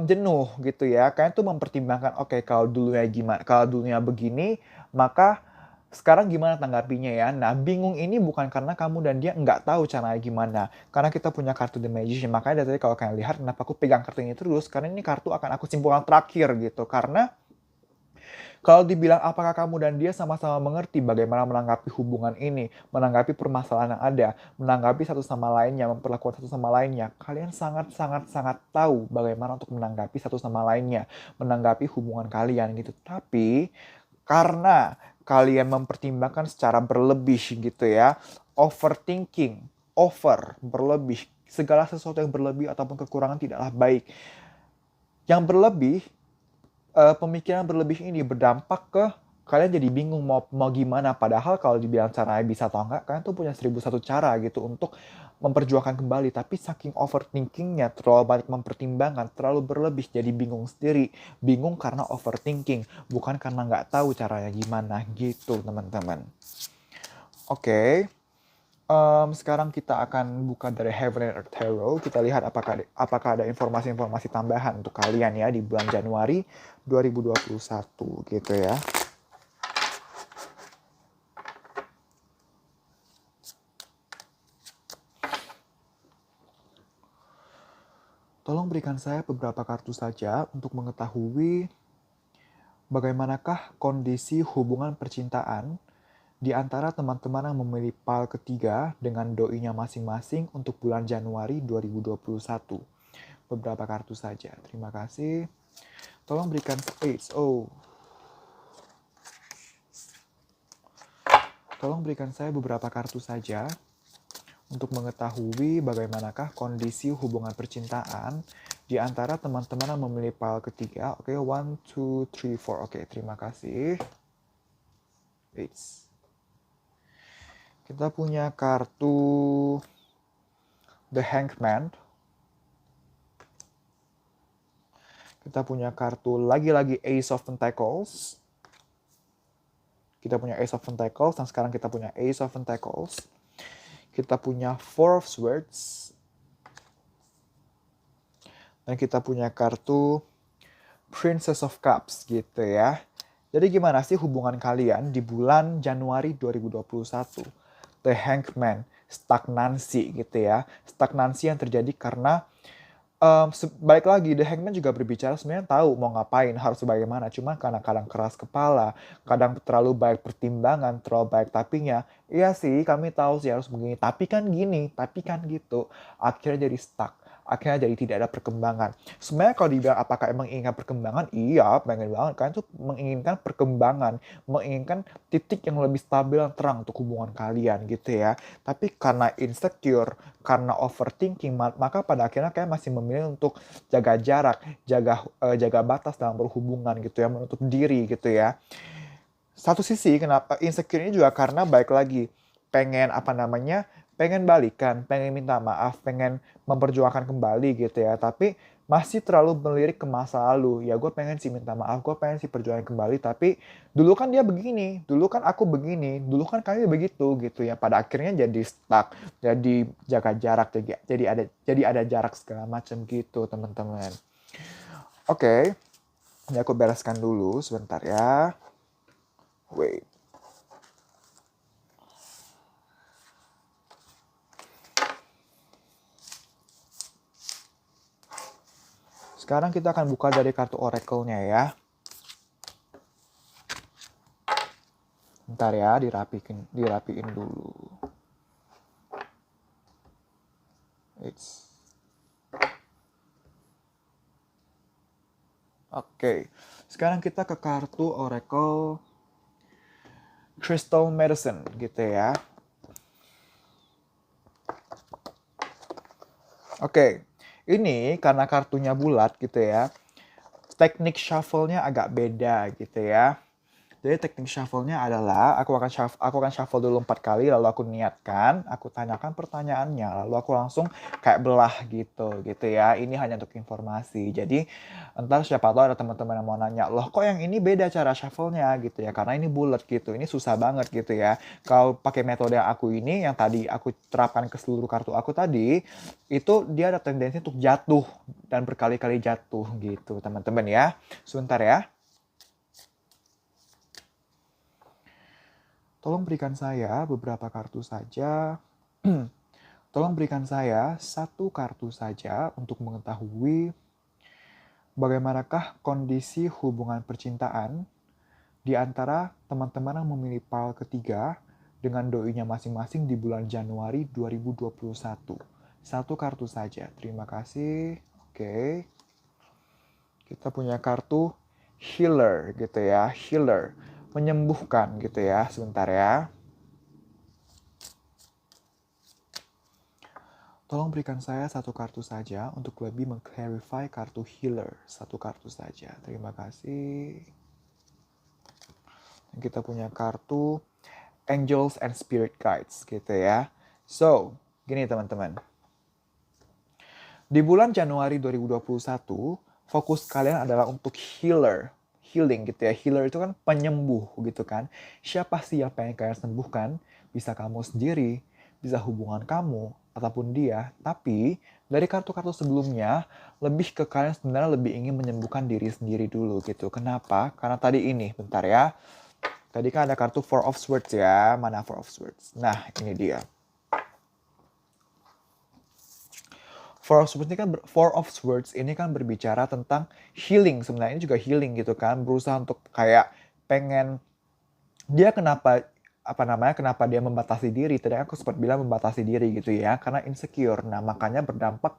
jenuh gitu ya. Kalian tuh mempertimbangkan, oke, kalau dulunya begini, maka sekarang gimana tanggapinya ya. Nah, bingung ini bukan karena kamu dan dia nggak tahu caranya gimana. Karena kita punya kartu The Magician. Makanya dari tadi kalau kalian lihat kenapa aku pegang kartu ini terus, karena ini kartu akan aku simpulkan terakhir gitu. Karena kalau dibilang apakah kamu dan dia sama-sama mengerti bagaimana menanggapi hubungan ini, menanggapi permasalahan yang ada, menanggapi satu sama lainnya, memperlakukan satu sama lainnya, kalian sangat tahu bagaimana untuk menanggapi satu sama lainnya, menanggapi hubungan kalian gitu. Tapi karena kalian mempertimbangkan secara berlebih gitu ya, overthinking, berlebih, segala sesuatu yang berlebih ataupun kekurangan tidaklah baik. Yang berlebih, pemikiran berlebih ini berdampak ke kalian jadi bingung mau gimana. Padahal kalau dibilang caranya bisa atau enggak, kalian tuh punya 1001 cara gitu untuk memperjuangkan kembali. Tapi saking overthinkingnya, terlalu banyak mempertimbangkan, terlalu berlebih, jadi bingung sendiri. Bingung karena overthinking, bukan karena nggak tahu caranya gimana gitu teman-teman. Oke. Sekarang kita akan buka dari Heaven and Earth Tarot. Kita lihat apakah ada informasi-informasi tambahan untuk kalian ya di bulan Januari 2021 gitu ya. Tolong berikan saya beberapa kartu saja untuk mengetahui bagaimanakah kondisi hubungan percintaan di antara teman-teman yang memilih pile ketiga dengan doinya masing-masing untuk bulan Januari 2021. Beberapa kartu saja. Terima kasih. Tolong berikan Tolong berikan saya beberapa kartu saja untuk mengetahui bagaimanakah kondisi hubungan percintaan di antara teman-teman yang memilih pile ketiga. Oke, 1, 2, 3, 4. Oke, terima kasih. Eits. Kita punya kartu The Hangman. Kita punya kartu lagi-lagi Ace of Pentacles. Kita punya Ace of Pentacles, dan sekarang kita punya Ace of Pentacles. Kita punya Four of Swords. Dan kita punya kartu Princess of Cups gitu ya. Jadi gimana sih hubungan kalian di bulan Januari 2021? The Hangman, stagnansi gitu ya. Stagnansi yang terjadi karena balik lagi, The Hangman juga berbicara sebenarnya tahu mau ngapain, harus bagaimana. Cuma kadang-kadang keras kepala, kadang terlalu baik pertimbangan, terlalu baik tapinya. Iya sih, kami tahu sih harus begini, tapi kan gini, tapi kan gitu. Akhirnya jadi stuck. Akhirnya jadi tidak ada perkembangan. Sebenarnya kalau dibilang apakah emang inginkan perkembangan? Iya, pengen banget. Kalian tuh menginginkan perkembangan, menginginkan titik yang lebih stabil dan terang untuk hubungan kalian gitu ya. Tapi karena insecure, karena overthinking, maka pada akhirnya kalian masih memilih untuk jaga jarak, jaga batas dalam berhubungan gitu ya, menutup diri gitu ya. Satu sisi kenapa insecure ini juga karena baik lagi pengen pengen balikan, pengen minta maaf, pengen memperjuangkan kembali gitu ya, tapi masih terlalu melirik ke masa lalu. Ya gue pengen sih minta maaf, gue pengen sih perjuangan kembali, tapi dulu kan dia begini, dulu kan aku begini, dulu kan kami begitu gitu ya. Pada akhirnya jadi stuck, jadi jaga jarak, jadi ada jarak segala macam gitu teman-teman. Oke, ini aku bereskan dulu sebentar ya. Wait. Sekarang kita akan buka dari kartu oracle-nya ya. Bentar ya, dirapiin dulu. Oke, sekarang kita ke kartu oracle Crystal Medicine gitu ya. Oke, ini karena kartunya bulat gitu ya, teknik shuffle-nya agak beda gitu ya. Jadi teknik shuffle-nya adalah aku akan shuffle dulu 4 kali, lalu aku niatkan, aku tanyakan pertanyaannya, lalu aku langsung kayak belah gitu ya. Ini hanya untuk informasi. Jadi entar siapa tahu ada teman-teman yang mau nanya, loh kok yang ini beda cara shuffle-nya gitu ya, karena ini bulat gitu, ini susah banget gitu ya. Kalau pakai metode aku ini, yang tadi aku terapkan ke seluruh kartu aku tadi, itu dia ada tendensi untuk jatuh dan berkali-kali jatuh gitu teman-teman ya. Sebentar ya. Tolong berikan saya beberapa kartu saja. Tolong berikan saya satu kartu saja untuk mengetahui bagaimanakah kondisi hubungan percintaan di antara teman-teman yang memilih pile ketiga dengan doinya masing-masing di bulan Januari 2021. Satu kartu saja. Terima kasih. Oke. Kita punya kartu healer gitu ya. Healer. Menyembuhkan gitu ya. Sebentar ya. Tolong berikan saya satu kartu saja untuk lebih mengclarify kartu healer. Satu kartu saja. Terima kasih. Dan kita punya kartu Angels and Spirit Guides gitu ya. So, gini teman-teman. Di bulan Januari 2021, fokus kalian adalah untuk healing gitu ya. Healer itu kan penyembuh gitu kan. Siapa sih yang pengen kalian sembuhkan? Bisa kamu sendiri, bisa hubungan kamu, ataupun dia. Tapi dari kartu-kartu sebelumnya, lebih ke kalian sebenarnya lebih ingin menyembuhkan diri sendiri dulu gitu. Kenapa? Karena tadi ini, bentar ya. Tadi kan ada kartu Four of Swords ya. Mana Four of Swords? Nah, ini dia. Four of Swords ini kan berbicara tentang healing. Sebenarnya ini juga healing gitu kan. Berusaha untuk kayak pengen dia kenapa dia membatasi diri. Tadi aku sempat bilang membatasi diri gitu ya. Karena insecure. Nah, makanya berdampak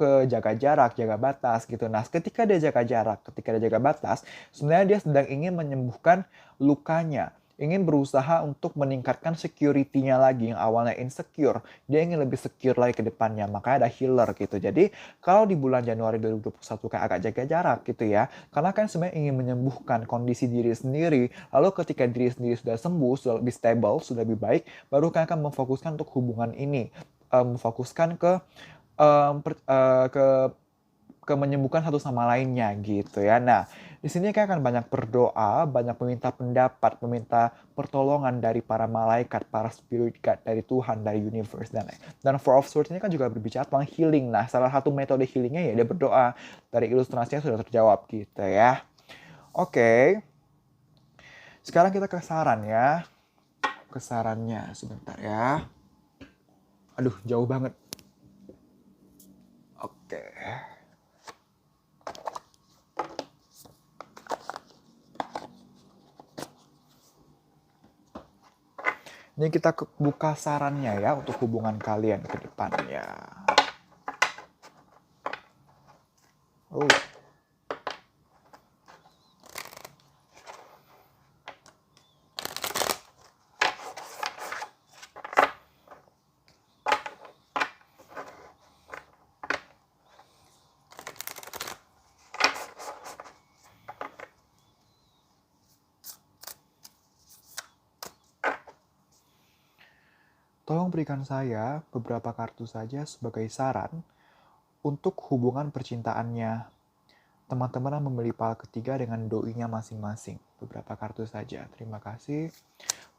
ke jaga jarak, jaga batas gitu. Nah, ketika dia jaga jarak, ketika dia jaga batas, sebenarnya dia sedang ingin menyembuhkan lukanya. ingin berusaha untuk meningkatkan security-nya lagi, yang awalnya insecure, dia ingin lebih secure lagi ke depannya, makanya ada healer gitu. Jadi kalau di bulan Januari 2021 kayak agak jaga jarak gitu ya, karena kan sebenarnya ingin menyembuhkan kondisi diri sendiri, lalu ketika diri sendiri sudah sembuh, sudah lebih stable, sudah lebih baik, baru kan akan memfokuskan untuk hubungan ini, memfokuskan ke ke menyembuhkan satu sama lainnya gitu ya. Nah, di sini kan akan banyak berdoa, banyak meminta pendapat, meminta pertolongan dari para malaikat, para spirit guide dari Tuhan, dari universe dan Four of Swords ini kan juga berbicara tentang healing. Nah, salah satu metode healingnya ya dia berdoa. Dari ilustrasinya sudah terjawab gitu ya. Oke. Sekarang kita ke saran ya. Ke sarannya sebentar ya. Aduh, jauh banget. Oke. Ini kita buka sarannya ya untuk hubungan kalian ke depannya. Oh. Tolong berikan saya beberapa kartu saja sebagai saran untuk hubungan percintaannya. Teman-teman memilih pal ketiga dengan doinya masing-masing. Beberapa kartu saja. Terima kasih.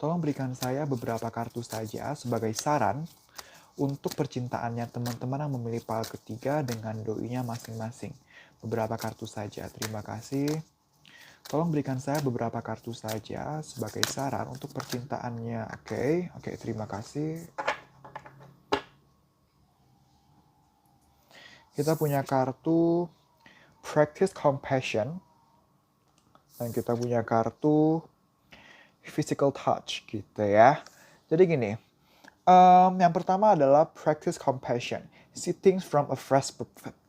Tolong berikan saya beberapa kartu saja sebagai saran untuk percintaannya teman-teman yang memilih pal ketiga dengan doinya masing-masing. Beberapa kartu saja. Terima kasih. Tolong berikan saya beberapa kartu saja sebagai saran untuk percintaannya. Oke, terima kasih. Kita punya kartu Practice Compassion. Dan kita punya kartu Physical Touch gitu ya. Jadi gini, yang pertama adalah Practice Compassion. See things from a fresh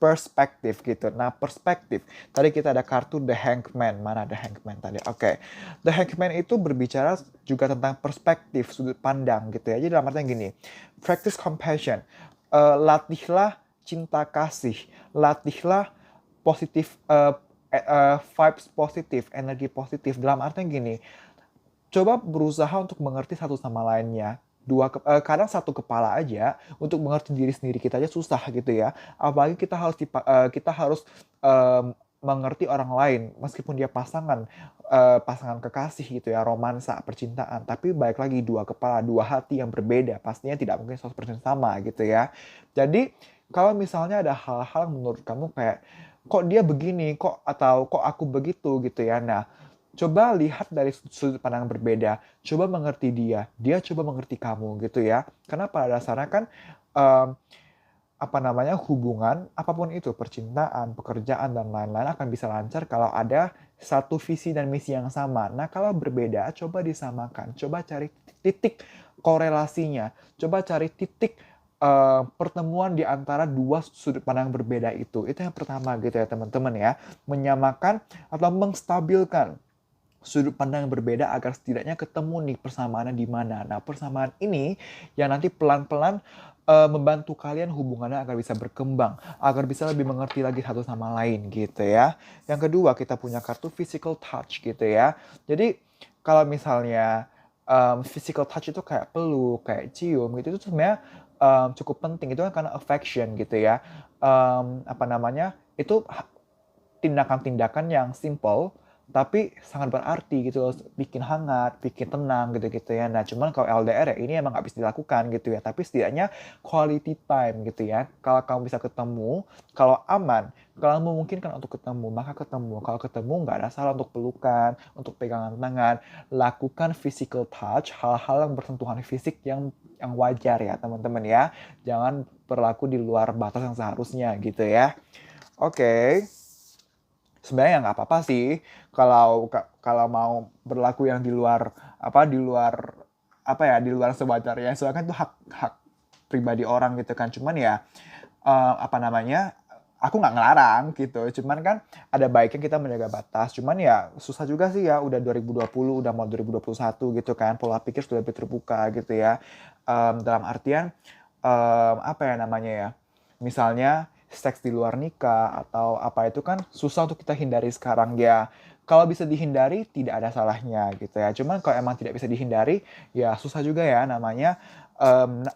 perspective gitu. Nah, perspektif. Tadi kita ada kartu The Hangman. Mana The Hangman tadi? Oke. The Hangman itu berbicara juga tentang perspektif, sudut pandang gitu ya. Jadi dalam artinya gini. Practice compassion. Latihlah cinta kasih. Latihlah positif, vibes positif, energi positif. Dalam artinya gini. Coba berusaha untuk mengerti satu sama lainnya. Kadang satu kepala aja untuk mengerti diri sendiri kita aja susah gitu ya. Apalagi kita harus mengerti orang lain meskipun dia pasangan kekasih gitu ya, romansa, percintaan. Tapi balik lagi dua kepala, dua hati yang berbeda, pastinya tidak mungkin 100% sama gitu ya. Jadi kalau misalnya ada hal-hal menurut kamu kayak kok dia begini, atau kok aku begitu gitu ya. Nah, coba lihat dari sudut pandang berbeda. Coba mengerti dia. Dia coba mengerti kamu gitu ya. Karena pada dasarnya kan hubungan apapun itu, percintaan, pekerjaan dan lain-lain akan bisa lancar kalau ada satu visi dan misi yang sama. Nah, kalau berbeda coba disamakan. Coba cari titik korelasinya. Coba cari titik pertemuan di antara dua sudut pandang berbeda itu. Itu yang pertama gitu ya teman-teman ya. Menyamakan atau menstabilkan sudut pandang yang berbeda agar setidaknya ketemu nih persamaannya di mana. Nah, persamaan ini yang nanti pelan-pelan membantu kalian hubungannya agar bisa berkembang, agar bisa lebih mengerti lagi satu sama lain gitu ya. Yang kedua, kita punya kartu physical touch gitu ya. Jadi kalau misalnya physical touch itu kayak peluk, kayak cium gitu, itu sebenarnya cukup penting. Itu kan karena affection gitu ya. Itu tindakan-tindakan yang simple tapi sangat berarti gitu loh, bikin hangat, bikin tenang gitu-gitu ya. Nah, cuman kalau LDR ya ini emang nggak bisa dilakukan gitu ya, tapi setidaknya quality time gitu ya. Kalau kamu bisa ketemu, kalau aman, kalau memungkinkan untuk ketemu, maka ketemu. Kalau ketemu nggak ada salah untuk pelukan, untuk pegangan tangan, lakukan physical touch, hal-hal yang bersentuhan fisik yang wajar ya teman-teman ya. Jangan berlaku di luar batas yang seharusnya gitu ya. Oke. Sebenarnya nggak apa-apa sih kalau mau berlaku yang di luar sewajarnya. Soalnya kan itu hak pribadi orang gitu kan. Cuman ya aku nggak ngelarang gitu, cuman kan ada baiknya kita menjaga batas. Cuman ya susah juga sih ya, udah 2020, udah mau 2021 gitu kan, pola pikir sudah lebih terbuka gitu ya. Dalam artian, apa ya namanya ya, misalnya seks di luar nikah atau apa itu kan susah untuk kita hindari sekarang ya. Kalau bisa dihindari tidak ada salahnya gitu ya. Cuman kalau emang tidak bisa dihindari ya susah juga ya namanya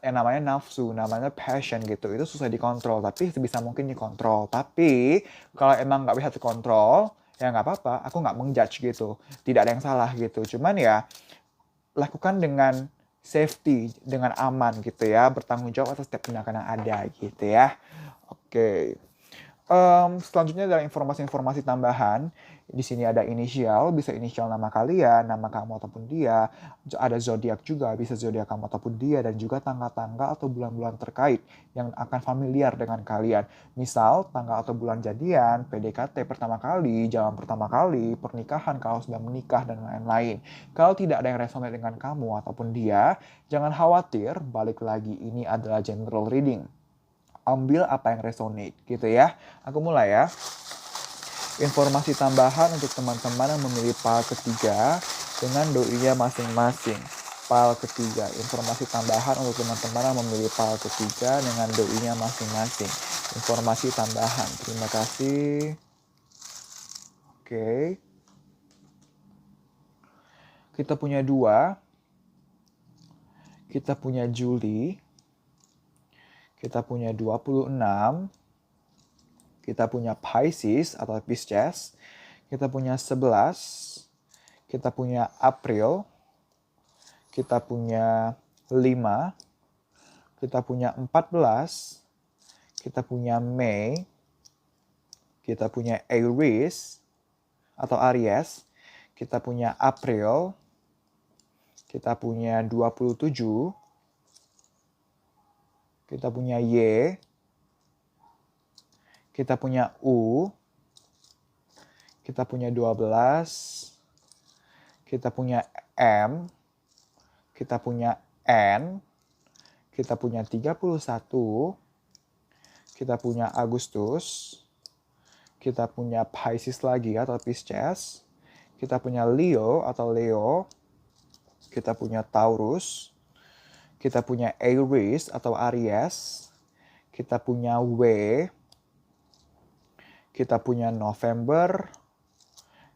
yang namanya nafsu, namanya passion gitu. Itu susah dikontrol tapi sebisa mungkin dikontrol. Tapi kalau emang nggak bisa dikontrol ya nggak apa-apa. Aku nggak mengjudge gitu. Tidak ada yang salah gitu. Cuman ya lakukan dengan safety, dengan aman gitu ya. Bertanggung jawab atas setiap tindakan yang ada gitu ya. Oke. Selanjutnya adalah informasi-informasi tambahan. Di sini ada inisial, bisa inisial nama kalian, nama kamu ataupun dia. Ada zodiak juga, bisa zodiak kamu ataupun dia, dan juga tanggal-tanggal atau bulan-bulan terkait yang akan familiar dengan kalian. Misal, tanggal atau bulan jadian, PDKT pertama kali, jalan pertama kali, pernikahan kalau sudah menikah, dan lain-lain. Kalau tidak ada yang resonate dengan kamu ataupun dia, jangan khawatir, balik lagi ini adalah general reading. Ambil apa yang resonate gitu ya. Aku mulai ya. Informasi tambahan untuk teman-teman yang memilih pile ketiga dengan doinya masing-masing. Pile ketiga, informasi tambahan untuk teman-teman yang memilih pile ketiga dengan doinya masing-masing. Informasi tambahan. Terima kasih. Oke. Kita punya 2. Kita punya Juli. Kita punya 26. Kita punya Pisces atau Pisces. Kita punya 11. Kita punya April. Kita punya 5. Kita punya 14. Kita punya Mei. Kita punya Aries atau Aries. Kita punya April. Kita punya 27. Kita punya Y. Kita punya U. Kita punya 12. Kita punya M. Kita punya N. Kita punya 31. Kita punya Agustus. Kita punya Pisces lagi atau Pisces. Kita punya Leo atau Leo. Kita punya Taurus. Kita punya Aries atau Aries. Kita punya W. Kita punya November.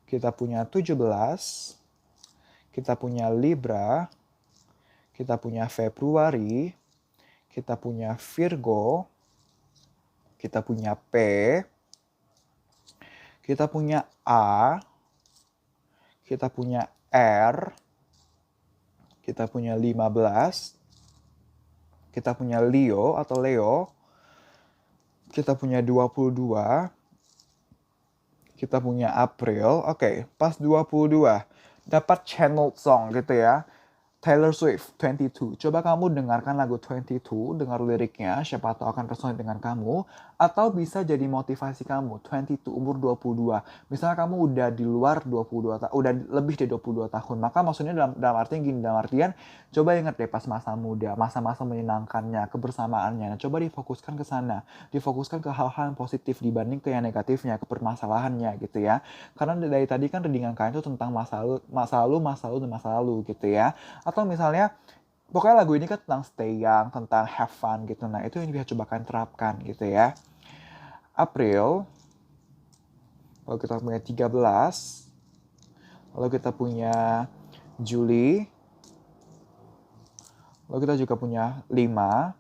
Kita punya 17. Kita punya Libra. Kita punya Februari. Kita punya Virgo. Kita punya P. Kita punya A. Kita punya R. Kita punya 15. Kita punya Leo atau Leo. Kita punya 22. Kita punya April. Oke, pas 22. Dapat channel song gitu ya. Taylor Swift, 22. Coba kamu dengarkan lagu 22, dengar liriknya, siapa tahu akan resonate dengan kamu. Atau bisa jadi motivasi kamu, 22, umur 22. Misalnya kamu udah di luar 22 tahun, udah lebih dari 22 tahun. Maka maksudnya dalam artian gini, dalam artian, coba ingat deh pas masa muda, masa-masa menyenangkannya, kebersamaannya. Nah, coba difokuskan ke sana. Difokuskan ke hal-hal yang positif dibanding ke yang negatifnya, ke permasalahannya gitu ya. Karena dari tadi kan readingan kalian itu tentang masa lalu, dan masa lalu gitu ya. Atau misalnya, pokoknya lagu ini kan tentang stay young, tentang have fun gitu. Nah, itu yang bisa coba kalian terapkan gitu ya. April, lalu kita punya 13. Lalu kita punya Juli. Lalu kita juga punya 5.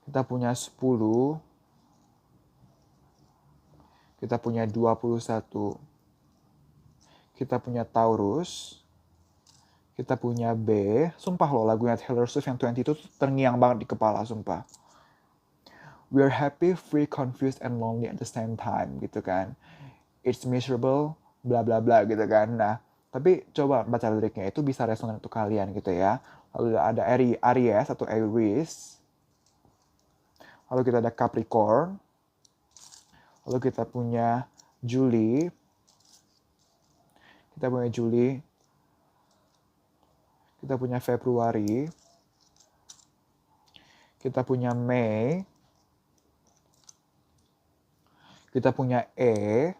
Kita punya 10. Kita punya 21. Kita punya Taurus. Kita punya B. Sumpah loh lagunya Taylor Swift yang 20 itu terngiang banget di kepala, sumpah. We're happy, free, confused, and lonely at the same time, gitu kan. It's miserable, bla bla bla gitu kan. Nah, tapi coba baca liriknya, itu bisa resonan untuk kalian gitu ya. Lalu ada Aries atau Aries. Lalu kita ada Capricorn. Lalu kita punya Juli. Kita punya Juli. Kita punya Februari. Kita punya Mei. kita punya E,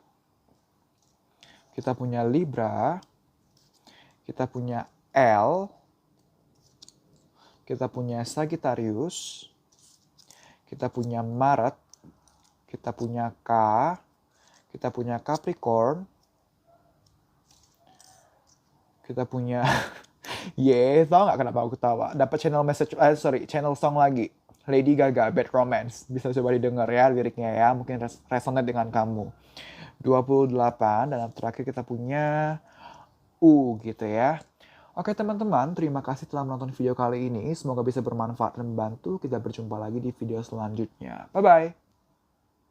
kita punya Libra, kita punya L, kita punya Sagittarius, kita punya Maret, kita punya K, kita punya Capricorn, kita punya tau nggak kenapa aku ketawa? Dapat channel song lagi. Lady Gaga, Bad Romance. Bisa coba didengar ya liriknya ya, mungkin resonate dengan kamu. 28, dan yang terakhir kita punya U gitu ya. Oke teman-teman, terima kasih telah menonton video kali ini. Semoga bisa bermanfaat dan membantu. Kita berjumpa lagi di video selanjutnya. Bye-bye.